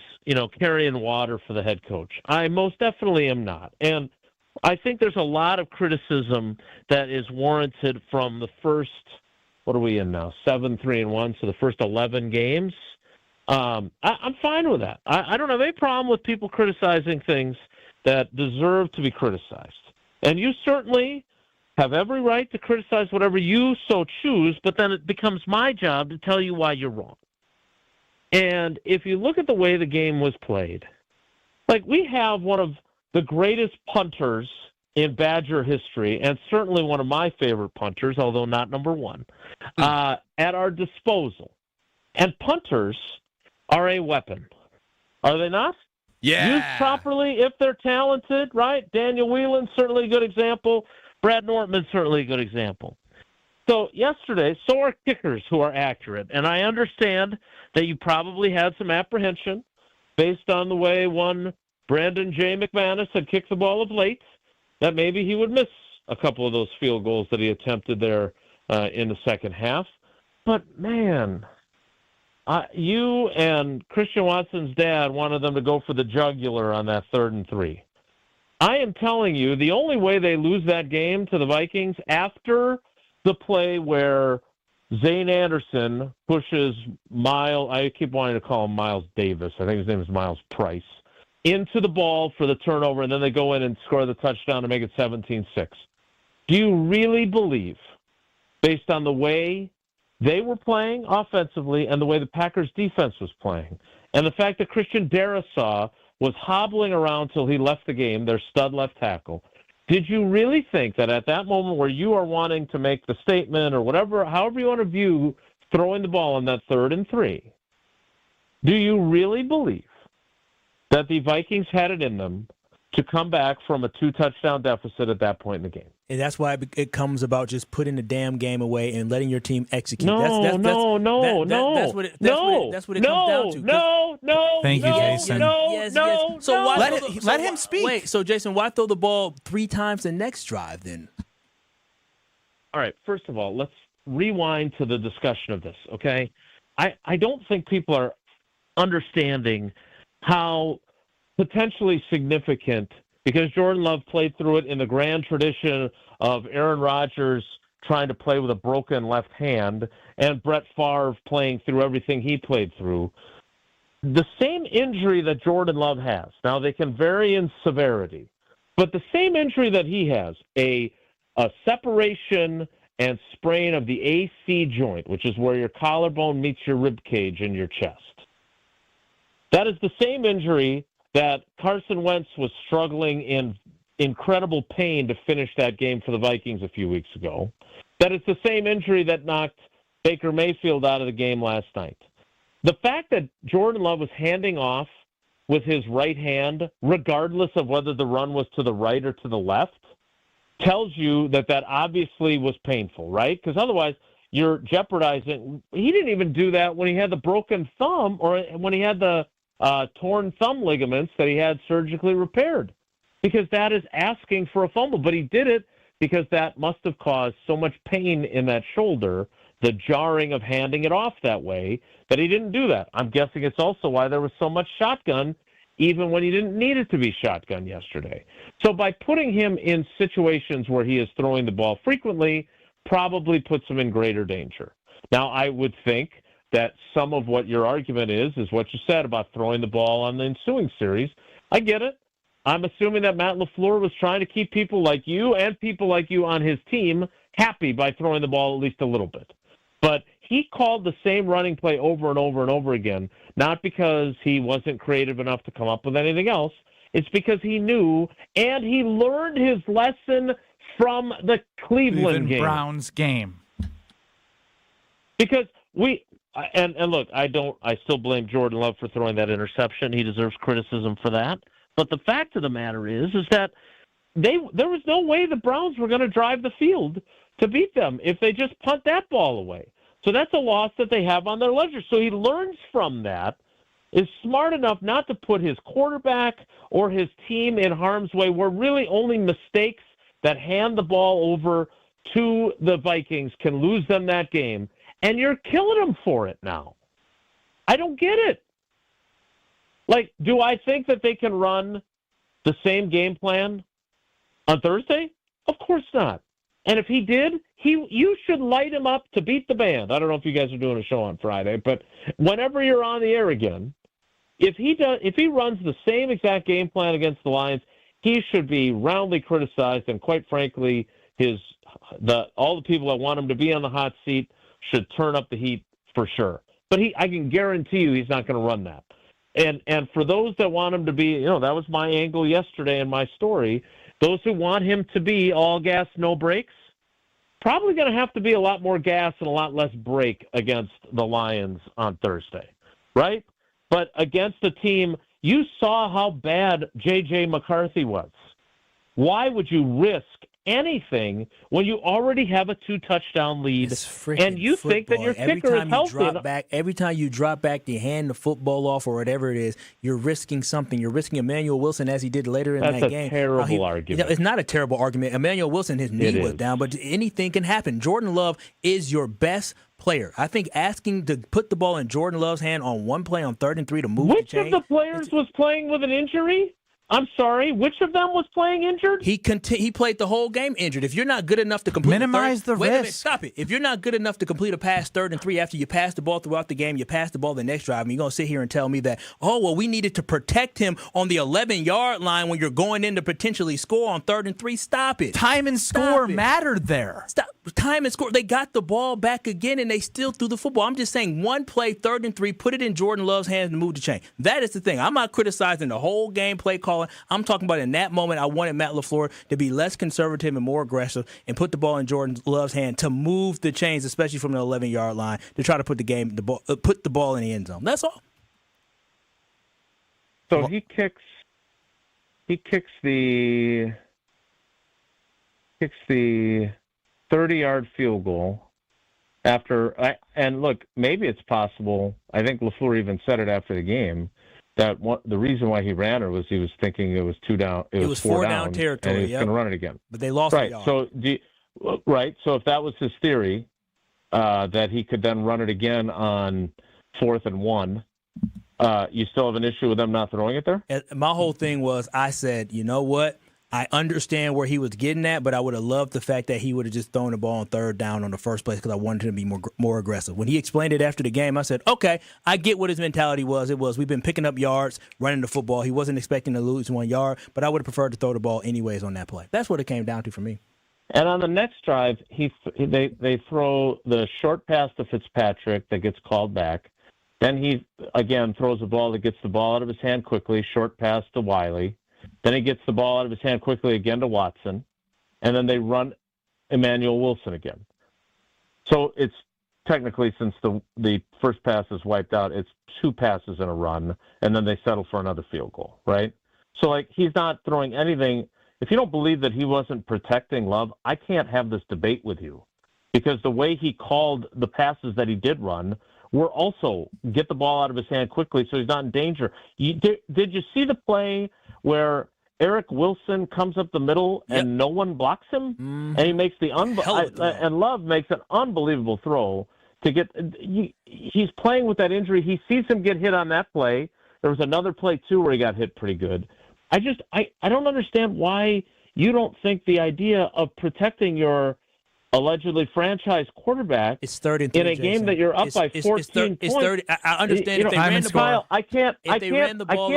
carrying water for the head coach. I most definitely am not. And I think there's a lot of criticism that is warranted from the first, what are we in now, 7-3-1, so the first 11 games. I'm fine with that. I don't have any problem with people criticizing things that deserve to be criticized. And you certainly have every right to criticize whatever you so choose, but then it becomes my job to tell you why you're wrong. And if you look at the way the game was played, like we have one of the greatest punters in Badger history, and certainly one of my favorite punters, although not number one, at our disposal. And punters are a weapon. Are they not? Yeah. Used properly if they're talented, right? Daniel Whelan, certainly a good example. Brad Nortman, certainly a good example. So yesterday, so are kickers who are accurate. And I understand that you probably had some apprehension based on the way one Brandon J. McManus had kicked the ball of late, that maybe he would miss a couple of those field goals that he attempted there in the second half. But, man, you and Christian Watson's dad wanted them to go for the jugular on that 3rd and 3. I am telling you, the only way they lose that game to the Vikings after the play where Zane Anderson pushes I keep wanting to call him Miles Davis. I think his name is Miles Price. Into the ball for the turnover, and then they go in and score the touchdown to make it 17-6. Do you really believe, based on the way they were playing offensively and the way the Packers' defense was playing, and the fact that Christian Darrisaw was hobbling around till he left the game, their stud left tackle, did you really think that at that moment where you are wanting to make the statement or whatever, however you want to view throwing the ball on that 3rd and 3, do you really believe that the Vikings had it in them to come back from a 2-touchdown deficit at that point in the game? And that's why it comes about just putting the damn game away and letting your team execute. No. That's what it comes down to. No. Thank you, Jason. Yes. So let him speak. Wait, so Jason, why throw the ball 3 times the next drive then? All right, first of all, let's rewind to the discussion of this, okay? I don't think people are understanding how potentially significant, because Jordan Love played through it in the grand tradition of Aaron Rodgers trying to play with a broken left hand and Brett Favre playing through everything he played through. The same injury that Jordan Love has, now they can vary in severity, but the same injury that he has, a separation and sprain of the AC joint, which is where your collarbone meets your rib cage in your chest. That is the same injury that Carson Wentz was struggling in incredible pain to finish that game for the Vikings a few weeks ago. That is the same injury that knocked Baker Mayfield out of the game last night. The fact that Jordan Love was handing off with his right hand, regardless of whether the run was to the right or to the left, tells you that obviously was painful, right? Because otherwise you're jeopardizing. He didn't even do that when he had the broken thumb or when he had the torn thumb ligaments that he had surgically repaired, because that is asking for a fumble. But he did it because that must have caused so much pain in that shoulder, the jarring of handing it off that way, that he didn't do that. I'm guessing it's also why there was so much shotgun, even when he didn't need it to be shotgun yesterday. So by putting him in situations where he is throwing the ball frequently, probably puts him in greater danger. Now, I would think that some of what your argument is what you said about throwing the ball on the ensuing series. I get it. I'm assuming that Matt LaFleur was trying to keep people like you and people like you on his team happy by throwing the ball at least a little bit. But he called the same running play over and over and over again, not because he wasn't creative enough to come up with anything else. It's because he knew, and he learned his lesson from the Cleveland game. Browns game. Because and look, I still blame Jordan Love for throwing that interception. He deserves criticism for that. But the fact of the matter is that there was no way the Browns were going to drive the field to beat them if they just punt that ball away. So that's a loss that they have on their ledger. So he learns from that, is smart enough not to put his quarterback or his team in harm's way, where really only mistakes that hand the ball over to the Vikings can lose them that game. And you're killing them for it now. I don't get it. Like, do I think that they can run the same game plan on Thursday? Of course not. And if he did, you should light him up to beat the band. I don't know if you guys are doing a show on Friday, but whenever you're on the air again, if he runs the same exact game plan against the Lions, he should be roundly criticized. And quite frankly, all the people that want him to be on the hot seat should turn up the heat for sure. But I can guarantee you he's not going to run that. And for those that want him to be, that was my angle yesterday in my story. Those who want him to be all gas, no brakes, probably going to have to be a lot more gas and a lot less brake against the Lions on Thursday, right? But against a team, you saw how bad JJ McCarthy was. Why would you risk anything when you already have a 2-touchdown lead and you think that your kicker is healthy? Every time you drop back, you hand the football off or whatever it is, you're risking something. You're risking Emanuel Wilson, as he did later in that game. That's a terrible argument. It's not a terrible argument. Emanuel Wilson, his knee was down, but anything can happen. Jordan Love is your best player. I think asking to put the ball in Jordan Love's hand on one play on 3rd and 3 to move the chain. Which of the players was playing with an injury? I'm sorry, which of them was playing injured? He played the whole game injured. If you're not good enough to complete minimize the risk. Wait a minute, stop it. If you're not good enough to complete a pass 3rd and 3 after you pass the ball throughout the game, you pass the ball the next drive, and you're going to sit here and tell me that, we needed to protect him on the 11-yard line when you're going in to potentially score on 3rd and 3. Stop it. Time and score mattered there. Stop. Time and score. They got the ball back again, and they still threw the football. I'm just saying, one play, 3rd and 3, put it in Jordan Love's hands and move the chain. That is the thing. I'm not criticizing the whole game play calling. I'm talking about in that moment, I wanted Matt LaFleur to be less conservative and more aggressive and put the ball in Jordan Love's hand to move the chains, especially from the 11-yard line, to try to put the ball in the end zone. That's all. So he kicks the 30-yard field goal and look, maybe it's possible. I think LaFleur even said it after the game, that the reason why he ran it was he was thinking it was 2 down. It was 4 down territory, and he was going to run it again. But they lost. Right. So So if that was his theory, that he could then run it again on 4th and 1, you still have an issue with them not throwing it there? My whole thing was, I said, you know what? I understand where he was getting at, but I would have loved the fact that he would have just thrown the ball on 3rd down on the first place because I wanted him to be more aggressive. When he explained it after the game, I said, okay, I get what his mentality was. It was, we've been picking up yards, running the football. He wasn't expecting to lose 1 yard, but I would have preferred to throw the ball anyways on that play. That's what it came down to for me. And on the next drive, they throw the short pass to Fitzpatrick that gets called back. Then he, again, throws a ball that gets the ball out of his hand quickly, short pass to Wilde. Then he gets the ball out of his hand quickly again to Watson, and then they run Emanuel Wilson again. So it's technically, since the first pass is wiped out, it's 2 passes in a run, and then they settle for another field goal, right? So, he's not throwing anything. If you don't believe that he wasn't protecting Love, I can't have this debate with you, because the way he called the passes that he did run were also get the ball out of his hand quickly so he's not in danger. Did you see the play where Eric Wilson comes up the middle and no one blocks him, and he makes and Love makes an unbelievable throw to get. He's playing with that injury. He sees him get hit on that play. There was another play too where he got hit pretty good. I don't understand why you don't think the idea of protecting your allegedly franchise quarterback it's 3rd and 3, in a game that you're up by 14 points. 30, I understand if they ran the ball.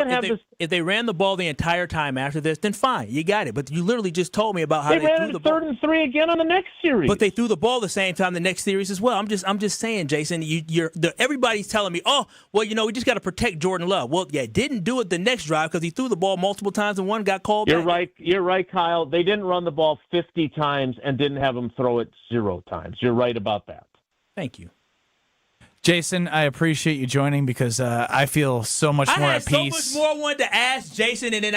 If they ran the ball the entire time after this, then fine, you got it. But you literally just told me about how they ran threw the ball. 3rd and 3 again on the next series. But they threw the ball the same time the next series as well. I'm just saying, Jason. Everybody's telling me, we just got to protect Jordan Love. Well, didn't do it the next drive because he threw the ball multiple times and one got called back. You're right, Kyle. They didn't run the ball 50 times and didn't have him throw it 0 times. You're right about that. Thank you. Jason, I appreciate you joining because I feel so much more at peace. I had so much more I wanted to ask Jason, and then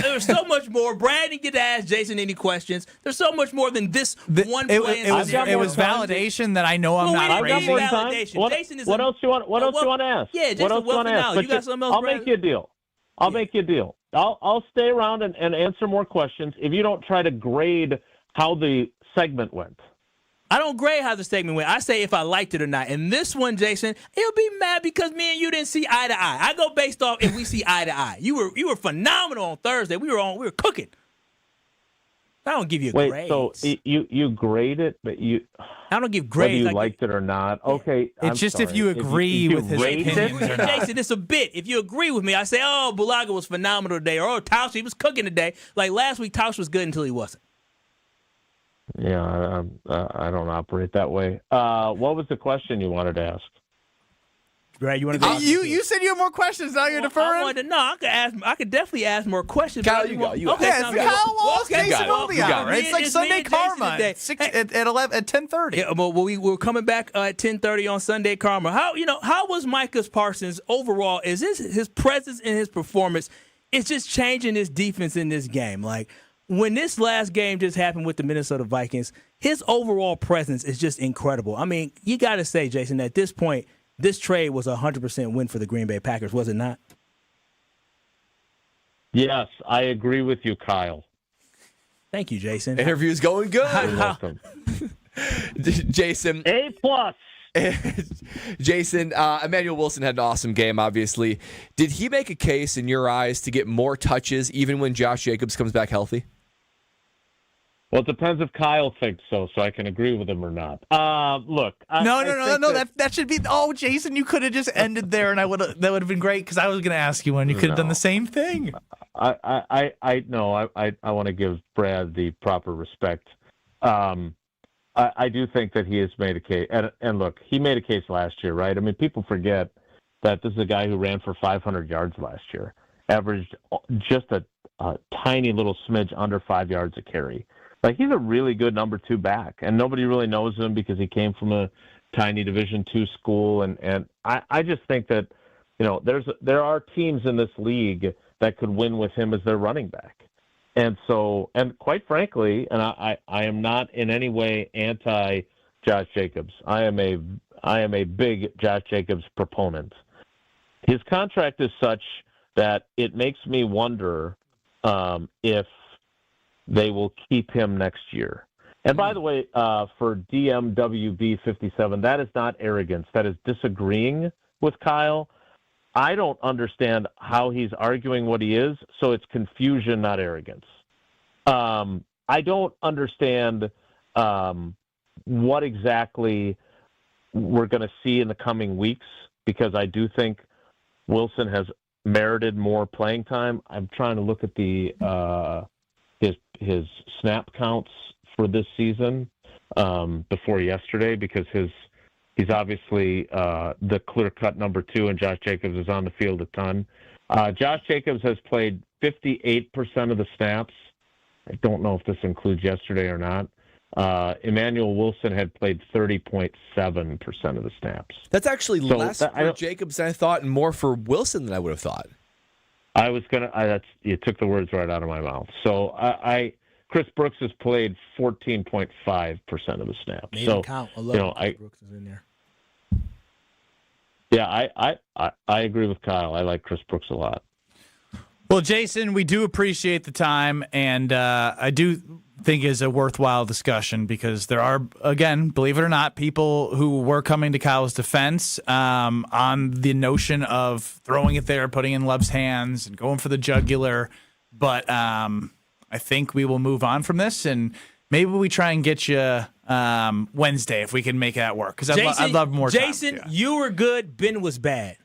there was so much more. Brad didn't get to ask Jason any questions. There's so much more than this one play. It was validation that I know I'm not crazy. Jason is what else you want to ask? Yeah, Jason, what else you want to ask? You got something else, I'll make you a deal. I'll make you a deal. I'll stay around and answer more questions if you don't try to grade how the segment went. I don't grade how the segment went. I say if I liked it or not. And this one, Jason, he'll be mad because me and you didn't see eye to eye. I go based off if we see eye to eye. You were phenomenal on Thursday. We were cooking. I don't give you grades. Wait, so you grade it, but I don't give grades. Whether you liked it or not. Okay. It's just if you agree with his opinions or not. Jason, it's a bit. If you agree with me, I say, oh, Bulaga was phenomenal today, or Tausch, he was cooking today. Like last week, Tausch was good until he wasn't. Yeah, I don't operate that way. What was the question you wanted to ask? Brad, you want to go? You said you had more questions. Now you're deferring. I could definitely ask more questions. Kyle, you go. Okay, it's Kyle Wallace, Jason Wilde. It's like Sunday Karma at 10:30. Yeah, well, we're coming back at 10:30 on Sunday Karma. How was Micah Parsons overall? Is his presence and his performance? It's just changing his defense in this game. Like when this last game just happened with the Minnesota Vikings, his overall presence is just incredible. I mean, you got to say, Jason, at this point, this trade was a 100% win for the Green Bay Packers, was it not? Yes, I agree with you, Kyle. Thank you, Jason. Interview's going good. You're welcome. Jason. A+. Jason, Emanuel Wilson had an awesome game, obviously. Did he make a case in your eyes to get more touches even when Josh Jacobs comes back healthy? Well, it depends if Kyle thinks so I can agree with him or not. Look, no. That should be. Oh, Jason, you could have just ended there, and that would have been great because I was going to ask you one. You could have done the same thing. I want to give Brad the proper respect. I do think that he has made a case, and look, he made a case last year, right? I mean, people forget that this is a guy who ran for 500 yards last year, averaged just a tiny little smidge under 5 yards a carry. Like, he's a really good number 2 back, and nobody really knows him because he came from a tiny Division II school. And I just think that, there are teams in this league that could win with him as their running back. And so, and quite frankly, and I am not in any way anti Josh Jacobs. I am a big Josh Jacobs proponent. His contract is such that it makes me wonder if they will keep him next year. And by the way, for DMWB57, that is not arrogance. That is disagreeing with Kyle. I don't understand how he's arguing what he is, so it's confusion, not arrogance. I don't understand what exactly we're going to see in the coming weeks because I do think Wilson has merited more playing time. I'm trying to look at the his snap counts for this season before yesterday because he's obviously the clear-cut number 2, and Josh Jacobs is on the field a ton. Josh Jacobs has played 58% of the snaps. I don't know if this includes yesterday or not. Emanuel Wilson had played 30.7% of the snaps. That's actually less for Jacobs than I thought and more for Wilson than I would have thought. I was you took the words right out of my mouth. So Chris Brooks has played 14.5% of the snaps. Maybe count. I love Brooks is in there. Yeah, I agree with Kyle. I like Chris Brooks a lot. Well, Jason, we do appreciate the time, and I do think it's a worthwhile discussion because there are, again, believe it or not, people who were coming to Kyle's defense on the notion of throwing it there, putting it in Love's hands, and going for the jugular. But I think we will move on from this, and maybe we try and get you Wednesday if we can make that work because I'd love more time. Jason, you were good. Ben was bad.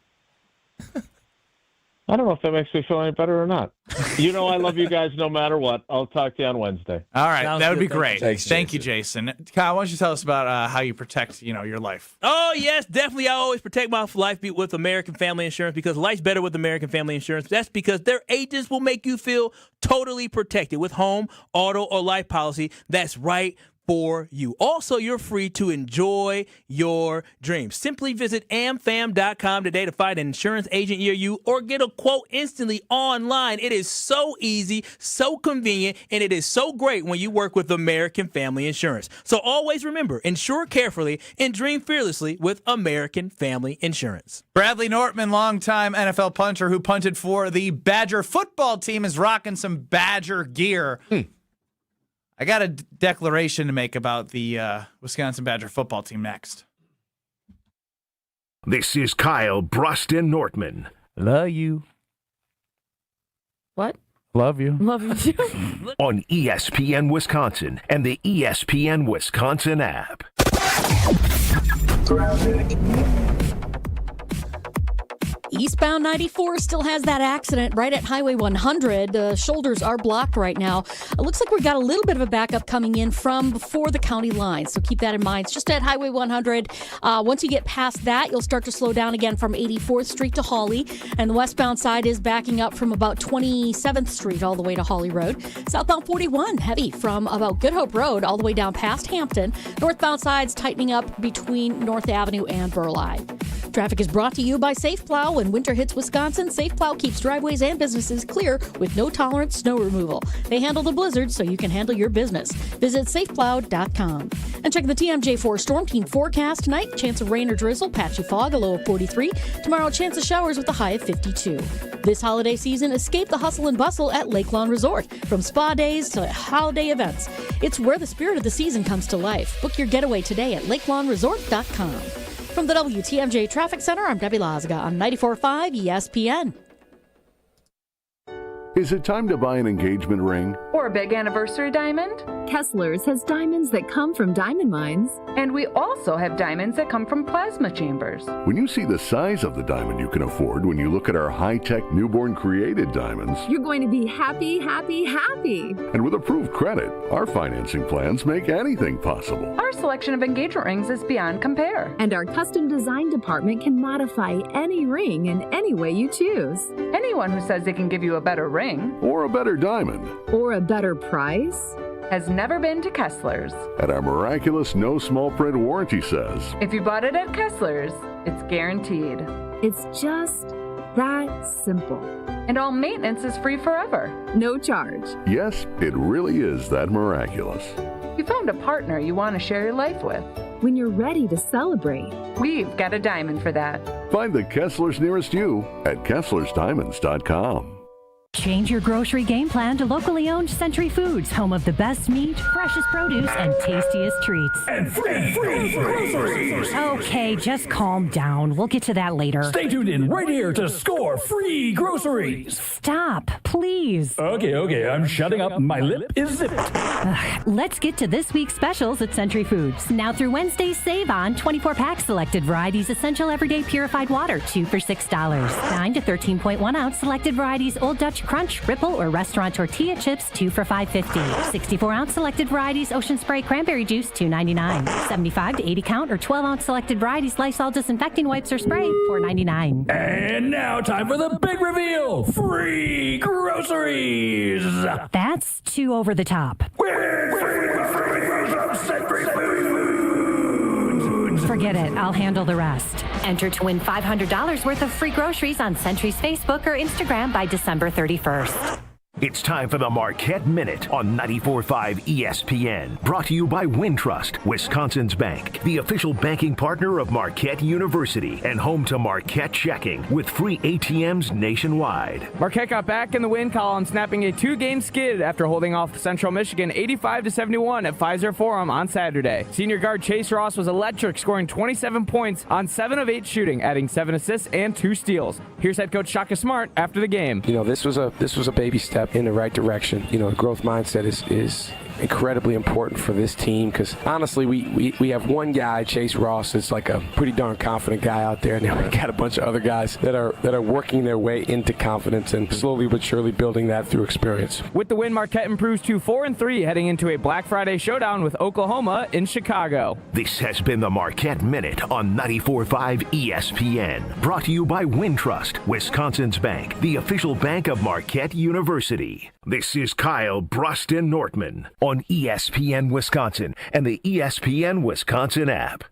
I don't know if that makes me feel any better or not. I love you guys no matter what. I'll talk to you on Wednesday. All right. That would be great. Thank you, Jason. Kyle, why don't you tell us about how you protect, your life? Oh, yes, definitely. I always protect my life with American Family Insurance because life's better with American Family Insurance. That's because their agents will make you feel totally protected with home, auto, or life policy that's right for you. Also, you're free to enjoy your dreams. Simply visit amfam.com today to find an insurance agent near you or get a quote instantly online. It is so easy, so convenient, and it is so great when you work with American Family Insurance. So always remember, insure carefully and dream fearlessly with American Family Insurance. Bradley Nortman, longtime NFL punter who punted for the Badger football team, is rocking some Badger gear. I got a declaration to make about the Wisconsin Badger football team next. This is Kyle, Brust, and Nortman. Love you. What? Love you. Love you too. On ESPN Wisconsin and the ESPN Wisconsin app. Eastbound 94 still has that accident right at Highway 100. The shoulders are blocked right now. It looks like we've got a little bit of a backup coming in from before the county line, so keep that in mind. It's just at Highway 100. Once you get past that, you'll start to slow down again from 84th Street to Hawley, and the westbound side is backing up from about 27th Street all the way to Hawley Road. Southbound 41, heavy from about Good Hope Road all the way down past Hampton. Northbound side's tightening up between North Avenue and Burleigh. Traffic is brought to you by Safe Plow. When winter hits Wisconsin, Safe Plow keeps driveways and businesses clear with no-tolerance snow removal. They handle the blizzards so you can handle your business. Visit safeplow.com. And check the TMJ4 Storm Team forecast tonight. Chance of rain or drizzle, patchy fog, a low of 43. Tomorrow, chance of showers with a high of 52. This holiday season, escape the hustle and bustle at Lake Lawn Resort. From spa days to holiday events, it's where the spirit of the season comes to life. Book your getaway today at lakelawnresort.com. From the WTMJ Traffic Center, I'm Debbie Lazaga on 94.5 ESPN. Is it time to buy an engagement ring? Or a big anniversary diamond? Kessler's has diamonds that come from diamond mines. And we also have diamonds that come from plasma chambers. When you see the size of the diamond you can afford when you look at our high-tech newborn created diamonds, you're going to be happy, happy, happy. And with approved credit, our financing plans make anything possible. Our selection of engagement rings is beyond compare. And our custom design department can modify any ring in any way you choose. Anyone who says they can give you a better ring or a better diamond or a better price has never been to Kessler's. And our miraculous no small print warranty says, if you bought it at Kessler's, it's guaranteed. It's just that simple. And all maintenance is free forever. No charge. Yes, it really is that miraculous. You found a partner you want to share your life with. When you're ready to celebrate, we've got a diamond for that. Find the Kessler's nearest you at KesslersDiamonds.com. Change your grocery game plan to locally owned Century Foods, home of the best meat, freshest produce, and tastiest treats. And free groceries. Okay, just calm down. We'll get to that later. Stay tuned in right here to score free groceries. Stop, please. Okay, I'm shutting up. My lip is zipped. Let's get to this week's specials at Century Foods. Now through Wednesday, save on 24-pack selected varieties essential everyday purified water, 2 for $6. 9 to 13.1 ounce selected varieties Old Dutch Crunch, Ripple, or Restaurant Tortilla Chips, 2 for $5.50. 64-ounce selected varieties Ocean Spray Cranberry Juice, $2.99. 75 to 80 count or 12-ounce selected varieties Lysol Disinfecting Wipes or Spray, $4.99. And now time for the big reveal. Free groceries. That's too over the top. Forget it. I'll handle the rest. Enter to win $500 worth of free groceries on Century's Facebook or Instagram by December 31st. It's time for the Marquette Minute on 94.5 ESPN. Brought to you by Wintrust, Wisconsin's bank, the official banking partner of Marquette University and home to Marquette Checking with free ATMs nationwide. Marquette got back in the win column, snapping a 2-game skid after holding off Central Michigan 85-71 at Pfizer Forum on Saturday. Senior guard Chase Ross was electric, scoring 27 points on 7 of 8 shooting, adding 7 assists and 2 steals. Here's head coach Shaka Smart after the game. You know, this was a baby step in the right direction. You know, the growth mindset is incredibly important for this team because honestly we have one guy, Chase Ross, is like a pretty darn confident guy out there, and then we got a bunch of other guys that are working their way into confidence and slowly but surely building that through experience. With the win, Marquette improves to 4-3 heading into a Black Friday showdown with Oklahoma in Chicago. This has been the Marquette Minute on 94.5 ESPN. Brought to you by Wintrust, Wisconsin's bank, the official bank of Marquette University. This is Kyle, Brust, and Nortman on ESPN Wisconsin and the ESPN Wisconsin app.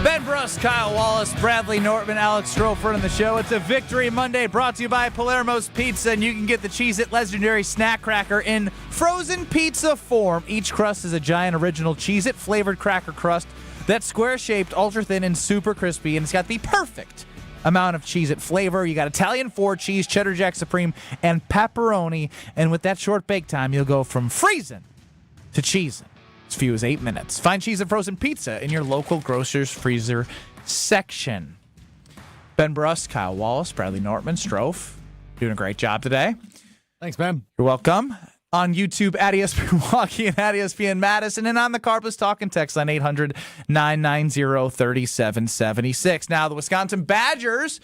Ben Brust, Kyle Wallace, Bradley Nortman, Alex Strofer on the show. It's a Victory Monday brought to you by Palermo's Pizza, and you can get the Cheez-It Legendary Snack Cracker in frozen pizza form. Each crust is a giant original Cheez-It flavored cracker crust that's square-shaped, ultra-thin, and super crispy, and it's got the perfect amount of Cheez-It flavor. You got Italian 4 cheese, cheddar jack supreme, and pepperoni, and with that short bake time, you'll go from freezing to cheesing. As few as 8 minutes. Find Cheez-It frozen pizza in your local grocer's freezer section. Ben Brust, Kyle Wallace, Bradley Nortman, Strofe, doing a great job today. Thanks, Ben. You're welcome. On YouTube, at ESPN Milwaukee and at ESPN Madison, and on the Carpus Talk and Text line 800-990-3776. Now, the Wisconsin Badgers,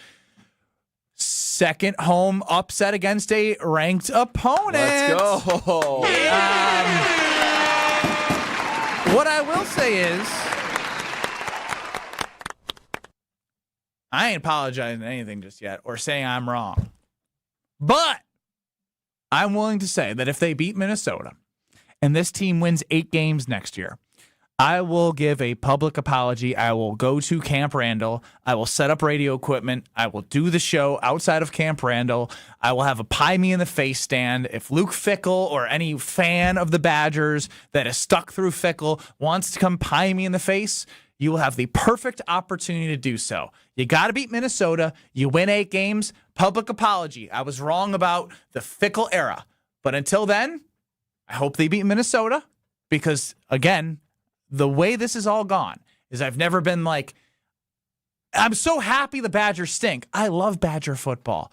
second home upset against a ranked opponent. Let's go. What I will say is, I ain't apologizing for anything just yet or saying I'm wrong. But I'm willing to say that if they beat Minnesota and this team wins 8 games next year, I will give a public apology. I will go to Camp Randall. I will set up radio equipment. I will do the show outside of Camp Randall. I will have a pie me in the face stand. If Luke Fickell or any fan of the Badgers that is stuck through Fickell wants to come pie me in the face, you will have the perfect opportunity to do so. You got to beat Minnesota. You win 8 games. Public apology. I was wrong about the Fickell era. But until then, I hope they beat Minnesota because, again, the way this is all gone is I've never been like, I'm so happy the Badgers stink. I love Badger football.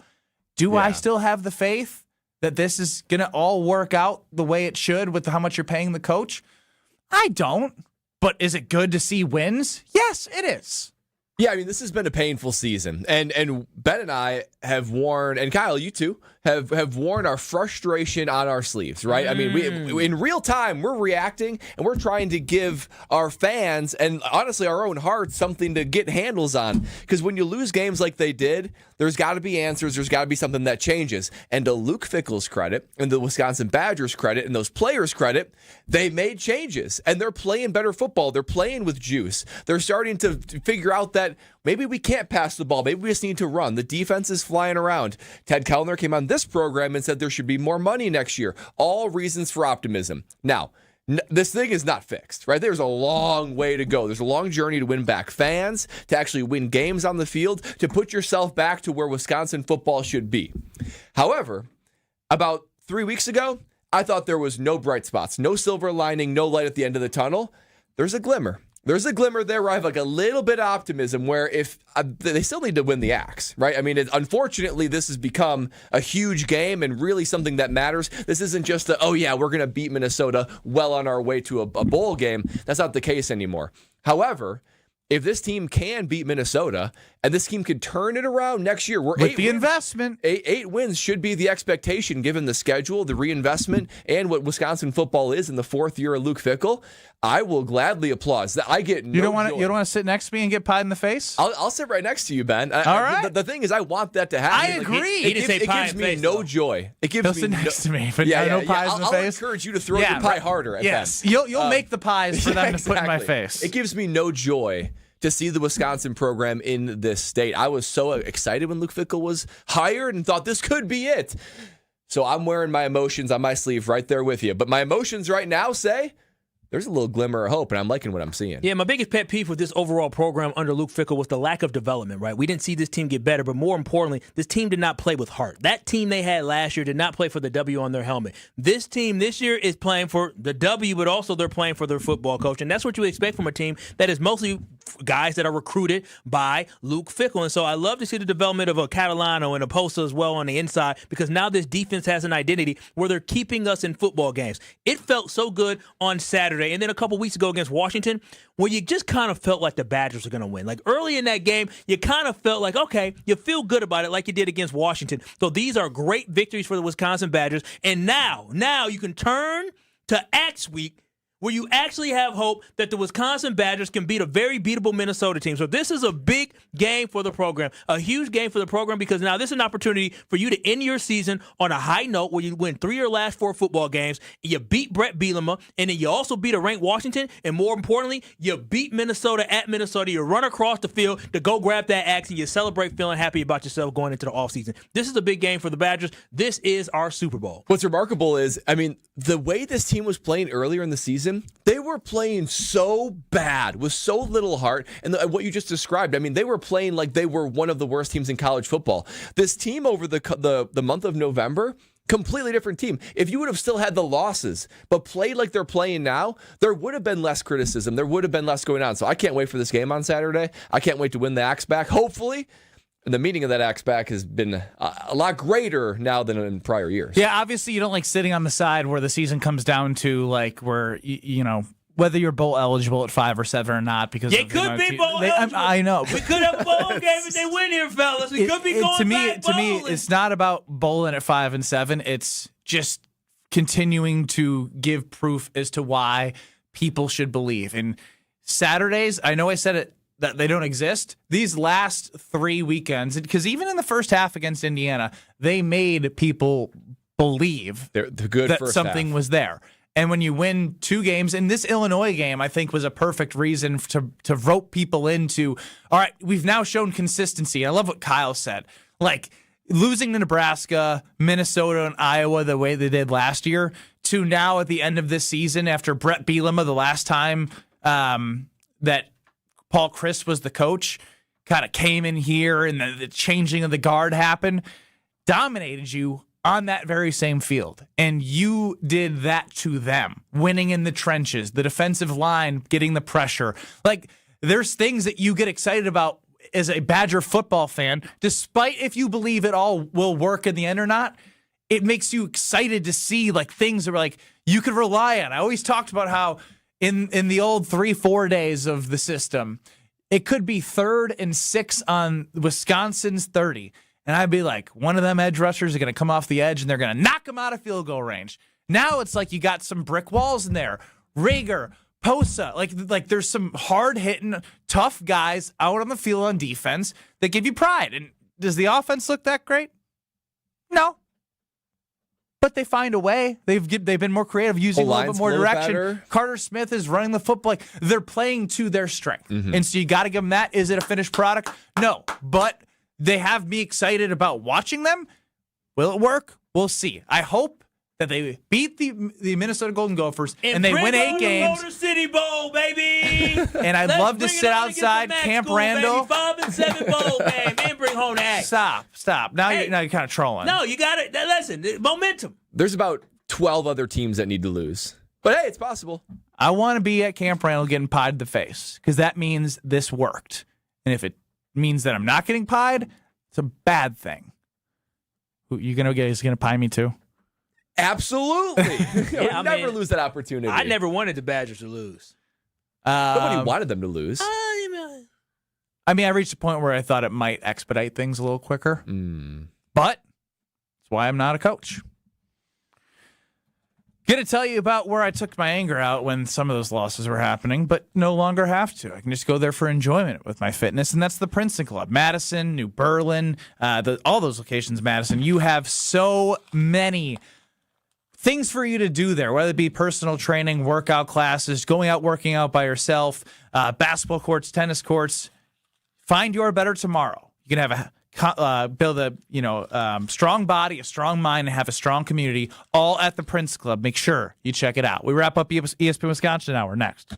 Do I still have the faith that this is going to all work out the way it should with how much you're paying the coach? I don't. But is it good to see wins? Yes, it is. Yeah, I mean, this has been a painful season. And Ben and I have worn, and Kyle, you too, have worn our frustration on our sleeves, right? I mean, we in real time, we're reacting, and we're trying to give our fans, and honestly, our own hearts, something to get handles on. Because when you lose games like they did, there's got to be answers. There's got to be something that changes. And to Luke Fickell's credit, and the Wisconsin Badgers' credit, and those players' credit, they made changes, and they're playing better football. They're playing with juice. They're starting to figure out that maybe we can't pass the ball. Maybe we just need to run. The defense is flying around. Ted Kellner came on this program and said there should be more money next year. All reasons for optimism. Now, this thing is not fixed, right? There's a long way to go. There's a long journey to win back fans, to actually win games on the field, to put yourself back to where Wisconsin football should be. However, about 3 weeks ago, I thought there was no bright spots, no silver lining, no light at the end of the tunnel. There's a glimmer. There's a glimmer there where I have like a little bit of optimism where if they still need to win the Axe, right? I mean, unfortunately, this has become a huge game and really something that matters. This isn't just we're going to beat Minnesota well on our way to a bowl game. That's not the case anymore. However, if this team can beat Minnesota and this team can turn it around next year, investment. 8 wins should be the expectation given the schedule, the reinvestment, and what Wisconsin football is in the 4th year of Luke Fickell. I will gladly applaud. I get no You don't want joy. to sit next to me and get pied in the face? I'll sit right next to you, Ben. All right. The thing is, I want that to happen. I agree. It gives me no joy. It gives He'll me sit next to me, but no pies in the I'll face. I'll encourage you to throw your pie harder at yes. Ben. You'll make the pies for them to put in my face. It gives me no joy to see the Wisconsin program in this state. I was so excited when Luke Fickell was hired and thought this could be it. So I'm wearing my emotions on my sleeve right there with you. But my emotions right now say there's a little glimmer of hope, and I'm liking what I'm seeing. Yeah, my biggest pet peeve with this overall program under Luke Fickell was the lack of development, right? We didn't see this team get better, but more importantly, this team did not play with heart. That team they had last year did not play for the W on their helmet. This team this year is playing for the W, but also they're playing for their football coach, and that's what you expect from a team that is mostly guys that are recruited by Luke Fickell. And so I love to see the development of a Catalano and a Posta as well on the inside, because now this defense has an identity where they're keeping us in football games. It felt so good on Saturday. And then a couple weeks ago against Washington, where you just kind of felt like the Badgers were going to win. Like early in that game, you kind of felt like, okay, you feel good about it like you did against Washington. So these are great victories for the Wisconsin Badgers. And now you can turn to Axe Week where you actually have hope that the Wisconsin Badgers can beat a very beatable Minnesota team. So this is a big game for the program, a huge game for the program, because now this is an opportunity for you to end your season on a high note where you win 3 of your last 4 football games, you beat Brett Bielema, and then you also beat a ranked Washington, and more importantly, you beat Minnesota at Minnesota. You run across the field to go grab that axe, and you celebrate feeling happy about yourself going into the offseason. This is a big game for the Badgers. This is our Super Bowl. What's remarkable is, I mean, the way this team was playing earlier in the season, they were playing so bad with so little heart. And what you just described, I mean, they were playing like they were one of the worst teams in college football. This team over the month of November, completely different team. If you would have still had the losses, but played like they're playing now, there would have been less criticism. There would have been less going on. So I can't wait for this game on Saturday. I can't wait to win the axe back, hopefully. And the meaning of that axe back has been a lot greater now than in prior years. Yeah, obviously you don't like sitting on the side where the season comes down to like where, you know, whether you're bowl eligible at 5 or 7 or not, because it could be bowl eligible. I know. We could have a bowl game if they win here, fellas. We could be going back to me, it's not about bowling at 5 and 7. It's just continuing to give proof as to why people should believe. And Saturdays, I know I said it, that they don't exist. These last 3 weekends, because even in the first half against Indiana, they made people believe that something was there. And when you win 2 games, and this Illinois game, I think, was a perfect reason to rope people into, all right, we've now shown consistency. I love what Kyle said. Like, losing to Nebraska, Minnesota, and Iowa the way they did last year, to now at the end of this season, after Brett Bielema, the last time that Paul Chryst was the coach, kind of came in here and the changing of the guard happened, dominated you on that very same field. And you did that to them, winning in the trenches, the defensive line getting the pressure. Like, there's things that you get excited about as a Badger football fan, despite if you believe it all will work in the end or not. It makes you excited to see like things that are like you could rely on. I always talked about how in the old 3-4 days of the system, it could be 3rd and 6 on Wisconsin's 30. And I'd be like, one of them edge rushers are going to come off the edge and they're going to knock them out of field goal range. Now it's like you got some brick walls in there. Rager, Posa, like there's some hard-hitting, tough guys out on the field on defense that give you pride. And does the offense look that great? No. But they find a way. They've been more creative, using a little bit more direction. Better. Carter Smith is running the football. Like, they're playing to their strength. Mm-hmm. And so you got to give them that. Is it a finished product? No. But they have me excited about watching them. Will it work? We'll see. I hope that they beat the Minnesota Golden Gophers and they win 8 games. Motor City Bowl, baby. And I'd love to sit outside Camp Randall. 5 and 7 bowl game and bring home the axe. Stop. Now you're kind of trolling. No, you got it. Listen, momentum. There's about 12 other teams that need to lose. But hey, it's possible. I want to be at Camp Randall getting pied in the face because that means this worked. And if it means that I'm not getting pied, it's a bad thing. Who you gonna get? Is gonna pie me too? Absolutely. Yeah, never lose that opportunity. I never wanted the Badgers to lose. Nobody wanted them to lose. I mean, I reached a point where I thought it might expedite things a little quicker. But that's why I'm not a coach. Going to tell you about where I took my anger out when some of those losses were happening, but no longer have to. I can just go there for enjoyment with my fitness, and that's the Princeton Club. Madison, New Berlin, all those locations, Madison. You have so many things for you to do there, whether it be personal training, workout classes, going out working out by yourself, basketball courts, tennis courts. Find your better tomorrow. You can have build a strong body, a strong mind, and have a strong community, all at the Prince Club. Make sure you check it out. We wrap up ESPN Wisconsin Hour next.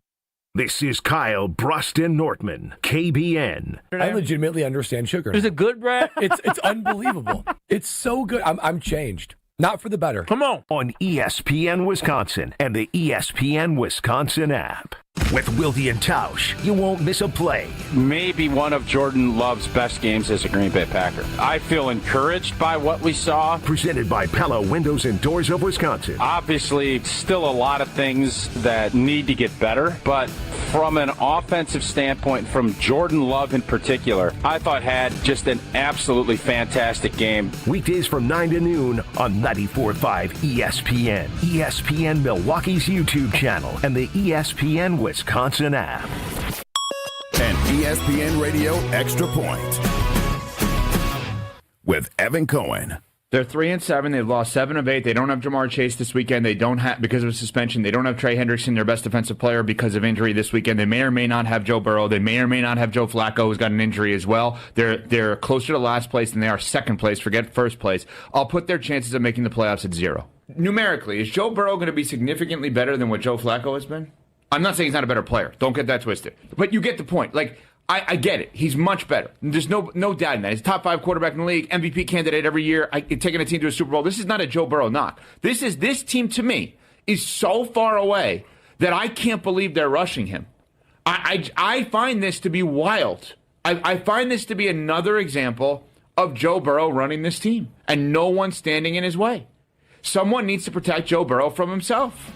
This is Kyle Brust Nortman, KBN. I legitimately understand sugar. Is it good, Brad? It's unbelievable. It's so good. I'm changed. Not for the better. Come on. On ESPN Wisconsin and the ESPN Wisconsin app. With Wilde and Tausch, you won't miss a play. Maybe one of Jordan Love's best games as a Green Bay Packer. I feel encouraged by what we saw. Presented by Pella Windows and Doors of Wisconsin. Obviously, still a lot of things that need to get better, but from an offensive standpoint, from Jordan Love in particular, I thought had just an absolutely fantastic game. Weekdays from 9 to noon on 94.5 ESPN, ESPN Milwaukee's YouTube channel, and the ESPN Wisconsin app. And ESPN Radio Extra Point with Evan Cohen. They're 3-7. They've lost 7 of 8. They don't have Jamar Chase this weekend. They don't have, because of suspension. They don't have Trey Hendrickson, their best defensive player, because of injury this weekend. They may or may not have Joe Burrow. They may or may not have Joe Flacco, who's got an injury as well. They're closer to last place than they are second place. Forget first place. I'll put their chances of making the playoffs at 0. Numerically, is Joe Burrow going to be significantly better than what Joe Flacco has been? I'm not saying he's not a better player. Don't get that twisted. But you get the point. Like, I get it. He's much better. There's no doubt in that. He's a top 5 quarterback in the league, MVP candidate every year, taking a team to a Super Bowl. This is not a Joe Burrow knock. This team, to me, is so far away that I can't believe they're rushing him. I find this to be wild. I find this to be another example of Joe Burrow running this team and no one standing in his way. Someone needs to protect Joe Burrow from himself.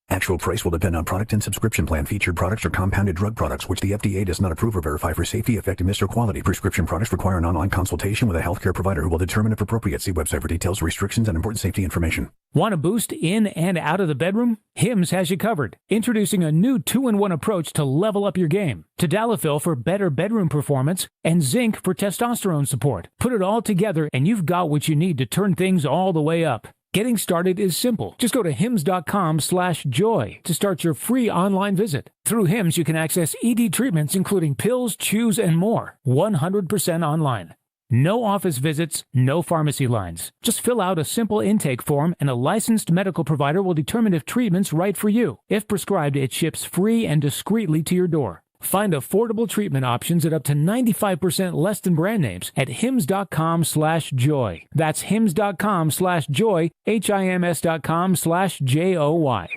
Actual price will depend on product and subscription plan. Featured products are compounded drug products, which the FDA does not approve or verify for safety, effectiveness, or quality. Prescription products require an online consultation with a healthcare provider who will determine if appropriate. See website for details, restrictions, and important safety information. Want a boost in and out of the bedroom? Hims has you covered. Introducing a new 2-in-1 approach to level up your game. Tadalafil for better bedroom performance and zinc for testosterone support. Put it all together and you've got what you need to turn things all the way up. Getting started is simple. Just go to hims.com/joy to start your free online visit. Through Hims, you can access ED treatments including pills, chews, and more. 100% online. No office visits, no pharmacy lines. Just fill out a simple intake form and a licensed medical provider will determine if treatment's right for you. If prescribed, it ships free and discreetly to your door. Find affordable treatment options at up to 95% less than brand names at hims.com/joy. That's hims.com/joy, HIMS.com/JOY.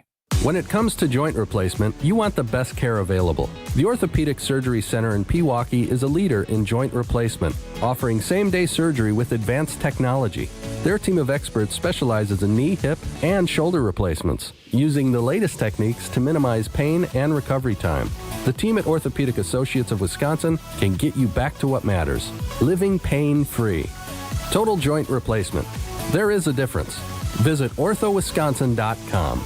When it comes to joint replacement, you want the best care available. The Orthopedic Surgery Center in Pewaukee is a leader in joint replacement, offering same-day surgery with advanced technology. Their team of experts specializes in knee, hip, and shoulder replacements, using the latest techniques to minimize pain and recovery time. The team at Orthopedic Associates of Wisconsin can get you back to what matters, living pain-free. Total joint replacement. There is a difference. Visit orthowisconsin.com.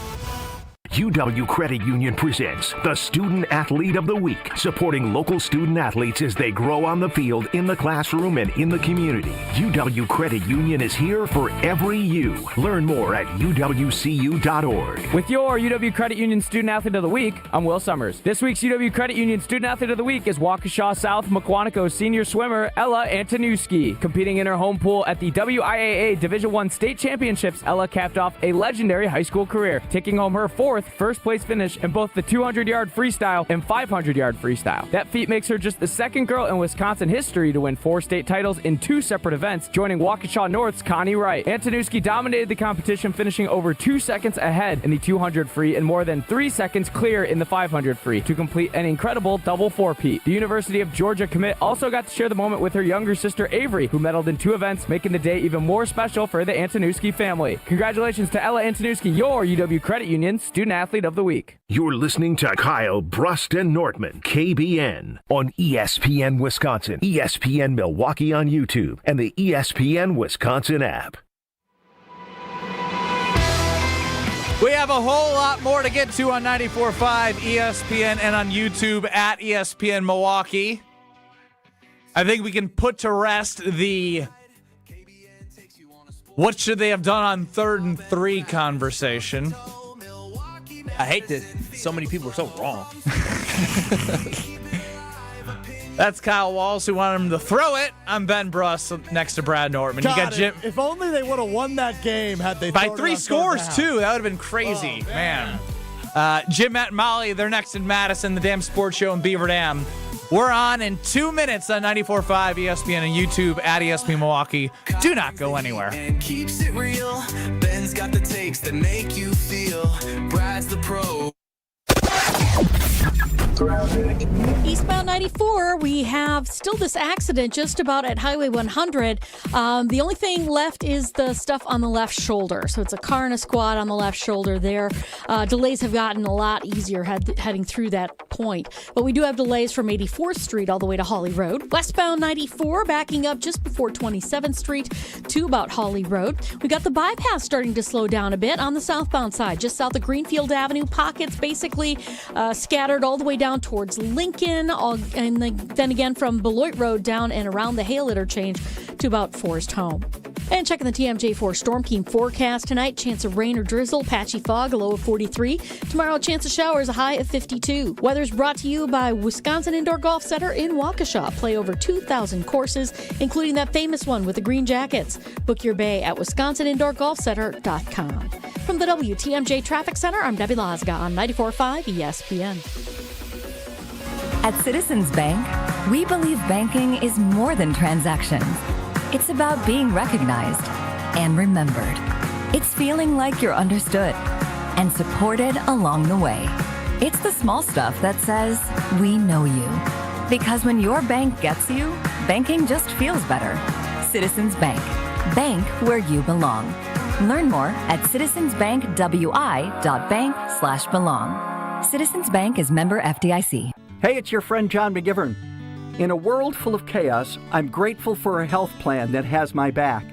UW Credit Union presents the Student Athlete of the Week, supporting local student athletes as they grow on the field, in the classroom, and in the community. UW Credit Union is here for every you. Learn more at uwcu.org. With your UW Credit Union Student Athlete of the Week, I'm Will Summers. This week's UW Credit Union Student Athlete of the Week is Waukesha South McQuantico senior swimmer Ella Antonuski. Competing in her home pool at the WIAA Division I State Championships, Ella capped off a legendary high school career, taking home her 4th first place finish in both the 200-yard freestyle and 500-yard freestyle. That feat makes her just the second girl in Wisconsin history to win 4 state titles in 2 separate events, joining Waukesha North's Connie Wright. Antonuski dominated the competition, finishing over 2 seconds ahead in the 200 free and more than 3 seconds clear in the 500 free to complete an incredible double 4-peat. The University of Georgia commit also got to share the moment with her younger sister Avery, who medaled in 2 events, making the day even more special for the Antonuski family. Congratulations to Ella Antonuski, your UW Credit Union Student Athlete of the Week. You're listening to Kyle, Brust, and Nortman, KBN, on ESPN Wisconsin, ESPN Milwaukee on YouTube, and the ESPN Wisconsin app. We have a whole lot more to get to on 94.5 ESPN and on YouTube at ESPN Milwaukee. I think we can put to rest the what should they have done on 3rd and 3 conversation. I hate that so many people are so wrong. That's Kyle Wallace, who wanted him to throw it. I'm Ben Brust next to Brad Nortman. God, you got Jim. If only they would have won that game had they by 3 scores too. That would have been crazy, man. Jim, Matt, and Molly, they're next in Madison, the Damn Sports Show in Beaver Dam. We're on in 2 minutes on 94.5 ESPN and YouTube at ESPN Milwaukee. Do not go anywhere. And keeps it real. Ben's got the takes that make you feel. Brad's the pro. Eastbound 94, we have still this accident just about at Highway 100. The only thing left is the stuff on the left shoulder. So it's a car and a squad on the left shoulder there. Delays have gotten a lot easier heading through that point. But we do have delays from 84th Street all the way to Hawley Road. Westbound 94 backing up just before 27th Street to about Hawley Road. We got the bypass starting to slow down a bit on the southbound side, just south of Greenfield Avenue. Pockets basically scattered all the way down towards Lincoln, and then again from Beloit Road down and around the Hale interchange to about Forest Home. And checking the TMJ4 Storm Team forecast tonight, chance of rain or drizzle, patchy fog, a low of 43. Tomorrow, chance of showers, a high of 52. Weather's brought to you by Wisconsin Indoor Golf Center in Waukesha. Play over 2,000 courses, including that famous one with the green jackets. Book your bay at wisconsinindorgolfcenter.com. From the WTMJ Traffic Center, I'm Debbie Lazga on 94.5 ESPN. At Citizens Bank, we believe banking is more than transactions. It's about being recognized and remembered. It's feeling like you're understood and supported along the way. It's the small stuff that says, we know you. Because when your bank gets you, banking just feels better. Citizens Bank. Bank where you belong. Learn more at citizensbankwi.bank/belong. Citizens Bank is member FDIC. Hey, it's your friend John McGivern. In a world full of chaos, I'm grateful for a health plan that has my back.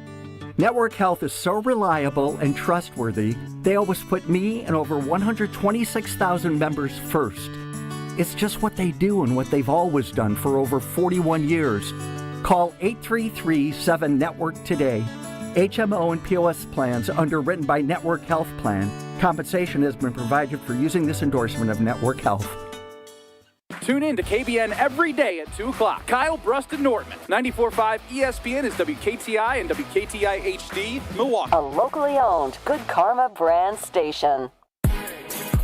Network Health is so reliable and trustworthy, they always put me and over 126,000 members first. It's just what they do and what they've always done for over 41 years. Call 833-7-NETWORK today. HMO and POS plans underwritten by Network Health Plan. Compensation has been provided for using this endorsement of Network Health. Tune in to KBN every day at 2 o'clock. Kyle, Brust, and Nortman. 94.5 ESPN is WKTI and WKTI HD, Milwaukee. A locally owned Good Karma brand station.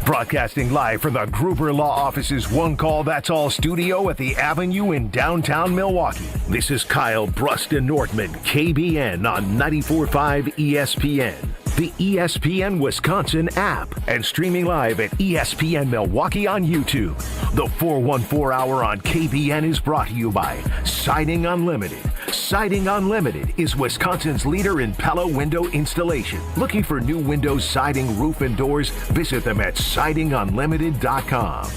Broadcasting live from the Gruber Law Office's One Call That's All studio at the Avenue in downtown Milwaukee. This is Kyle, Brust, and Nortman, KBN on 94.5 ESPN. The ESPN Wisconsin app, and streaming live at ESPN Milwaukee on YouTube. The 414 Hour on KBN is brought to you by Siding Unlimited. Siding Unlimited is Wisconsin's leader in Pella window installation. Looking for new windows, siding, roof, and doors? Visit them at sidingunlimited.com.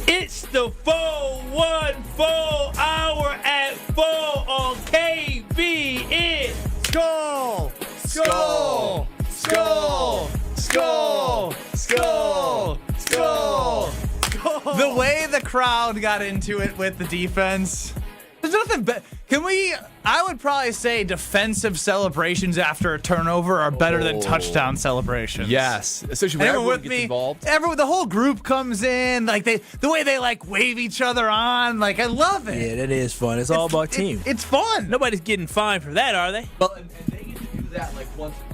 It's the 414 Hour at 4 on KBN. Skull! Skull! Skull! Skull! Skull! Skull! The way the crowd got into it with the defense, there's nothing better. I would probably say defensive celebrations after a turnover are better than touchdown celebrations. Yes, especially when everyone gets involved. The whole group comes in, like the way they like wave each other on, like I love it. Yeah, that is fun. It's all about team. It's fun. Nobody's getting fined for that, are they? Well, and they get to do that like once a month.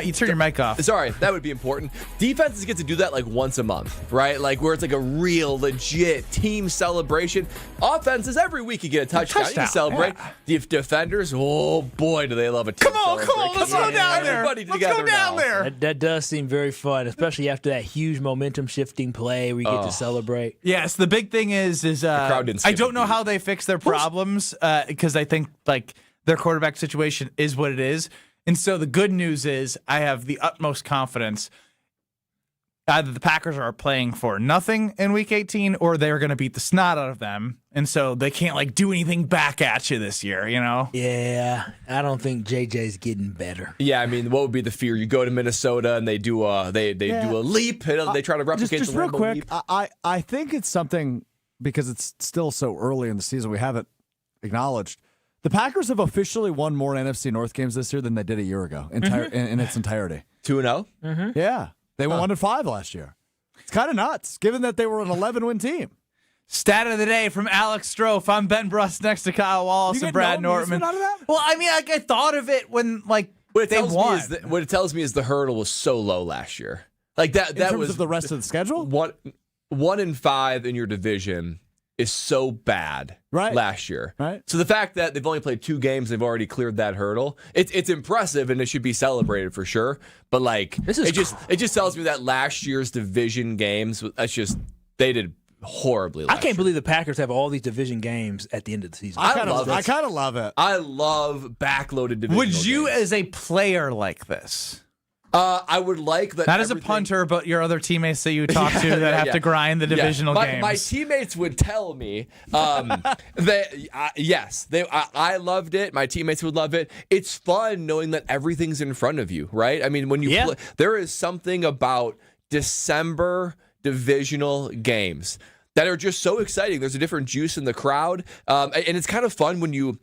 You turn your mic off. Sorry, that would be important. Defenses get to do that like once a month, right? Like where it's like a real, legit team celebration. Offenses, every week you get a touchdown. You can celebrate. Yeah. Defenders, oh boy, do they love a team celebration. Come on, let's go down there. Everybody Let's together go down now. there. That does seem very fun, especially after that huge momentum shifting play where you get to celebrate. Yes, the big thing is the crowd didn't I don't know how they fix their problems because I think like their quarterback situation is what it is. And so the good news is I have the utmost confidence either the Packers are playing for nothing in Week 18 or they're going to beat the snot out of them. And so they can't like do anything back at you this year, you know? Yeah, I don't think JJ's getting better. Yeah, I mean, what would be the fear? You go to Minnesota and they do a do a leap. They try to replicate just the real quick. leap. I think it's something because it's still so early in the season we haven't acknowledged. The Packers have officially won more NFC North games this year than they did a year ago in its entirety. 2-0? Mm-hmm. Yeah. They won 1-5 last year. It's kind of nuts, given that they were an 11-win team. Stat of the day from Alex Strofe. I'm Ben Brust next to Kyle Wallace and Brad Nortman. Out of that? Well, I mean, like I thought of it when like they won. What it tells me is the hurdle was so low last year. Like that in terms was of the rest of the schedule? 1-5 in your division is so bad last year. Right. So the fact that they've only played 2 games, they've already cleared that hurdle. It's impressive, and it should be celebrated for sure. But like, it just tells me that last year's division games, they did horribly. I can't believe the Packers have all these division games at the end of the season. I kind of love it. I love backloaded division. Would you, as a player, like this? I would like that. Not as a punter, but your other teammates that you talk to that have to grind the divisional games. My teammates would tell me yes, I loved it. My teammates would love it. It's fun knowing that everything's in front of you, right? I mean, when you play, there is something about December divisional games that are just so exciting. There's a different juice in the crowd, and it's kind of fun when you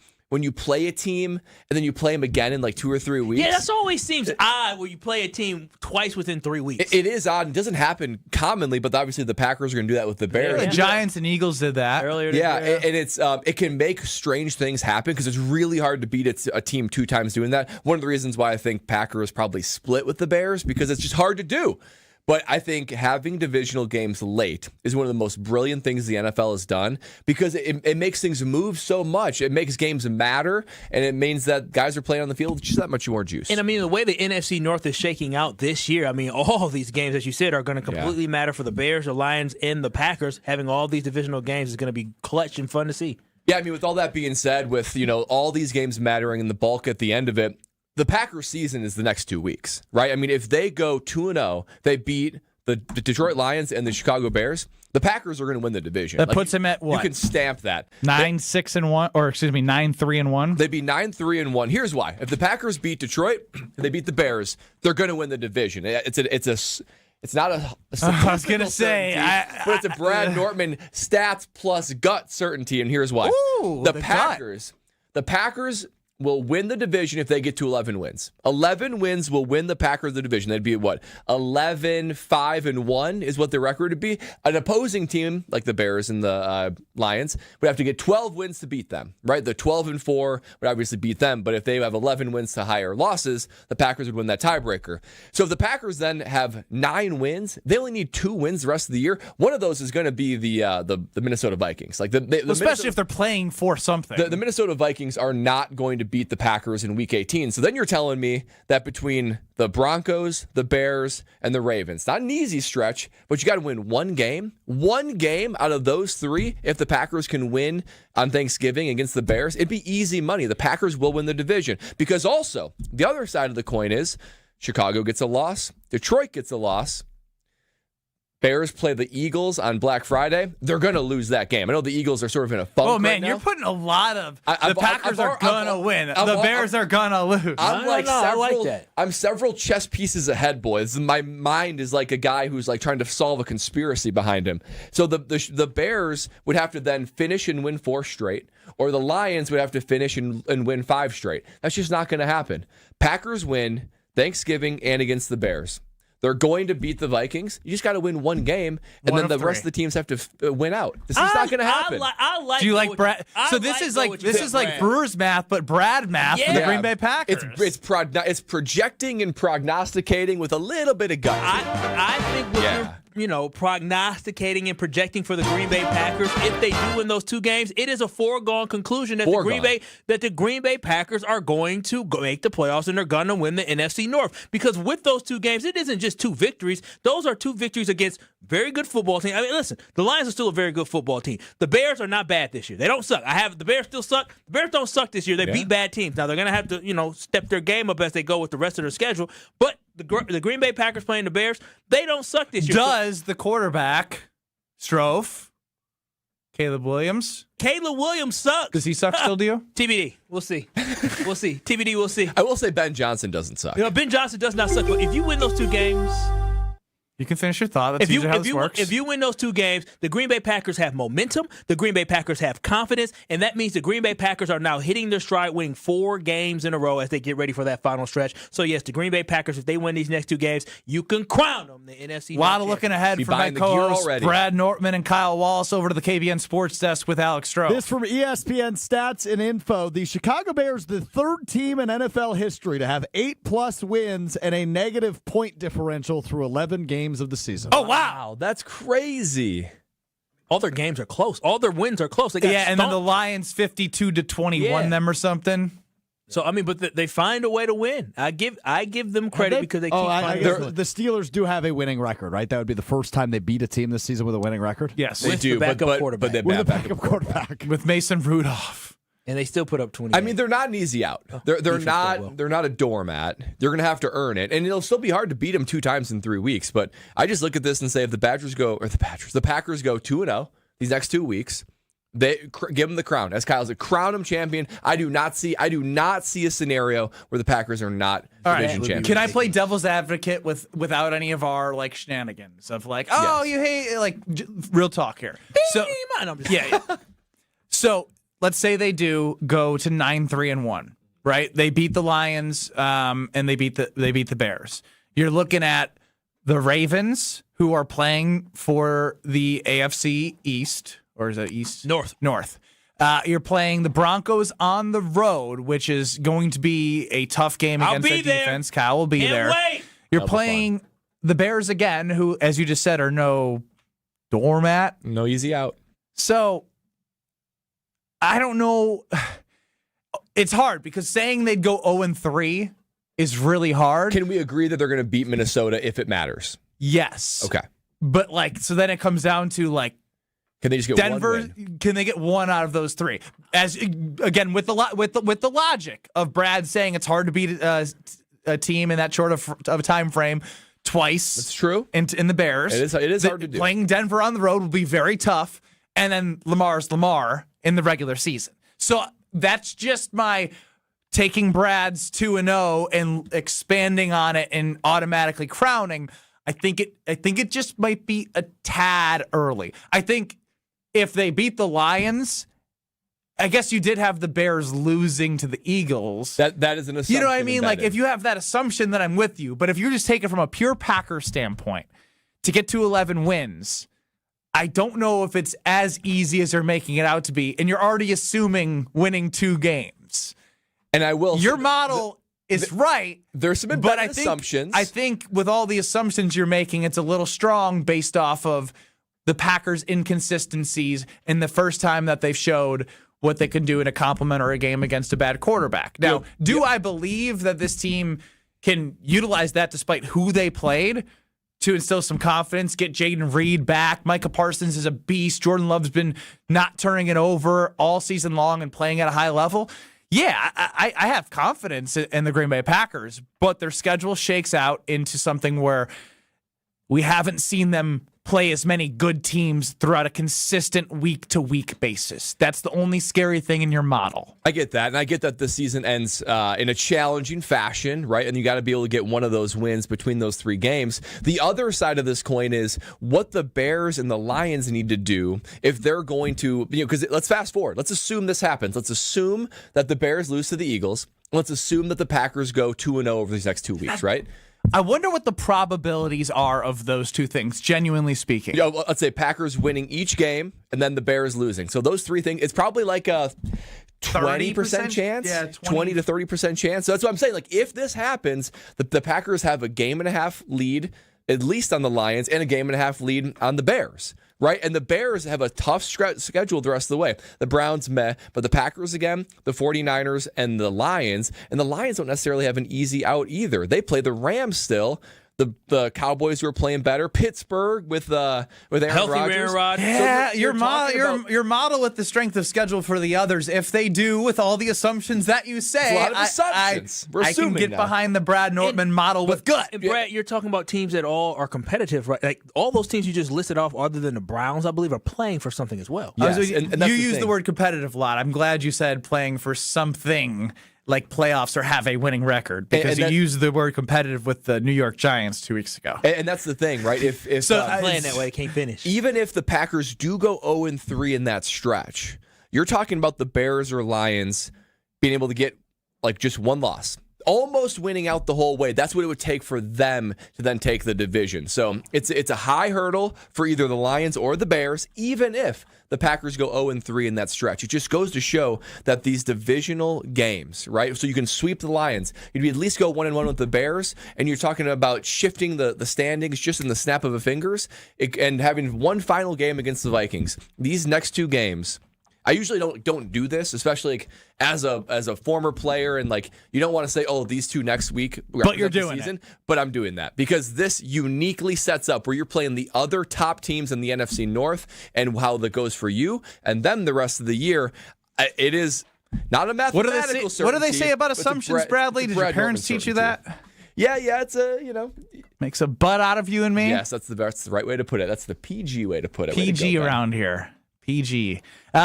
play a team and then you play them again in like 2 or 3 weeks. Yeah, that's always seems odd when you play a team twice within 3 weeks. It is odd. It doesn't happen commonly, but obviously the Packers are going to do that with the Bears. The Giants and Eagles did that earlier. And it's it can make strange things happen because it's really hard to beat a team 2 times doing that. One of the reasons why I think Packers probably split with the Bears because it's just hard to do. But I think having divisional games late is one of the most brilliant things the NFL has done because it makes things move so much. It makes games matter, and it means that guys are playing on the field with just that much more juice. And, I mean, the way the NFC North is shaking out this year, I mean, all of these games, as you said, are going to completely matter for the Bears, the Lions, and the Packers. Having all these divisional games is going to be clutch and fun to see. Yeah, I mean, with all that being said, with all these games mattering and the bulk at the end of it, the Packers season is the next 2 weeks, right? I mean, if they go 2-0, they beat the Detroit Lions and the Chicago Bears, the Packers are going to win the division. That puts them at what? You can stamp that. 9-6-1, or excuse me, 9-3-1. They'd be 9-3-1. Here's why: if the Packers beat Detroit and they beat the Bears, they're going to win the division. It's not a I was going to say, but it's a Brad Nortman stats plus gut certainty, and here's why: the Packers will win the division if they get to 11 wins. 11 wins will win the Packers the division. That'd be what? 11-5-1 is what the record would be. An opposing team, like the Bears and the Lions, would have to get 12 wins to beat them, right? The 12-4 would obviously beat them, but if they have 11 wins to higher losses, the Packers would win that tiebreaker. So if the Packers then have 9 wins, they only need 2 wins the rest of the year. One of those is going to be the Minnesota Vikings. Like especially if they're playing for something. The Minnesota Vikings are not going to beat the Packers in Week 18. So then you're telling me that between the Broncos, the Bears, and the Ravens, not an easy stretch, but you got to win one game out of those 3. If the Packers can win on Thanksgiving against the Bears, it'd be easy money. The Packers will win the division because also the other side of the coin is Chicago gets a loss, Detroit gets a loss. Bears play the Eagles on Black Friday. They're going to lose that game. I know the Eagles are sort of in a funk. Oh, man, right now. you're putting a lot of the Packers are going to win. The Bears are going to lose. I like that. I'm several chess pieces ahead, boys. My mind is like a guy who's like trying to solve a conspiracy behind him. So the Bears would have to then finish and win 4 straight, or the Lions would have to finish and win 5 straight. That's just not going to happen. Packers win Thanksgiving and against the Bears. They're going to beat the Vikings. You just got to win one game, and then the rest of the teams have to win out. This is not going to happen. Do you like Brad? So this is like Brewers math, but Brad math for the Green Bay Packers. It's projecting and prognosticating with a little bit of gut. I think what you're prognosticating and projecting for the Green Bay Packers, if they do win those 2 games, it is a foregone conclusion that the Green Bay Packers are going to make the playoffs and they're going to win the NFC North. Because with those 2 games, it isn't just 2 victories. Those are 2 victories against very good football teams. I mean, listen, the Lions are still a very good football team. The Bears are not bad this year. They don't suck. The Bears still suck. The Bears don't suck this year. They beat bad teams. Now they're going to have to, step their game up as they go with the rest of their schedule. But the Green Bay Packers playing the Bears, they don't suck this year. Does the quarterback, Strofe, Caleb Williams sucks. Does he suck still to you? TBD. We'll see. TBD, we'll see. I will say Ben Johnson doesn't suck. Ben Johnson does not suck. But if you win those 2 games... You can finish your thought. That's usually how this works. If you win those 2 games, the Green Bay Packers have momentum. The Green Bay Packers have confidence. And that means the Green Bay Packers are now hitting their stride, winning 4 games in a row as they get ready for that final stretch. So, yes, the Green Bay Packers, if they win these next 2 games, you can crown them the NFC. Waddle looking ahead from my co-hosts Brad Nortman and Kyle Wallace over to the KBN Sports Desk with Alex Stroh. This from ESPN Stats and Info. The Chicago Bears, the 3rd team in NFL history to have 8+ wins and a negative point differential through 11 games of the season. Oh, wow. That's crazy. All their games are close. All their wins are close. They got and then the Lions 52-20 won them or something. So I mean, but they find a way to win. I give them credit because they keep finding the Steelers do have a winning record, right? That would be the first time they beat a team this season with a winning record. Yes, they do. But Quarterback. with a backup quarterback with Mason Rudolph, and they still put up 20. I mean, they're not an easy out. They're not a doormat. They're going to have to earn it, and it'll still be hard to beat them 2 times in 3 weeks. But I just look at this and say, if the Packers go 2-0 these next 2 weeks. They give them the crown, as Kyle said. Crown them champion. I do not see a scenario where the Packers are not division champions. Can I play devil's advocate without any of our like shenanigans of like, you hate real talk here. So yeah. So let's say they do go to 9-3-1, right? They beat the Lions, and they beat the Bears. You're looking at the Ravens, who are playing for the AFC East. Or is it East? North. You're playing the Broncos on the road, which is going to be a tough game against their defense. Kyle will be there. Wait. You're playing the Bears again, who, as you just said, are no doormat. No easy out. So, I don't know. It's hard because saying they'd go 0-3 is really hard. Can we agree that they're going to beat Minnesota if it matters? Yes. Okay. But, so then it comes down to, can they just get Denver? One win? Can they get one out of those 3? As again with the logic of Brad saying it's hard to beat a team in that short of a time frame twice. That's true. In the Bears, it is hard to do. Playing Denver on the road will be very tough, and then Lamar's Lamar in the regular season. So that's just my taking Brad's 2-0 and expanding on it and automatically crowning. I think it just might be a tad early. I think if they beat the Lions, I guess you did have the Bears losing to the Eagles. That is an assumption. You know what I mean? Embedded. If you have that assumption, then I'm with you. But if you're just taking from a pure Packer standpoint to get to 11 wins, I don't know if it's as easy as they're making it out to be. And you're already assuming winning 2 games. And I will. Your model is right. There's some embedded assumptions. I think with all the assumptions you're making, it's a little strong based off of the Packers' inconsistencies in the first time that they've showed what they can do in a complementary game against a bad quarterback. Now, I believe that this team can utilize that despite who they played to instill some confidence, get Jaden Reed back? Micah Parsons is a beast. Jordan Love's been not turning it over all season long and playing at a high level. Yeah, I have confidence in the Green Bay Packers, but their schedule shakes out into something where we haven't seen them play as many good teams throughout a consistent week-to-week basis. That's the only scary thing in your model. I get that, and I get that the season ends in a challenging fashion, right? And you got to be able to get one of those wins between those 3 games. The other side of this coin is what the Bears and the Lions need to do if they're going to, because let's fast forward. Let's assume this happens. Let's assume that the Bears lose to the Eagles. Let's assume that the Packers go 2-0 over these next 2 weeks, right? I wonder what the probabilities are of those 2 things, genuinely speaking. Yeah, well, let's say Packers winning each game and then the Bears losing. So those 3 things, it's probably like a 20% chance, 20 to 30% chance. So that's what I'm saying. If this happens, the Packers have a 1.5 game lead, at least on the Lions, and a 1.5 game lead on the Bears. Right? And the Bears have a tough schedule the rest of the way. The Browns, meh. But the Packers again, the 49ers, and the Lions. And the Lions don't necessarily have an easy out either. They play the Rams still. The Cowboys who are playing better. Pittsburgh with Aaron Healthy Rodgers. Aaron Rodgers. Yeah, your model with the strength of schedule for the others, if they do with all the assumptions that you say, a lot of assumptions. I can get behind the Brad Nortman model with gut. And Brad, you're talking about teams that all are competitive, right? Like all those teams you just listed off, other than the Browns, I believe, are playing for something as well. Yes, and you use the word competitive a lot. I'm glad you said playing for something. Like playoffs or have a winning record because you used the word competitive with the New York Giants 2 weeks ago. And that's the thing, right? If playing that way, can't finish. Even if the Packers do go 0-3 in that stretch, you're talking about the Bears or Lions being able to get just one loss. almost winning out the whole way. That's what it would take for them to then take the division. So it's a high hurdle for either the Lions or the Bears, even if the Packers go 0-3 in that stretch. It just goes to show that these divisional games, right? So you can sweep the Lions. You'd at least go 1-1 with the Bears, and you're talking about shifting the standings just in the snap of a fingers and having one final game against the Vikings. These next two games, I usually don't do this, especially like as a former player, and like you don't want to say, oh, these two next week, but you're doing season. it. But I'm doing that because this uniquely sets up where you're playing the other top teams in the NFC North and how that goes for you, and then the rest of the year. It is not a mathematical certainty. What do they say about assumptions, Bradley? Did your parents teach you that? Yeah, it's makes a butt out of you and me. Yes, that's the right way to put it. That's the PG way to put it. PG around here. PG.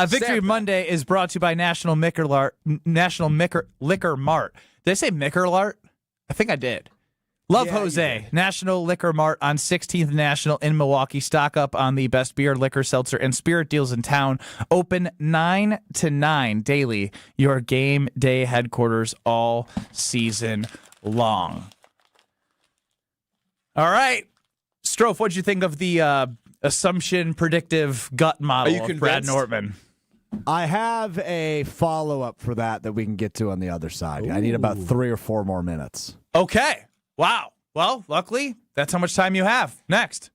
Victory Monday is brought to you by National Liquor Mart. Did I say Mickerlart? I think I did. Love Jose. National Liquor Mart on 16th National in Milwaukee. Stock up on the best beer, liquor, seltzer, and spirit deals in town. Open 9 to 9 daily. Your game day headquarters all season long. All right. Strofe, what'd you think of the assumption predictive gut model of Brad Nortman? I have a follow-up for that we can get to on the other side. I need about 3 or 4 more minutes. Okay. Wow. Well, luckily, that's how much time you have. Next.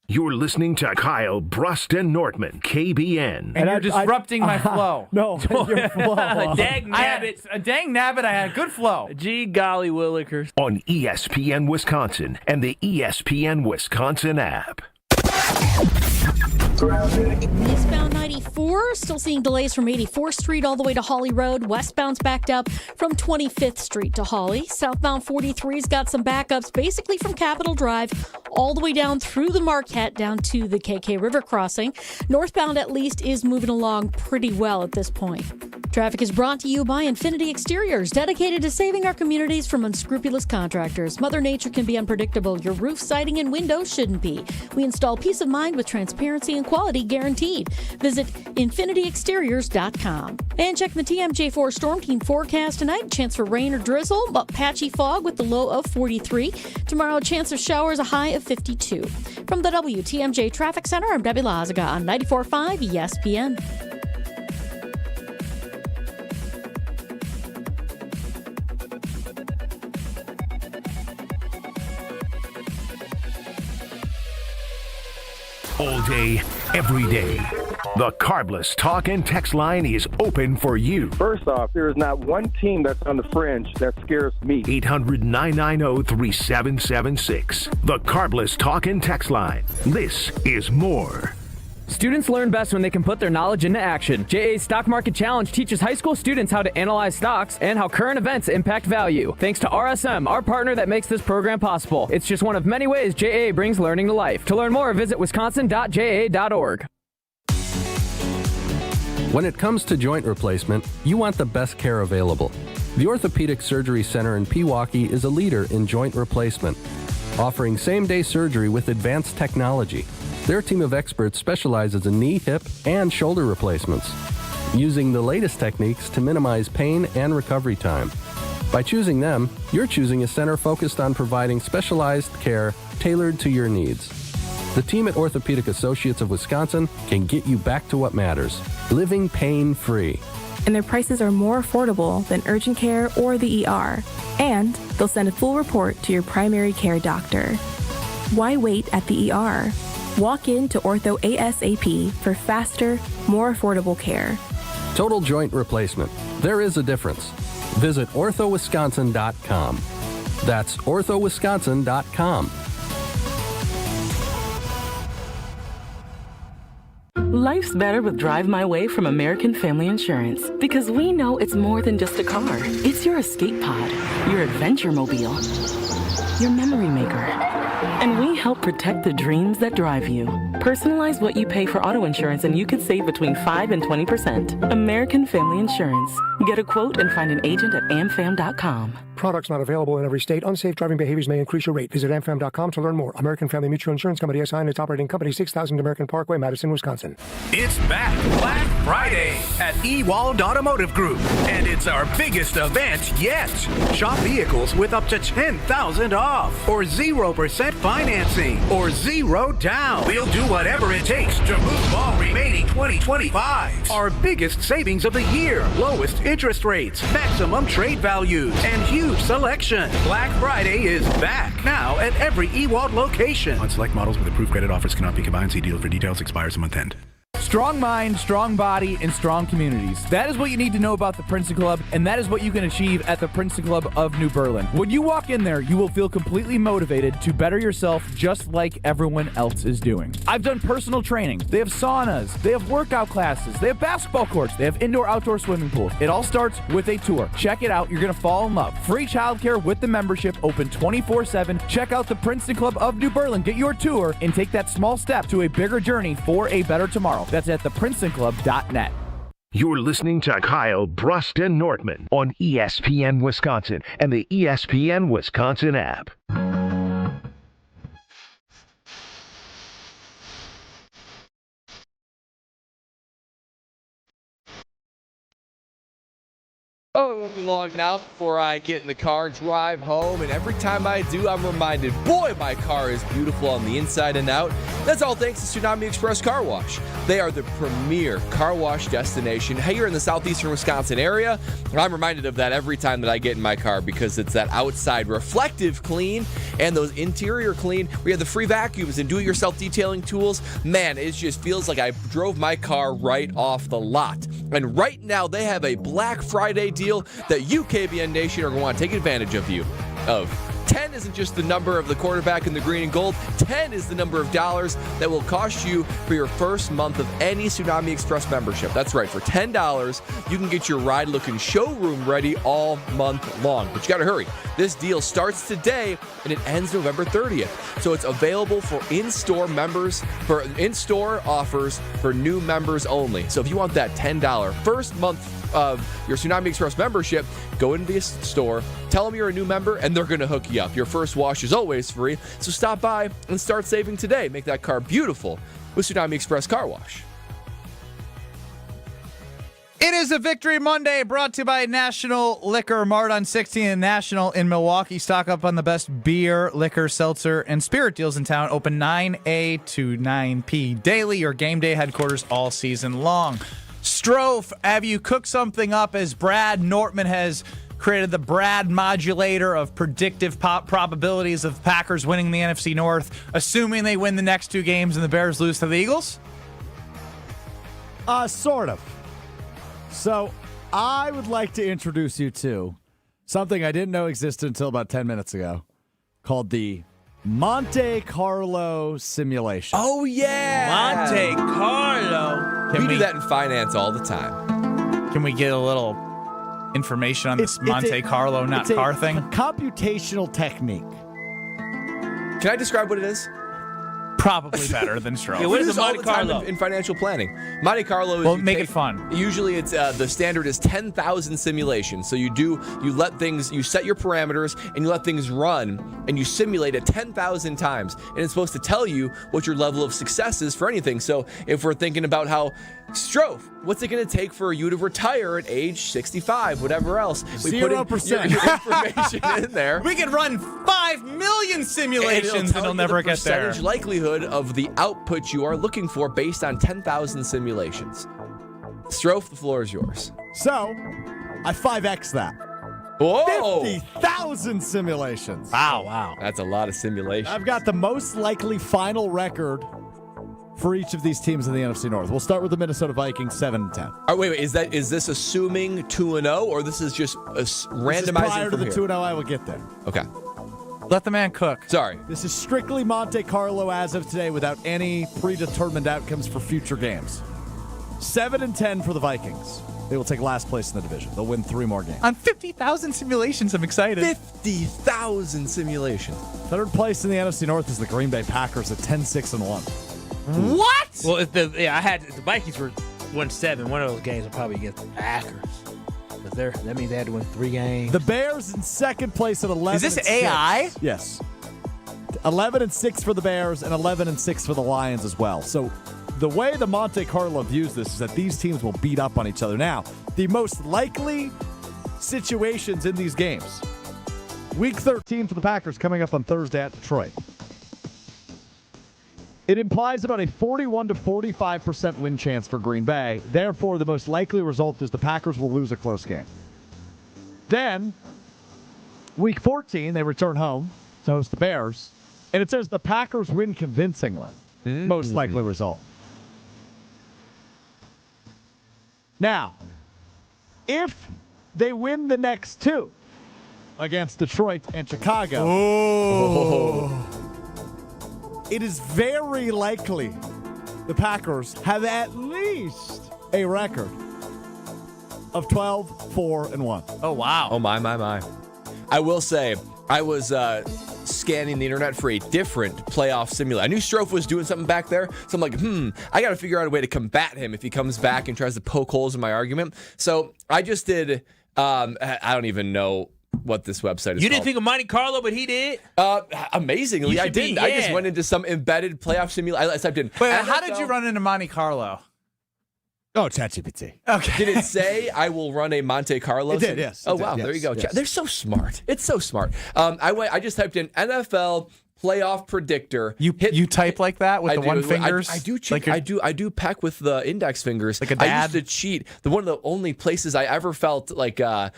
You're listening to Kyle, Brust, and Nortman, KBN. And you're disrupting my flow. No, your flow. Dang nabbit. Dang nabbit, I had a good flow. Gee golly willikers. On ESPN Wisconsin and the ESPN Wisconsin app. Eastbound 94, still seeing delays from 84th Street all the way to Hawley Road. Westbound's backed up from 25th Street to Hawley. Southbound 43's got some backups basically from Capitol Drive all the way down through the Marquette down to the KK River crossing. Northbound at least is moving along pretty well at this point. Traffic is brought to you by Infinity Exteriors, dedicated to saving our communities from unscrupulous contractors. Mother Nature can be unpredictable. Your roof, siding, and windows shouldn't be. We install peace of mind with transparency and quality guaranteed. Visit infinityexteriors.com. And check the TMJ4 Storm Team forecast tonight. Chance for rain or drizzle, but patchy fog with the low of 43. Tomorrow, chance of showers, a high of 52. From the WTMJ Traffic Center, I'm Debbie Lazaga on 94.5 ESPN. All day, every day. The Carbless Talk and Text line is open for you. First off, there is not one team that's on the fringe that scares me. 800-990-3776. The Carbless Talk and Text line. This is more. Students learn best when they can put their knowledge into action. JA's Stock Market Challenge teaches high school students how to analyze stocks and how current events impact value. Thanks to RSM, our partner that makes this program possible. It's just one of many ways JA brings learning to life. To learn more, visit wisconsin.ja.org. When it comes to joint replacement, you want the best care available. The Orthopedic Surgery Center in Pewaukee is a leader in joint replacement, offering same-day surgery with advanced technology. Their team of experts specializes in knee, hip, and shoulder replacements, using the latest techniques to minimize pain and recovery time. By choosing them, you're choosing a center focused on providing specialized care tailored to your needs. The team at Orthopedic Associates of Wisconsin can get you back to what matters, living pain-free. And their prices are more affordable than urgent care or the ER. And they'll send a full report to your primary care doctor. Why wait at the ER? Walk in to Ortho ASAP for faster, more affordable care. Total joint replacement. There is a difference. Visit orthowisconsin.com. That's orthowisconsin.com. Life's better with Drive My Way from American Family Insurance, because we know it's more than just a car. It's your escape pod, your adventure mobile, your memory maker. And we help protect the dreams that drive you. Personalize what you pay for auto insurance and you could save between 5 and 20%. American Family Insurance. Get a quote and find an agent at amfam.com. Products not available in every state. Unsafe driving behaviors may increase your rate. Visit amfam.com to learn more. American Family Mutual Insurance Company SI and its operating company, 6000 American Parkway, Madison, Wisconsin. It's back Black Friday at Ewald Automotive Group, and it's our biggest event yet. Shop vehicles with up to $10,000 off, or 0% financing, or 0 down. We'll do whatever it takes to move all remaining 2025s. Our biggest savings of the year, lowest interest rates, maximum trade values, and huge selection. Black Friday is back now at every Ewald location. On select models with approved credit offers cannot be combined. See deal for details. Expires a month end. Strong mind, strong body, and strong communities. That is what you need to know about the Princeton Club, and that is what you can achieve at the Princeton Club of New Berlin. When you walk in there, you will feel completely motivated to better yourself just like everyone else is doing. I've done personal training. They have saunas. They have workout classes. They have basketball courts. They have indoor-outdoor swimming pools. It all starts with a tour. Check it out. You're going to fall in love. Free childcare with the membership, open 24/7. Check out the Princeton Club of New Berlin. Get your tour and take that small step to a bigger journey for a better tomorrow. That's at theprincetonclub.net. You're listening to Kyle, Brust, and Nortman on ESPN Wisconsin and the ESPN Wisconsin app. Oh, long now before I get in the car and drive home, and every time I do, I'm reminded, boy, my car is beautiful on the inside and out. That's all thanks to Tsunami Express Car Wash. They are the premier car wash destination here in the southeastern Wisconsin area, and I'm reminded of that every time that I get in my car because it's that outside reflective clean and those interior clean. We have the free vacuums and do-it-yourself detailing tools. Man, it just feels like I drove my car right off the lot. And right now, they have a Black Friday deal that you, KBN Nation, are going to want to take advantage of. 10 isn't just the number of the quarterback in the green and gold. 10 is the number of dollars that will cost you for your first month of any Tsunami Express membership. That's right. For $10, you can get your ride looking showroom ready all month long. But you got to hurry. This deal starts today and it ends November 30th. So it's available for in-store members, for in-store offers for new members only. So if you want that $10 first month of your Tsunami Express membership, go into the store, tell them you're a new member, and they're going to hook you up. Your first wash is always free, so stop by and start saving today. Make that car beautiful with Tsunami Express Car Wash. It is a Victory Monday brought to you by National Liquor Mart on 16th and National in Milwaukee. Stock up on the best beer, liquor, seltzer, and spirit deals in town. Open 9 to 9 p. daily. Your game day headquarters all season long. Strofe, have you cooked something up as Brad Nortman has created the Brad modulator of predictive probabilities of Packers winning the NFC North, assuming they win the next two games and the Bears lose to the Eagles? Sort of. So I would like to introduce you to something I didn't know existed until about 10 minutes ago called the Monte Carlo simulation. Oh, yeah. Monte Carlo. We do that in finance all the time. Can we get a little information on this Monte Carlo, not car thing? Computational technique. Can I describe what it is? Probably better than Stroke. Yeah, what is a Monte all the time Carlo? in financial planning. Monte Carlo is make it fun. Usually it's the standard is 10,000 simulations. So you set your parameters and you let things run and you simulate it 10,000 times. And it's supposed to tell you what your level of success is for anything. So if we're thinking about how Strofe, what's it going to take for you to retire at age 65, whatever else? We 0%. Put in your information in there. We could run 5 million simulations and it'll never get there. Percentage likelihood of the output you are looking for based on 10,000 simulations. Strofe, the floor is yours. So, I 5X that. Whoa! 50,000 simulations. Wow. That's a lot of simulations. I've got the most likely final record for each of these teams in the NFC North. We'll start with the Minnesota Vikings, 7-10. Wait. Is this assuming 2-0, or this is just randomizing prior to from the here? 2-0, I will get there. Okay. Let the man cook. Sorry. This is strictly Monte Carlo as of today without any predetermined outcomes for future games. 7-10 for the Vikings. They will take last place in the division. They'll win 3 more games. On 50,000 simulations, I'm excited. 50,000 simulations. Third place in the NFC North is the Green Bay Packers at 10-6-1. What? Well, if the Vikings were 1-7, one of those games will probably get the Packers. that means they had to win 3 games. The Bears in second place at 11. Is this and AI? 6. Yes. 11-6 for the Bears and 11-6 for the Lions as well. So the way the Monte Carlo views this is that these teams will beat up on each other. Now, the most likely situations in these games. Week 13 for the Packers coming up on Thursday at Detroit. It implies about a 41 to 45% win chance for Green Bay. Therefore, the most likely result is the Packers will lose a close game. Then, week 14, they return home to host the Bears. And it says the Packers win convincingly. Most likely result. Now, if they win the next 2 against Detroit and Chicago, it is very likely the Packers have at least a record of 12-4-1. Oh, wow. Oh, my. I will say, I was scanning the internet for a different playoff simulator. I knew Strofe was doing something back there, so I'm like, I got to figure out a way to combat him if he comes back and tries to poke holes in my argument. So I just did, I don't even know what this website is You didn't called. think of Monte Carlo, but he did? Amazingly, I didn't. I just went into some embedded playoff simulator. I typed in. Wait, how did you run into Monte Carlo? Oh, ChatGPT. Okay. Did it say I will run a Monte Carlo? It did, yes. Oh, It did, wow. yes, There you go. yes. They're so smart. It's so smart. I just typed in NFL playoff predictor. You type like that with the one fingers? I do cheat. I do peck with the index fingers. Like a I dad? used to cheat. One of the only places I ever felt like where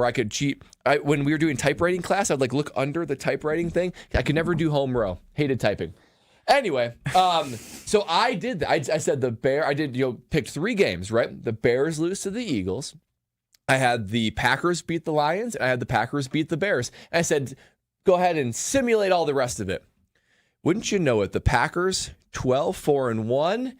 I could cheat. When we were doing typewriting class, I'd look under the typewriting thing. I could never do home row. Hated typing. Anyway, so I did that. I said picked 3 games, right? The Bears lose to the Eagles. I had the Packers beat the Lions, and I had the Packers beat the Bears. And I said, go ahead and simulate all the rest of it. Wouldn't you know it, the Packers, 12-4-1,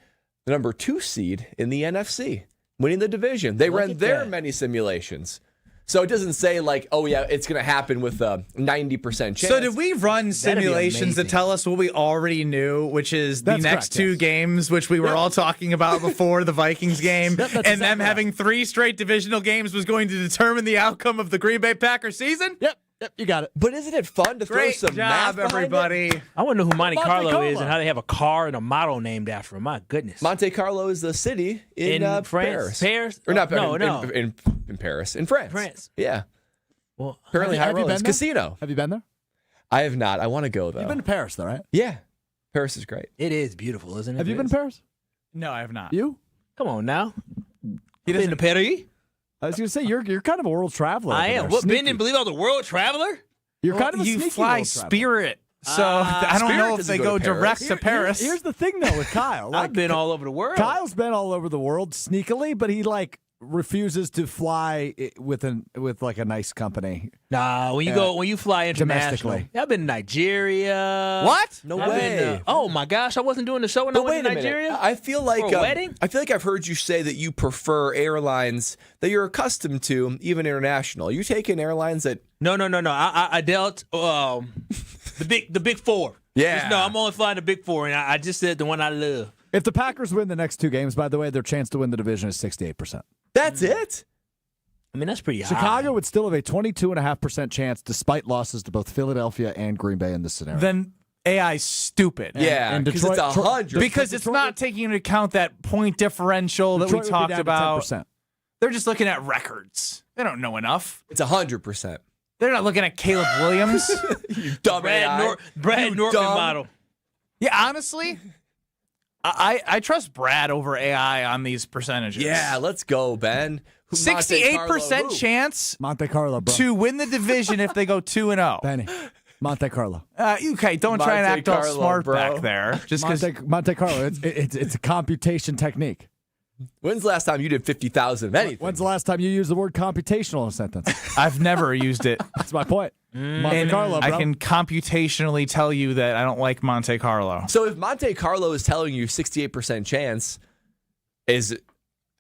the number 2 seed in the NFC, winning the division. They ran their many simulations. So it doesn't say it's going to happen with a 90% chance. So did we run simulations that tell us what we already knew, which is the next 2 games, which we were all talking about before the Vikings game, and them having 3 straight divisional games was going to determine the outcome of the Green Bay Packers season? Yep, you got it. But isn't it fun to throw some math behind everybody? it? I want to know who Monte Carlo is and how they have a car and a model named after him. My goodness. Monte Carlo is the city in France. Paris. Or not No. In Paris. In France. Yeah. Well, apparently have you been there? casino. Have you been there? I have not. I want to go, though. You've been to Paris, though, right? Yeah. Paris is great. It is beautiful, isn't it? Have you been to Paris? No, I have not. You? Come on now. He been to Paris? I was going to say, you're kind of a world traveler. I am. What, Ben didn't believe I was a world traveler? You're kind of a you sneaky fly world traveler. Spirit, so I don't know if they go direct to Paris. Here's the thing, though, with Kyle. I've been all over the world. Kyle's been all over the world sneakily, but he refuses to fly with a nice company. Nah, when you fly international. Domestically. I've been to Nigeria. What? No I've way. Been, oh my gosh, I wasn't doing the show when I went to Nigeria. I feel like for a wedding. I feel like I've heard you say that you prefer airlines that you're accustomed to, even international. Are you taking airlines that? No. I dealt the big 4. Yeah. No, I'm only flying the big 4, and I just said the one I love. If the Packers win the next 2 games, by the way, their chance to win the division is 68%. That's it? I mean, that's pretty high. Chicago would still have a 22.5% chance despite losses to both Philadelphia and Green Bay in this scenario. Then AI's stupid. Yeah, and because Detroit, it's 100. Because it's not taking into account that point differential that Detroit we would be talked down to about. 10%. They're just looking at records. They don't know enough. It's 100%. They're not looking at Caleb Williams. You dumb Brad Nortman model. Yeah, honestly, I trust Brad over AI on these percentages. Yeah, let's go, Ben. 68% chance Monte Carlo, bro. to win the division if they go 2-0. Benny, Monte Carlo. Okay, don't try and Monte act all Carlo, smart bro. back there. Just because Monte Carlo, it's a computation technique. When's the last time you did 50,000 of anything? When's the last time you used the word computational in a sentence? I've never used it. That's my point. Monte And Carlo, bro. I can computationally tell you that I don't like Monte Carlo. So if Monte Carlo is telling you 68% chance,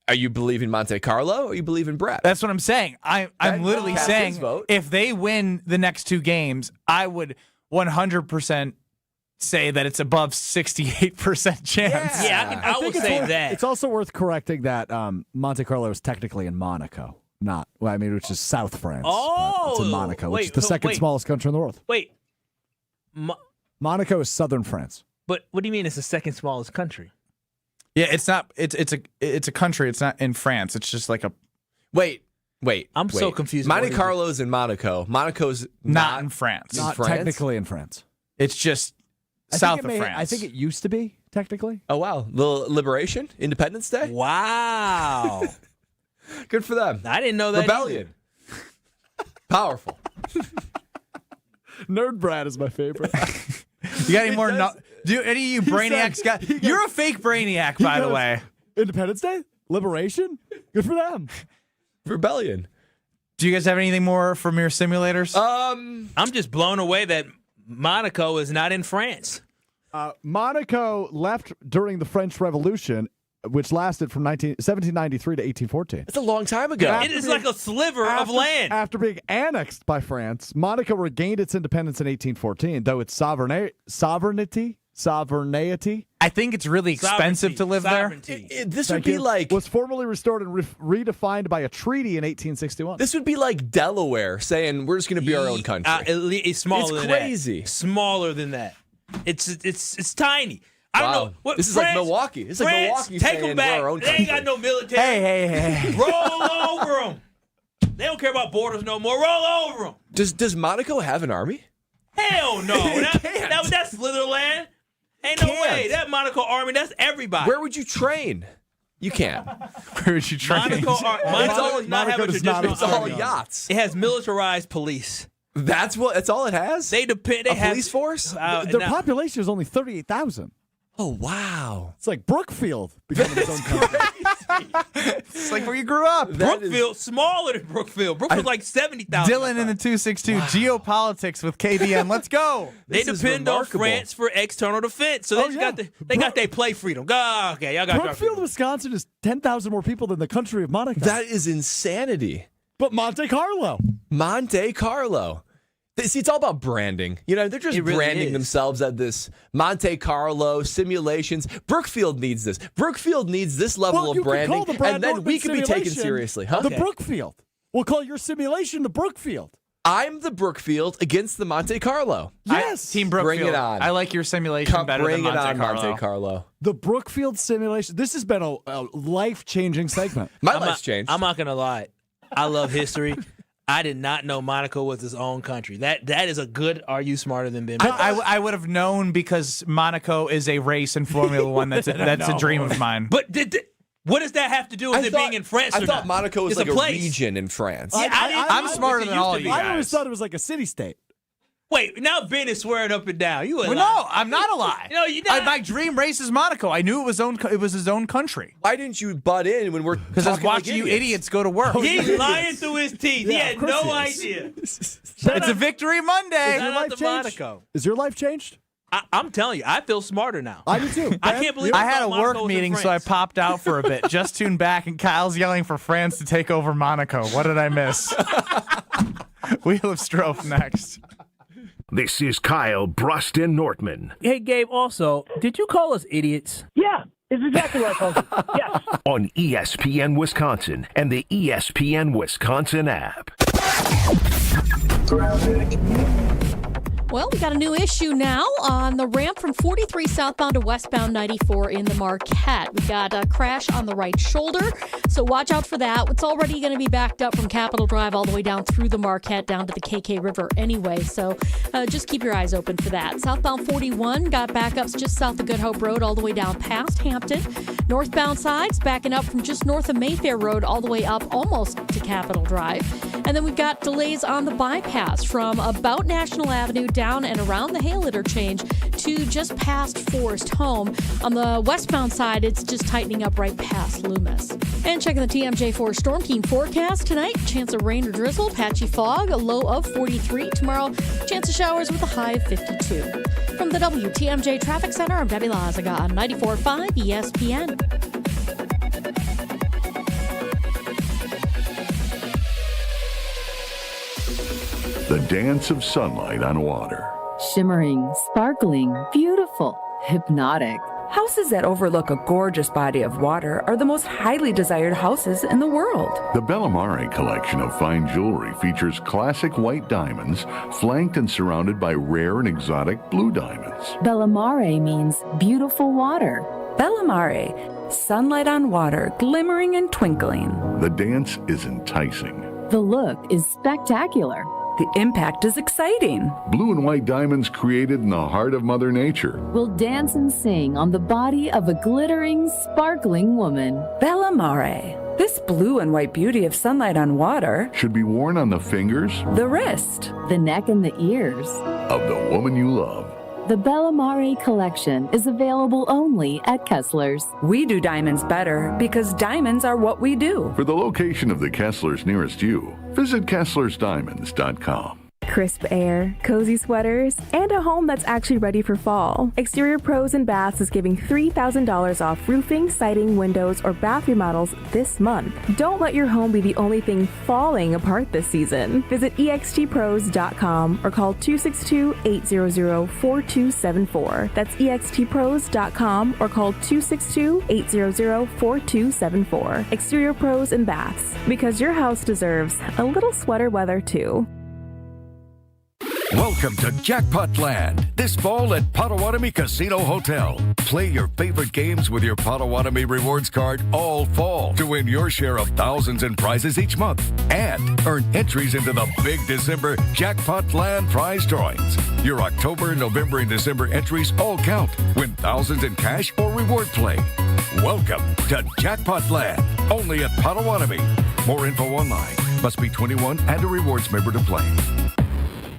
are you believing Monte Carlo or are you believing Brett? That's what I'm saying. I'm literally cast saying his vote. if they win the next 2 games, I would 100% say that it's above 68% chance. Yeah, I would say that. It's also worth correcting that Monte Carlo is technically in Monaco. not. Well, I mean, which is South France. Oh, it's in Monaco, which is the second smallest country in the world. Wait. Monaco is southern France. But what do you mean it's the second smallest country? Yeah, it's not. It's a country. It's not in France. It's just like a. Wait. I'm so confused. Monte Carlo's in Monaco. Monaco's not in France. Not France? technically in France. It's just south of France. I think it used to be, technically. Oh, wow. Little Liberation? Independence Day? Wow. Good for them. I didn't know that. Rebellion. Powerful. Nerd Brad is my favorite. You got any more? Do any of you brainiacs got? You're a fake brainiac, by the way. Independence Day? Liberation? Good for them. Rebellion. Do you guys have anything more from your simulators? I'm just blown away that Monaco is not in France. Monaco left during the French Revolution, which lasted from 1793 to 1814. That's a long time ago. It is like a sliver of land. After being annexed by France, Monaco regained its independence in 1814, though its sovereignty. I think it's really expensive to live there. This would be like was formally restored and redefined by a treaty in 1861. This would be like Delaware saying we're just going to be our own country. It's smaller It's than crazy. that. Smaller than that. It's tiny. I don't know. What, this is France, like Milwaukee. It's like France, Milwaukee take saying them back. we're our own They country. ain't got no military. Hey. Roll over them. They don't care about borders no more. Roll over them. Does Monaco have an army? Hell no. That's Slitherland. Ain't no way. That Monaco army, that's everybody. Where would you train? You can't. Where would you train? Monaco does not have a traditional It's all army. yachts. It has militarized police. That's all it has? They depend. They a have police force? Their population is only 38,000. Oh, wow. It's like Brookfield becoming its own country. It's like where you grew up. Brookfield, smaller than Brookfield. Brookfield's like 70,000. Dylan in the 262, geopolitics with KBN. Let's go. They depend on France for external defense, so they got their play freedom. Go, okay, y'all got Brookfield, Wisconsin is 10,000 more people than the country of Monaco. That is insanity. But Monte Carlo. See, it's all about branding. You know, they're just It really branding is. themselves at this Monte Carlo simulations. Brookfield needs this. Brookfield needs this level of branding, and then we can be taken seriously. Huh? The Brookfield. We'll call your simulation the Brookfield. I'm the Brookfield against the Monte Carlo. Yes. Team Brookfield. Bring it on. I like your simulation better Bring than it on, Monte Monte Carlo. The Brookfield simulation. This has been a life-changing segment. My life's changed. I'm not gonna lie. I love history. I did not know Monaco was its own country. That is a good "Are you smarter than Ben?" I would have known because Monaco is a race in Formula One. That's a dream of mine. But what does that have to do with being in France? I thought Monaco was It's like a place. region in France. Yeah, I'm smarter than all of you I always guys. thought it was like a city-state. Wait, now Ben is swearing up and down. You a Well, lie. no, I'm not a lie. No, you're not. My dream race is Monaco. I knew it was his own country. Why didn't you butt in when we're Because I was watching you idiots go to work. He's lying through his teeth. He had no idea. It's a victory Monday. Shout out to Monaco. Is your life changed? I'm telling you, I feel smarter now. I do too. I can't believe I had a Monaco work was in meeting, so I France. popped out for a bit. Just tuned back, and Kyle's yelling for France to take over Monaco. What did I miss? Wheel of Strofe next. This is Kyle Brust Nortman Hey, Gabe, also, did you call us idiots? Yeah, it's exactly what I told you. Yes. on ESPN Wisconsin and the ESPN Wisconsin app. Well, we got a new issue now on the ramp from 43 southbound to westbound 94 in the Marquette. We got a crash on the right shoulder, so watch out for that. It's already going to be backed up from Capitol Drive all the way down through the Marquette down to the KK River anyway, so just keep your eyes open for that. Southbound 41 got backups just south of Good Hope Road all the way down past Hampton. Northbound sides backing up from just north of Mayfair Road all the way up almost to Capitol Drive. And then we've got delays on the bypass from about National Avenue down and around the Hale interchange to just past Forest Home. On the westbound side, it's just tightening up right past Loomis. And checking the TMJ4 Storm Team forecast tonight, chance of rain or drizzle, patchy fog, a low of 43. Tomorrow, chance of showers with a high of 52. From the WTMJ Traffic Center, I'm Debbie Lazaga on 94.5 ESPN. The dance of sunlight on water. Shimmering, sparkling, beautiful, hypnotic. Houses that overlook a gorgeous body of water are the most highly desired houses in the world. The Bellamare collection of fine jewelry features classic white diamonds, flanked and surrounded by rare and exotic blue diamonds. Bellamare means beautiful water. Bellamare, sunlight on water, glimmering and twinkling. The dance is enticing. The look is spectacular. The impact is exciting. Blue and white diamonds created in the heart of Mother Nature Will dance and sing on the body of a glittering, sparkling woman. Bellamare. This blue and white beauty of sunlight on water should be worn on the fingers, the wrist, the neck, and the ears of the woman you love. The Bellamare collection is available only at Kessler's. We do diamonds better because diamonds are what we do. For the location of the Kesslers nearest you, visit KesslersDiamonds.com. Crisp air, cozy sweaters, and a home that's actually ready for fall. Exterior Pros and Baths is giving $3,000 off roofing, siding, windows, or bath remodels this month. Don't let your home be the only thing falling apart this season. Visit extpros.com or call 262-800-4274. That's extpros.com or call 262-800-4274. Exterior Pros and Baths, because your house deserves a little sweater weather too. Welcome to Jackpot Land, this fall at Potawatomi Casino Hotel. Play your favorite games with your Potawatomi Rewards card all fall to win your share of thousands in prizes each month and earn entries into the big December Jackpot Land prize drawings. Your October, November, and December entries all count. Win thousands in cash or reward play. Welcome to Jackpot Land, only at Potawatomi. More info online. Must be 21 and a rewards member to play.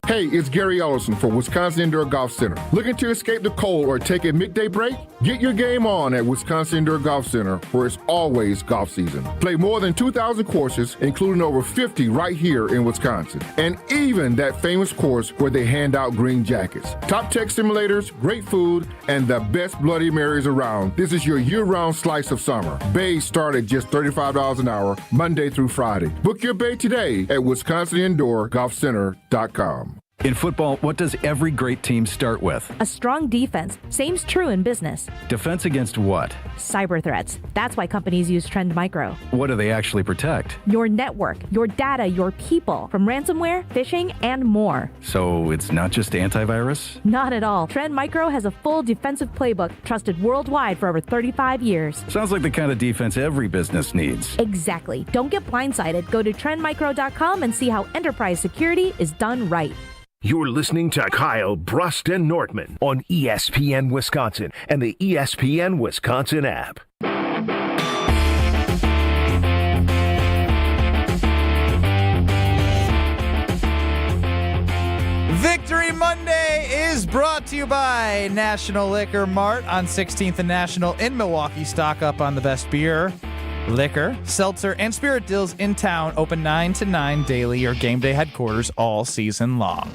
Hey, it's Gary Ellison for Wisconsin Indoor Golf Center. Looking to escape the cold or take a midday break? Get your game on at Wisconsin Indoor Golf Center, where it's always golf season. Play more than 2,000 courses, including over 50 right here in Wisconsin. And even that famous course where they hand out green jackets. Top tech simulators, great food, and the best Bloody Marys around. This is your year-round slice of summer. Bays start at just $35 an hour, Monday through Friday. Book your bay today at WisconsinIndoorGolfCenter.com. In football, what does every great team start with? A strong defense. Same's true in business. Defense against what? Cyber threats. That's why companies use Trend Micro. What do they actually protect? Your network, your data, your people, from ransomware, phishing, and more. So it's not just antivirus? Not at all. Trend Micro has a full defensive playbook trusted worldwide for over 35 years. Sounds like the kind of defense every business needs. Exactly. Don't get blindsided. Go to trendmicro.com and see how enterprise security is done right. You're listening to Kyle, Brust, and Nortman on ESPN Wisconsin and the ESPN Wisconsin app. Victory Monday is brought to you by National Liquor Mart on 16th and National in Milwaukee. Stock up on the best beer, liquor, seltzer, and spirit deals in town. Open 9 to 9 daily. Your game day headquarters all season long.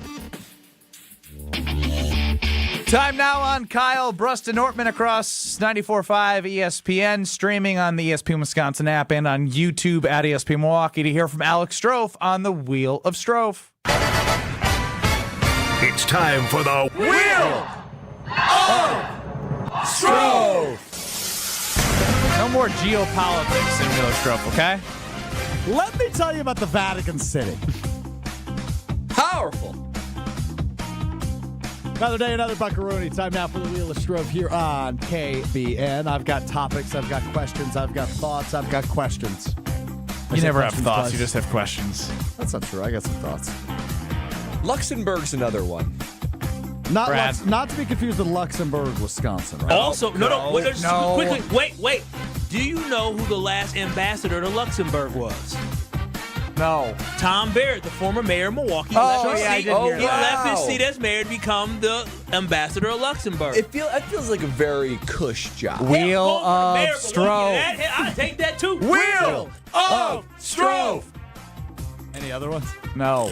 Time now on Kyle, Brust, and Nortman across 94.5 ESPN, streaming on the ESPN Wisconsin app and on YouTube at ESPN Milwaukee, to hear from Alex Strofe on the Wheel of Strofe. It's time for the Wheel of Strofe. No more geopolitics in Wheel of Strofe, okay? Let me tell you about the Vatican City. Powerful. Another day, another buckaroni. Time now for the Wheel of Strofe here on KBN. I've got topics, I've got questions, I've got thoughts, I've got questions. You never have thoughts, you just have questions. That's not true. I got some thoughts. Luxembourg's another one. Not to be confused with Luxembourg, Wisconsin, right? Also, quickly, wait. Do you know who the last ambassador to Luxembourg was? No. Tom Barrett, the former mayor of Milwaukee. He left his seat as mayor to become the ambassador of Luxembourg. It feels like a very cush job. Wheel of Strofe. I take that too. Wheel of Strofe. Any other ones? No.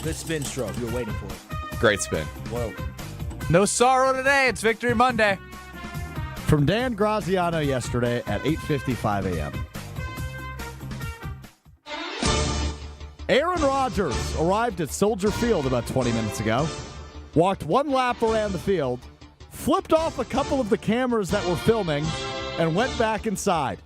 Good spin, Strofe. You're waiting for it. Great spin. Whoa. No sorrow today. It's Victory Monday. From Dan Graziano yesterday at 8:55 a.m. Aaron Rodgers arrived at Soldier Field about 20 minutes ago. walked one lap around the field, flipped off a couple of the cameras that were filming, and went back inside.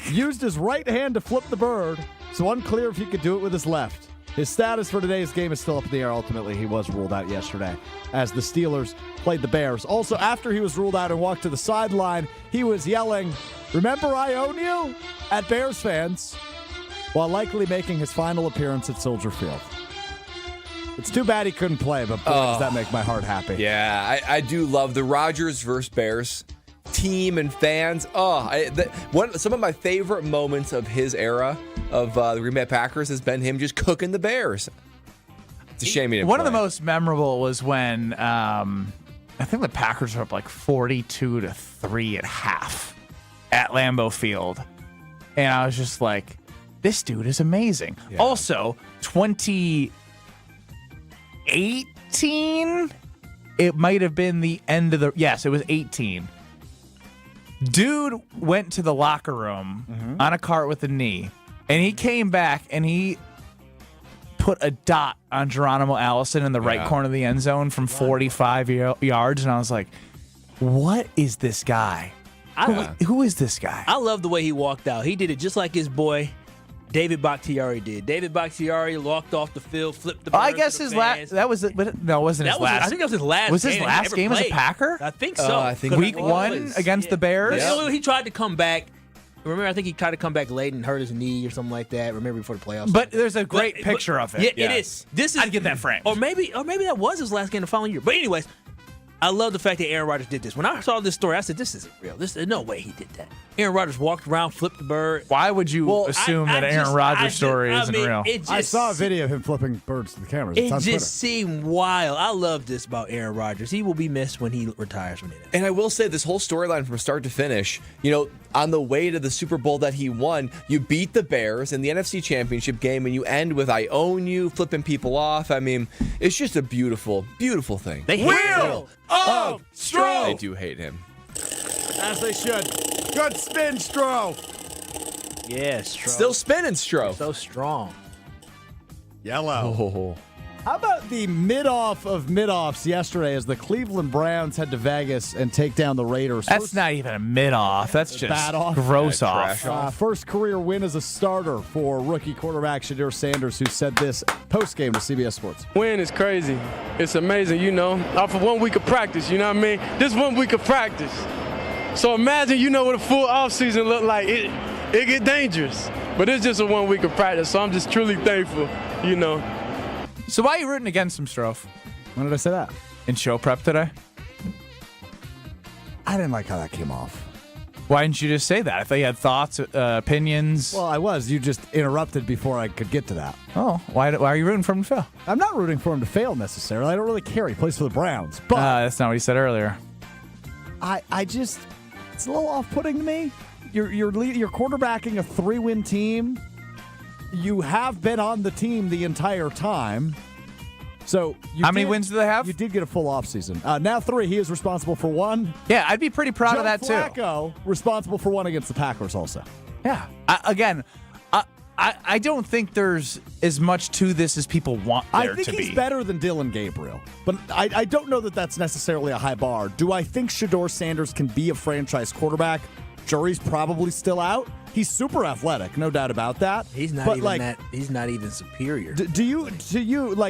Used his right hand to flip the bird, so unclear if he could do it with his left. His status for today's game is still up in the air. Ultimately, he was ruled out yesterday as the Steelers played the Bears. Also, after he was ruled out and walked to the sideline, he was yelling, "Remember I own you?" at Bears fans, while likely making his final appearance at Soldier Field. It's too bad he couldn't play, but boy, does that make my heart happy. Yeah, I do love the Rodgers versus Bears team and fans. Some of my favorite moments of his era of the Green Bay Packers has been him just cooking the Bears. It's a shame he didn't One play. of the most memorable was when I think the Packers were up like 42-3 at half at Lambeau Field. And I was just like, this dude is amazing. Yeah. Also, 2018, it might have been the end of the... Yes, it was 18. Dude went to the locker room on a cart with a knee, and he came back and he put a dot on Geronimo Allison in the right corner of the end zone from 45 yards, and I was like, what is this guy? Who is this guy? I love the way he walked out. He did it just like his boy David Bakhtiari did. David Bakhtiari walked off the field, flipped the bird. I guess his last. That was it, but no, it wasn't his last. I think that was his last. Was his last game as a Packer? I think so. I think week 1 against the Bears. Yeah. He tried to come back. Remember, I think he tried to come back late and hurt his knee or something like that. Remember before the playoffs. But there's a great picture of it. Yeah, it is. This is. I'd get that framed. Or maybe that was his last game the following year. But anyways, I love the fact that Aaron Rodgers did this. When I saw this story, I said, this isn't real. There's no way he did that. Aaron Rodgers walked around, flipped the bird. Why would you assume that Aaron Rodgers' story isn't real? I saw a video of him flipping birds to the cameras. It just seemed wild. I love this about Aaron Rodgers. He will be missed when he retires. And I will say, this whole storyline from start to finish, on the way to the Super Bowl that he won, you beat the Bears in the NFC Championship game, and you end with "I own you," flipping people off. I mean, it's just a beautiful, beautiful thing. They hate Will of Stroh. They do hate him. As they should. Good spin, Stroh. Yeah, Stroh. Still spinning, Stroh. So strong. Yellow. Oh. How about the mid-off of mid-offs yesterday as the Cleveland Browns head to Vegas and take down the Raiders? That's not even a mid-off. That's just bad off. Gross off. off. First career win as a starter for rookie quarterback Shadir Sanders, who said this post-game to CBS Sports. Win is crazy. It's amazing, off of 1 week of practice, you know what I mean? This 1 week of practice. So imagine, what a full offseason look like. It get dangerous. But it's just a 1 week of practice, so I'm just truly thankful, So why are you rooting against him, Stroh? When did I say that? In show prep today? I didn't like how that came off. Why didn't you just say that? I thought you had thoughts, opinions. Well, I was. You just interrupted before I could get to that. Oh, why are you rooting for him to fail? I'm not rooting for him to fail necessarily. I don't really care. He plays for the Browns. But that's not what he said earlier. I just, it's a little off-putting to me. You're quarterbacking a 3-win team. You have been on the team the entire time. So how many wins do they have? You did get a full offseason. Now 3. He is responsible for 1. Yeah, I'd be pretty proud of that, too. Flacco, responsible for 1 against the Packers also. Yeah. I don't think there's as much to this as people want there to be. I think he's better than Dylan Gabriel. But I don't know that that's necessarily a high bar. Do I think Shadir Sanders can be a franchise quarterback? Jury's probably still out. He's super athletic, no doubt about that. He's not even that. He's not even superior. Do you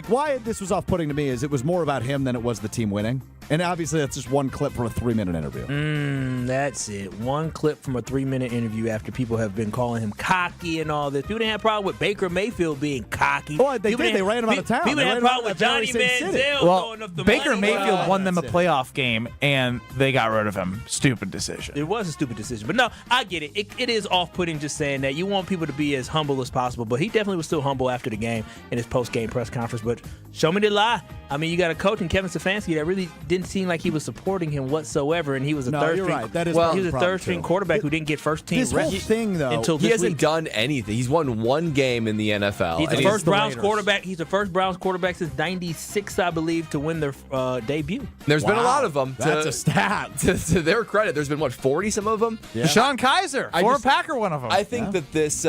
why this was off-putting to me is it was more about him than it was the team winning? And obviously that's just one clip from a 3-minute interview. That's it. One clip from a 3-minute interview after people have been calling him cocky and all this. People didn't have a problem with Baker Mayfield being cocky. Oh, they did. They ran him out of town. People had a problem with Johnny Manziel throwing up the Baker money. Mayfield won them a playoff game, and they got rid of him. Stupid decision. It was a stupid decision. But no, I get it. It is off-putting just saying that. You want people to be as humble as possible, but he definitely was still humble after the game in his post-game press conference. But show me the lie. I mean, you got a coach in Kevin Stefanski that really didn't seem like he was supporting him whatsoever, and he was a third-string. Right. That is he was a third-string quarterback who didn't get first-team reps. This whole thing, though, until he hasn't done anything. He's won 1 game in the NFL. He's the first Browns quarterback. He's the first Browns quarterback since '96, I believe, to win their debut. There's been a lot of them. That's a stat. To their credit, there's been 40 some of them. Yeah. Deshaun Kaiser, former Packer, one of them. I think that this,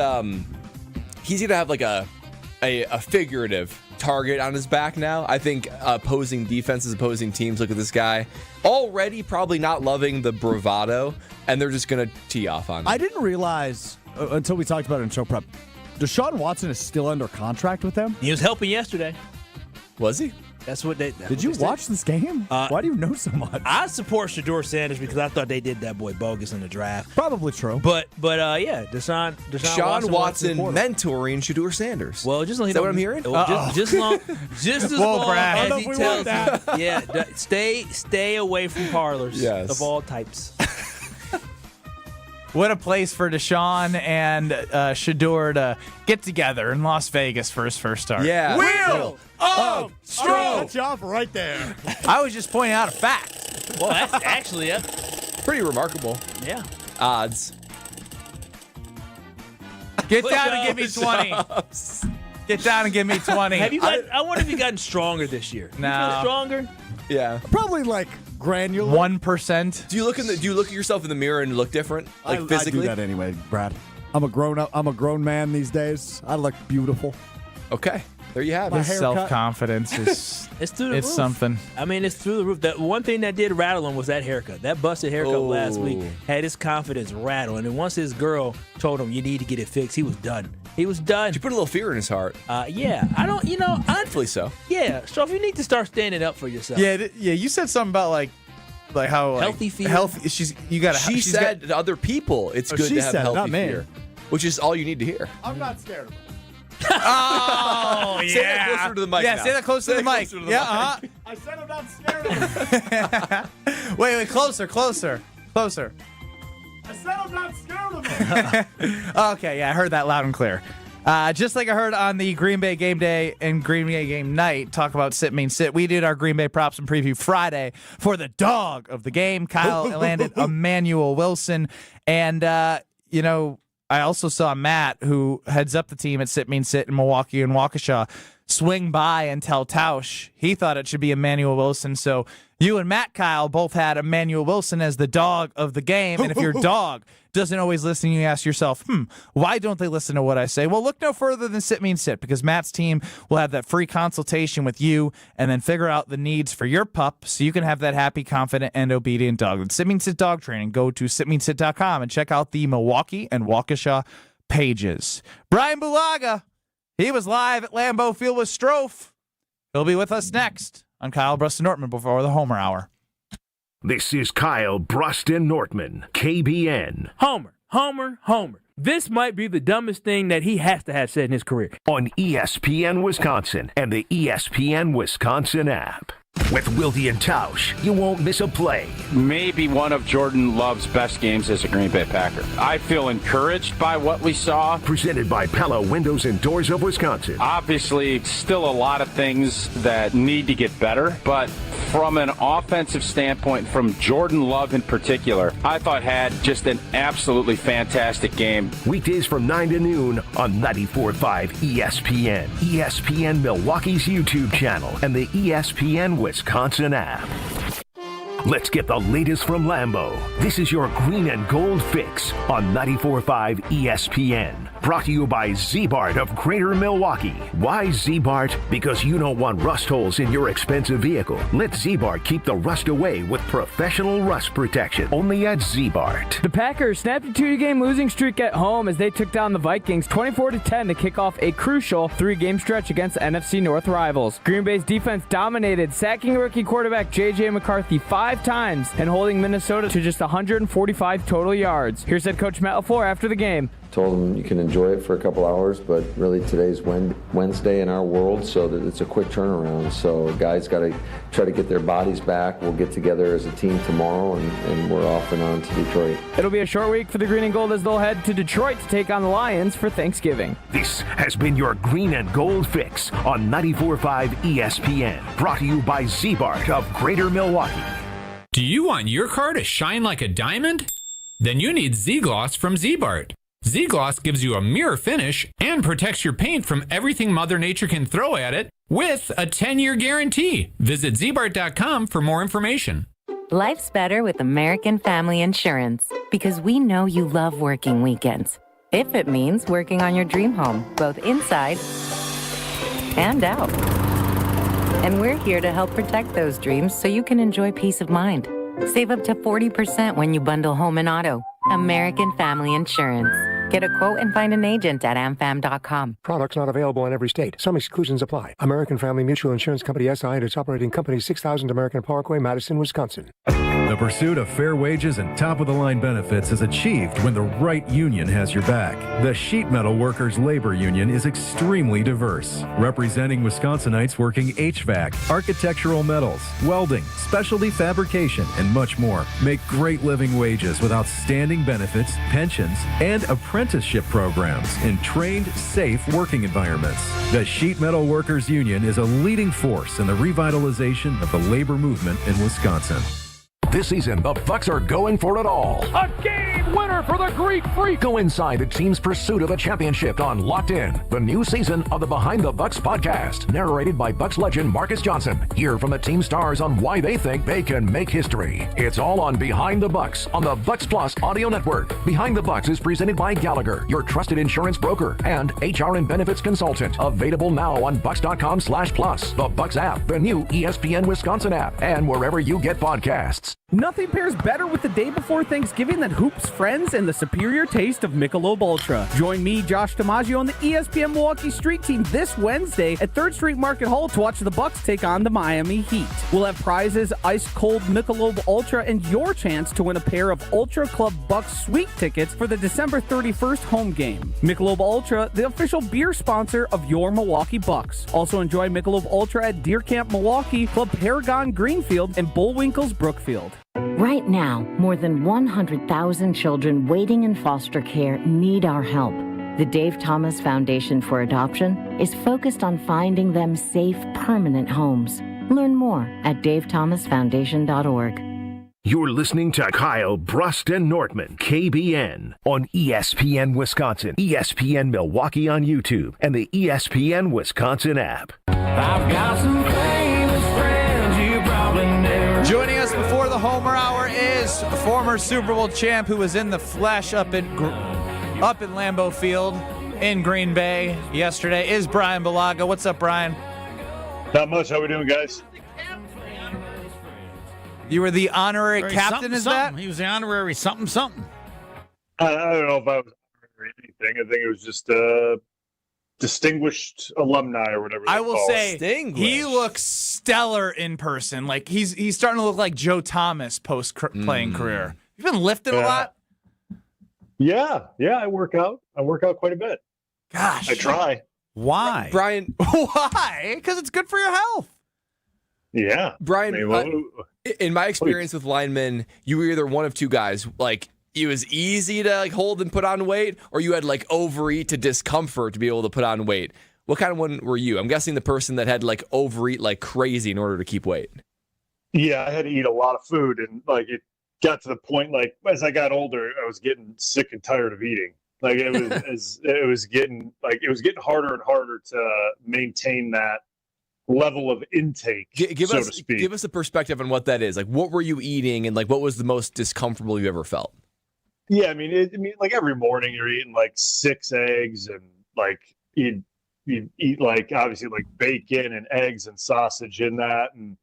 he's gonna have like a a figurative target on his back now. I think opposing defenses, opposing teams look at this guy already probably not loving the bravado, and they're just going to tee off on him. I didn't realize until we talked about it in show prep, Deshaun Watson is still under contract with them. He was helping yesterday. Was he? That's what they. Did you watch this game? Why do you know so much? I support Shedeur Sanders because I thought they did that boy bogus in the draft. Probably true. But yeah, Deshaun Watson mentoring Shedeur Sanders. Well, just is that what I'm hearing? Just as long Brad. as he tells you. Yeah, stay away from parlors of all types. What a place for Deshaun and Shedeur to get together in Las Vegas for his first start. Yeah. Wheel of Stro. Cut you off right there. I was just pointing out a fact. Well, that's actually pretty remarkable. Yeah. Odds. Get down and give me 20. Get down and give me 20. I wonder if you've gotten stronger this year. No. You feel stronger? Yeah. Probably like granular. 1%. Do you look at yourself in the mirror and look different, like physically? I do that anyway, Brad. I'm a grown man these days. I look beautiful. Okay, there you have it. His self-confidence is it's through the roof. Something. I mean, it's through the roof. That one thing that did rattle him was that haircut. That busted haircut last week had his confidence rattled. And once his girl told him you need to get it fixed, he was done. He was done. Did you put a little fear in his heart? Yeah. I don't. Hopefully so. Yeah. So if you need to start standing up for yourself. Yeah. You said something about like how healthy fear. Healthy. She said to other people it's good to have healthy fear, which is all you need to hear. I'm not scared of it. Oh, yeah. Say that closer to the mic. Yeah, now. say that closer to the mic. I said I'm not scared of it. Wait, closer. I said I'm not scared of it. Okay, yeah, I heard that loud and clear. Just like I heard on the Green Bay game day and Green Bay game night, talk about sit, mean sit. We did our Green Bay props and preview Friday for the dog of the game. Kyle landed Emanuel Wilson. And, I also saw Matt, who heads up the team at Sit Mean Sit in Milwaukee and Waukesha, swing by and tell Tausch he thought it should be Emanuel Wilson. So you and Matt, Kyle, both had Emanuel Wilson as the dog of the game. And if your dog doesn't always listen, you ask yourself, why don't they listen to what I say? Well, look no further than Sit Mean Sit, because Matt's team will have that free consultation with you and then figure out the needs for your pup so you can have that happy, confident, and obedient dog. With Sit Mean Sit dog training, go to sitmeansit.com and check out the Milwaukee and Waukesha pages. Bryan Bulaga, he was live at Lambeau Field with Strofe. He'll be with us next on Kyle, Brust Nortman before the Homer Hour. This is Kyle, Brust Nortman, KBN. Homer. This might be the dumbest thing that he has to have said in his career. On ESPN Wisconsin and the ESPN Wisconsin app. With Wilde and Tausch, you won't miss a play. Maybe one of Jordan Love's best games as a Green Bay Packer. I feel encouraged by what we saw. Presented by Pella Windows and Doors of Wisconsin. Obviously, still a lot of things that need to get better, but from an offensive standpoint, from Jordan Love in particular, I thought had just an absolutely fantastic game. Weekdays from 9 to noon on 94.5 ESPN. ESPN Milwaukee's YouTube channel and the ESPN Wisconsin app. Let's get the latest from Lambeau. This is your green and gold fix on 94.5 ESPN. Brought to you by Z-Bart of Greater Milwaukee. Why Z-Bart? Because you don't want rust holes in your expensive vehicle. Let Z-Bart keep the rust away with professional rust protection. Only at Z-Bart. The Packers snapped a 2-game losing streak at home as they took down the Vikings 24-10 to kick off a crucial 3-game stretch against NFC North rivals. Green Bay's defense dominated, sacking rookie quarterback JJ McCarthy 5 times and holding Minnesota to just 145 total yards. Here's head coach Matt LaFleur after the game. Told them you can enjoy it for a couple hours, but really today's Wednesday in our world, so that it's a quick turnaround. So guys got to try to get their bodies back. We'll get together as a team tomorrow, and we're off and on to Detroit. It'll be a short week for the Green and Gold as they'll head to Detroit to take on the Lions for Thanksgiving. This has been your Green and Gold fix on 94.5 ESPN. Brought to you by Z-Bart of Greater Milwaukee. Do you want your car to shine like a diamond? Then you need Z-Gloss from Z-Bart. Z-Gloss gives you a mirror finish and protects your paint from everything Mother Nature can throw at it with a 10-year guarantee. Visit zbart.com for more information. Life's better with American Family Insurance because we know you love working weekends. If it means working on your dream home, both inside and out. And we're here to help protect those dreams so you can enjoy peace of mind. Save up to 40% when you bundle home and auto. American Family Insurance. Get a quote and find an agent at amfam.com. Products not available in every state. Some exclusions apply. American Family Mutual Insurance Company SI and its operating company 6000 American Parkway, Madison, Wisconsin. The pursuit of fair wages and top-of-the-line benefits is achieved when the right union has your back. The Sheet Metal Workers Labor Union is extremely diverse, representing Wisconsinites working HVAC, architectural metals, welding, specialty fabrication, and much more. Make great living wages with outstanding benefits, pensions, and apprenticeship programs in trained, safe working environments. The Sheet Metal Workers Union is a leading force in the revitalization of the labor movement in Wisconsin. This season, the Bucks are going for it all. A game winner for the Greek Freak. Go inside the team's pursuit of a championship on Locked In, the new season of the Behind the Bucks podcast, narrated by Bucks legend Marcus Johnson. Hear from the team stars on why they think they can make history. It's all on Behind the Bucks on the Bucks Plus audio network. Behind the Bucks is presented by Gallagher, your trusted insurance broker and HR and benefits consultant. Available now on bucks.com/plus, the Bucks app, the new ESPN Wisconsin app, and wherever you get podcasts. Nothing pairs better with the day before Thanksgiving than Hoops Friends and the superior taste of Michelob Ultra. Join me, Josh DiMaggio, and the ESPN Milwaukee Street Team this Wednesday at 3rd Street Market Hall to watch the Bucks take on the Miami Heat. We'll have prizes, ice-cold Michelob Ultra, and your chance to win a pair of Ultra Club Bucks Suite tickets for the December 31st home game. Michelob Ultra, the official beer sponsor of your Milwaukee Bucks. Also enjoy Michelob Ultra at Deer Camp Milwaukee, Club Paragon Greenfield, and Bullwinkle's Brookfield. Right now, more than 100,000 children waiting in foster care need our help. The Dave Thomas Foundation for Adoption is focused on finding them safe, permanent homes. Learn more at davethomasfoundation.org. You're listening to Kyle, Brust, and Nortman, KBN, on ESPN Wisconsin, ESPN Milwaukee on YouTube, and the ESPN Wisconsin app. I've got some famous friends you probably never. Joining us before the Homer Hour is former Super Bowl champ who was in the flesh up in Lambeau Field in Green Bay yesterday is Bryan Bulaga. What's up, Bryan? Not much. How we doing, guys? You were the honorary captain, is that? He was the honorary something. I don't know if I was honorary anything. I think it was just distinguished alumni or whatever. I will say he looks stellar in person. Like he's starting to look like Joe Thomas post playing career. You've been lifting a lot. Yeah, I work out. I work out quite a bit. Gosh, I try. Why, Bryan? Why? Because it's good for your health. Yeah, Bryan. In my experience with linemen, you were either one of two guys. Like it was easy to hold and put on weight, or you had overeat to discomfort to be able to put on weight. What kind of one were you? I'm guessing the person that had overeat like crazy in order to keep weight. Yeah, I had to eat a lot of food, and it got to the point as I got older, I was getting sick and tired of eating. It was getting harder and harder to maintain that level of intake, so to speak. Give us a perspective on what that is. What were you eating, and what was the most discomfortable you ever felt? Yeah, I mean, every morning you're eating 6 eggs, and you eat obviously bacon and eggs and sausage in that, and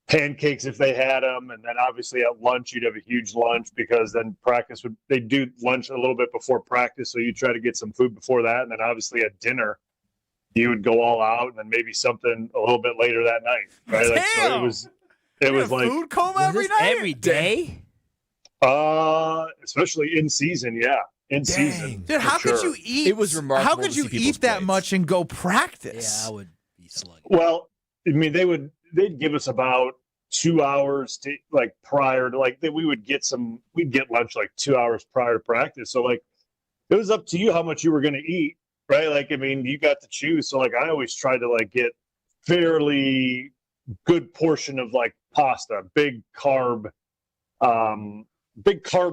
pancakes if they had them, and then obviously at lunch you'd have a huge lunch because then they do lunch a little bit before practice, so you try to get some food before that, and then obviously at dinner you would go all out, and then maybe something a little bit later that night, right? Damn! So it was food coma every night, every day. Especially in season, yeah. In season. Dude, how could you eat? It was remarkable. How could you eat that much and go practice? Yeah, I would be sluggish. Well, I mean, they'd give us about 2 hours to prior to we'd get lunch 2 hours prior to practice. So it was up to you how much you were going to eat, right? You got to choose. So I always tried to get fairly good portion of pasta, big carb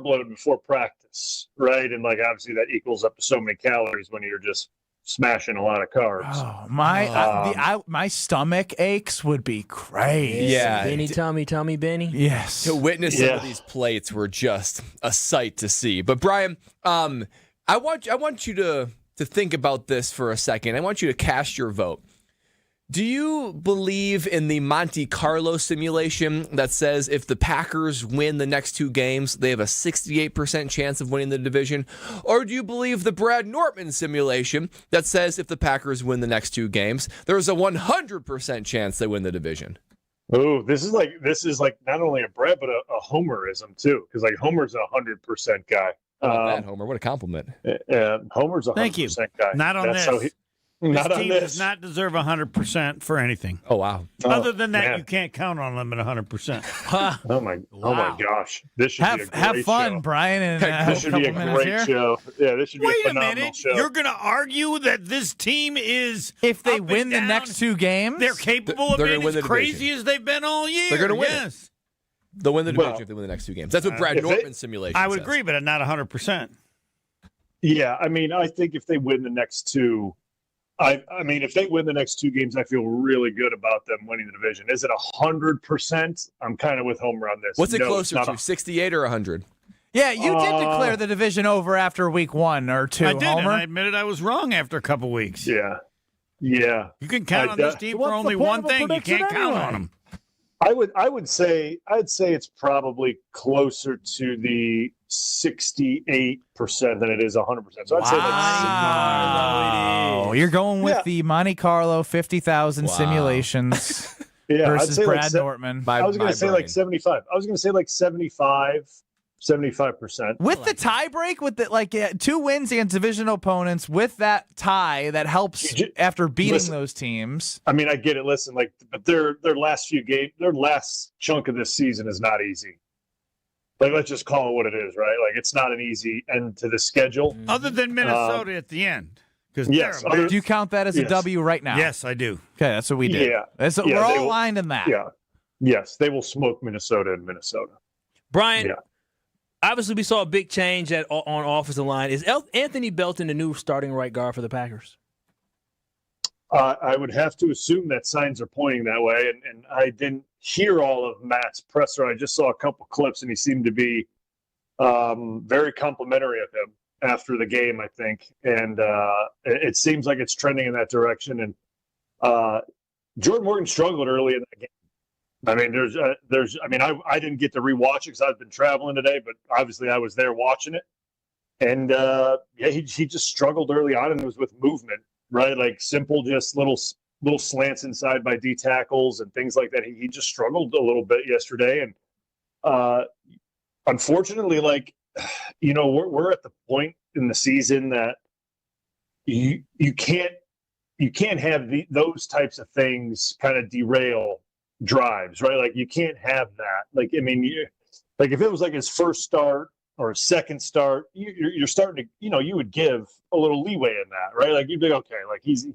load before practice, right? And obviously that equals up to so many calories when you're just smashing a lot of carbs. Oh, my stomach aches would be crazy. Yeah, Benny, Tommy, Benny. Yes. To witness some of these plates were just a sight to see. But Bryan, I want you to to think about this for a second. I want you to cast your vote. Do you believe in the Monte Carlo simulation that says if the Packers win the next 2 games, they have a 68% chance of winning the division? Or do you believe the Brad Nortman simulation that says if the Packers win the next 2 games, there's a 100% chance they win the division? Oh, this is like not only a Brad but a Homerism too, because like Homer's a 100% guy. How about that, Homer? What a compliment. Homer's a 100% guy. Not on That's this. how This team does not deserve 100% for anything. Oh, wow. Other than that, man. you can't count on them at 100%. Oh my gosh. This should be a great have fun, show. Brian, and This should be a great show. Yeah, this should be Wait a a phenomenal minute. show. You're going to argue that this team is if they up win and the down? next 2 games, They're capable of They're being gonna win as the crazy division. as they've been all year. They're going to win yes. it. They'll win the division Well, if they win the next 2 games. That's what Brad if they- Nortman's simulation I would says. agree, but not 100%. Yeah, I mean, I think if they win the next 2, I mean, if they win the next 2 games, I feel really good about them winning the division. Is it 100%? I'm kind of with Homer on this. What's it No, closer it's to, not 68 or 100? yeah, you did declare the division over after week 1 or 2. I did, Homer. and I admitted I was wrong after a couple weeks. Yeah. You can count on this team for only one thing. You can't count on them. I'd say it's probably closer to the 68% than it is 100%. So I'd say Wow. You're going with the Monte Carlo 50,000 simulations I'd versus say Brad like Nortman. I was going to say like 75. I was going to say like 75%. With the tie break, with the 2 wins against divisional opponents, with that tie that helps after beating those teams. I mean, I get it. Listen, but their last few games, their last chunk of this season is not easy. Like, let's just call it what it is, right? Like, it's not an easy end to the schedule. Other than Minnesota at the end. Yes. Do you count that as a Yes. W right now? Yes, I do. Okay, that's what we did. Yeah. We're all aligned in that. Yeah. Yes, they will smoke Minnesota in Minnesota. Brian, obviously we saw a big change on offensive line. Is Anthony Belton the new starting right guard for the Packers? I would have to assume that signs are pointing that way, and I didn't hear all of Matt's presser. I just saw a couple clips, and he seemed to be very complimentary of him after the game, I think. And it seems like it's trending in that direction. And Jordan Morgan struggled early in that game. I mean, I didn't get to rewatch it because I've been traveling today, but obviously I was there watching it. And he just struggled early on, and it was with movement, right? Like simple, just little slants inside by D tackles and things like that. He just struggled a little bit yesterday, and unfortunately, we're at the point in the season that you can't have those types of things kind of derail drives, right? Like you can't have that. Like, I mean, if it was like his first start or his second start, you're starting to, you would give a little leeway in that, right? Like you'd be okay, like he's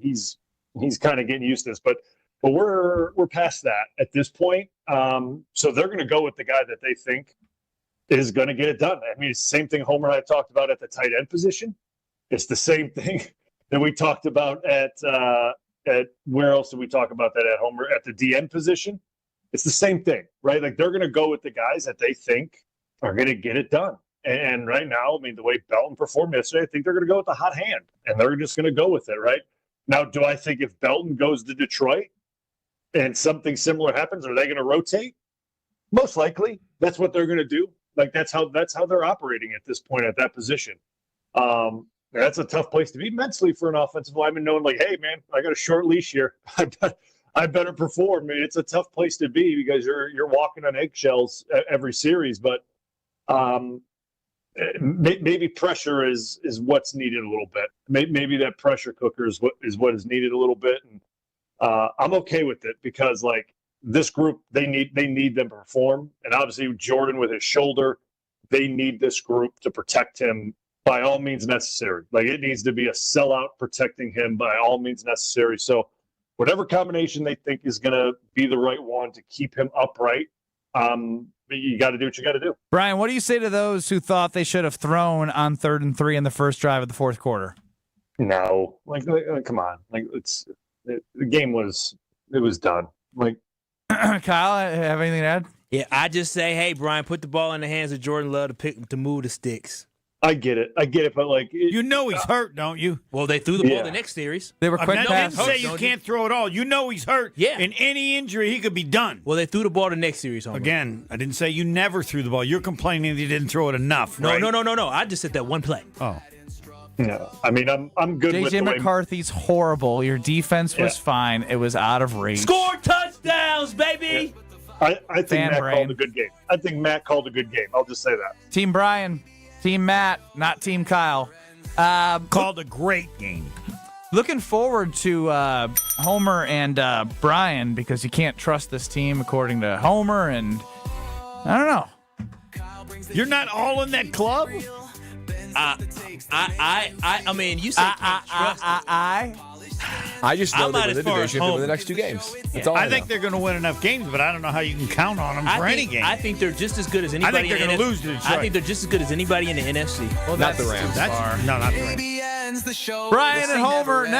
kind of getting used to this, but we're past that at this point. So they're going to go with the guy that they think is going to get it done. I mean, it's the same thing Homer and I talked about at the tight end position. It's the same thing that we talked about at where else did we talk about that at Homer? At the DN position. It's the same thing, right? Like they're going to go with the guys that they think are going to get it done. And right now, I mean, the way Belton performed yesterday, I think they're going to go with the hot hand, and they're just going to go with it, right? Now, do I think if Belton goes to Detroit and something similar happens, are they going to rotate? Most likely. That's what they're going to do. Like that's how they're operating at this point at that position. That's a tough place to be mentally for an offensive lineman, knowing like, hey, man, I got a short leash here. I better perform. I mean, it's a tough place to be because you're walking on eggshells every series. But maybe pressure is what's needed a little bit. Maybe that pressure cooker is what is needed a little bit. And I'm okay with it because like this group, they need them to perform. And obviously Jordan with his shoulder, they need this group to protect him by all means necessary. Like it needs to be a sellout protecting him by all means necessary. So whatever combination they think is going to be the right one to keep him upright, you got to do what you got to do. Brian, what do you say to those who thought they should have thrown on 3rd and 3 in the first drive of the fourth quarter? No, like come on, like the game was done. Like Kyle, have anything to add? Yeah, I just say, hey, Brian, put the ball in the hands of Jordan Love to move the sticks. I get it, but like you know he's hurt, don't you? Well, they threw the ball the next series. They were quick I passes. didn't say you can't throw it all. You know he's hurt. Yeah. In any injury, he could be done. Well, they threw the ball the next series. Homer. Again, I didn't say you never threw the ball. You're complaining that you didn't throw it enough. No, right? no. I just said that one play. Oh. No, I mean I'm good with JJ the way McCarthy's horrible. Your defense was fine. It was out of reach. Score touchdowns, baby. I think Fan Matt brain. called a good game. I think Matt called a good game. I'll just say that. Team Bryan, Team Matt, not Team Kyle. Called a great game. Looking forward to Homer and Bryan because you can't trust this team according to Homer, and I don't know. You're not all in that club? I mean, you say can't trust. I just know I'm they not win the as far as division if they win the Homer. next 2 games. That's Yeah. all I I think know. they're going to win enough games, but I don't know how you can count on them for any game. I think they're just as good as I anybody. think they're in going to the lose to Detroit. I think they're just as good as anybody in the NFC. Well, Not the Rams. No, not the Rams. Bryan and Homer next.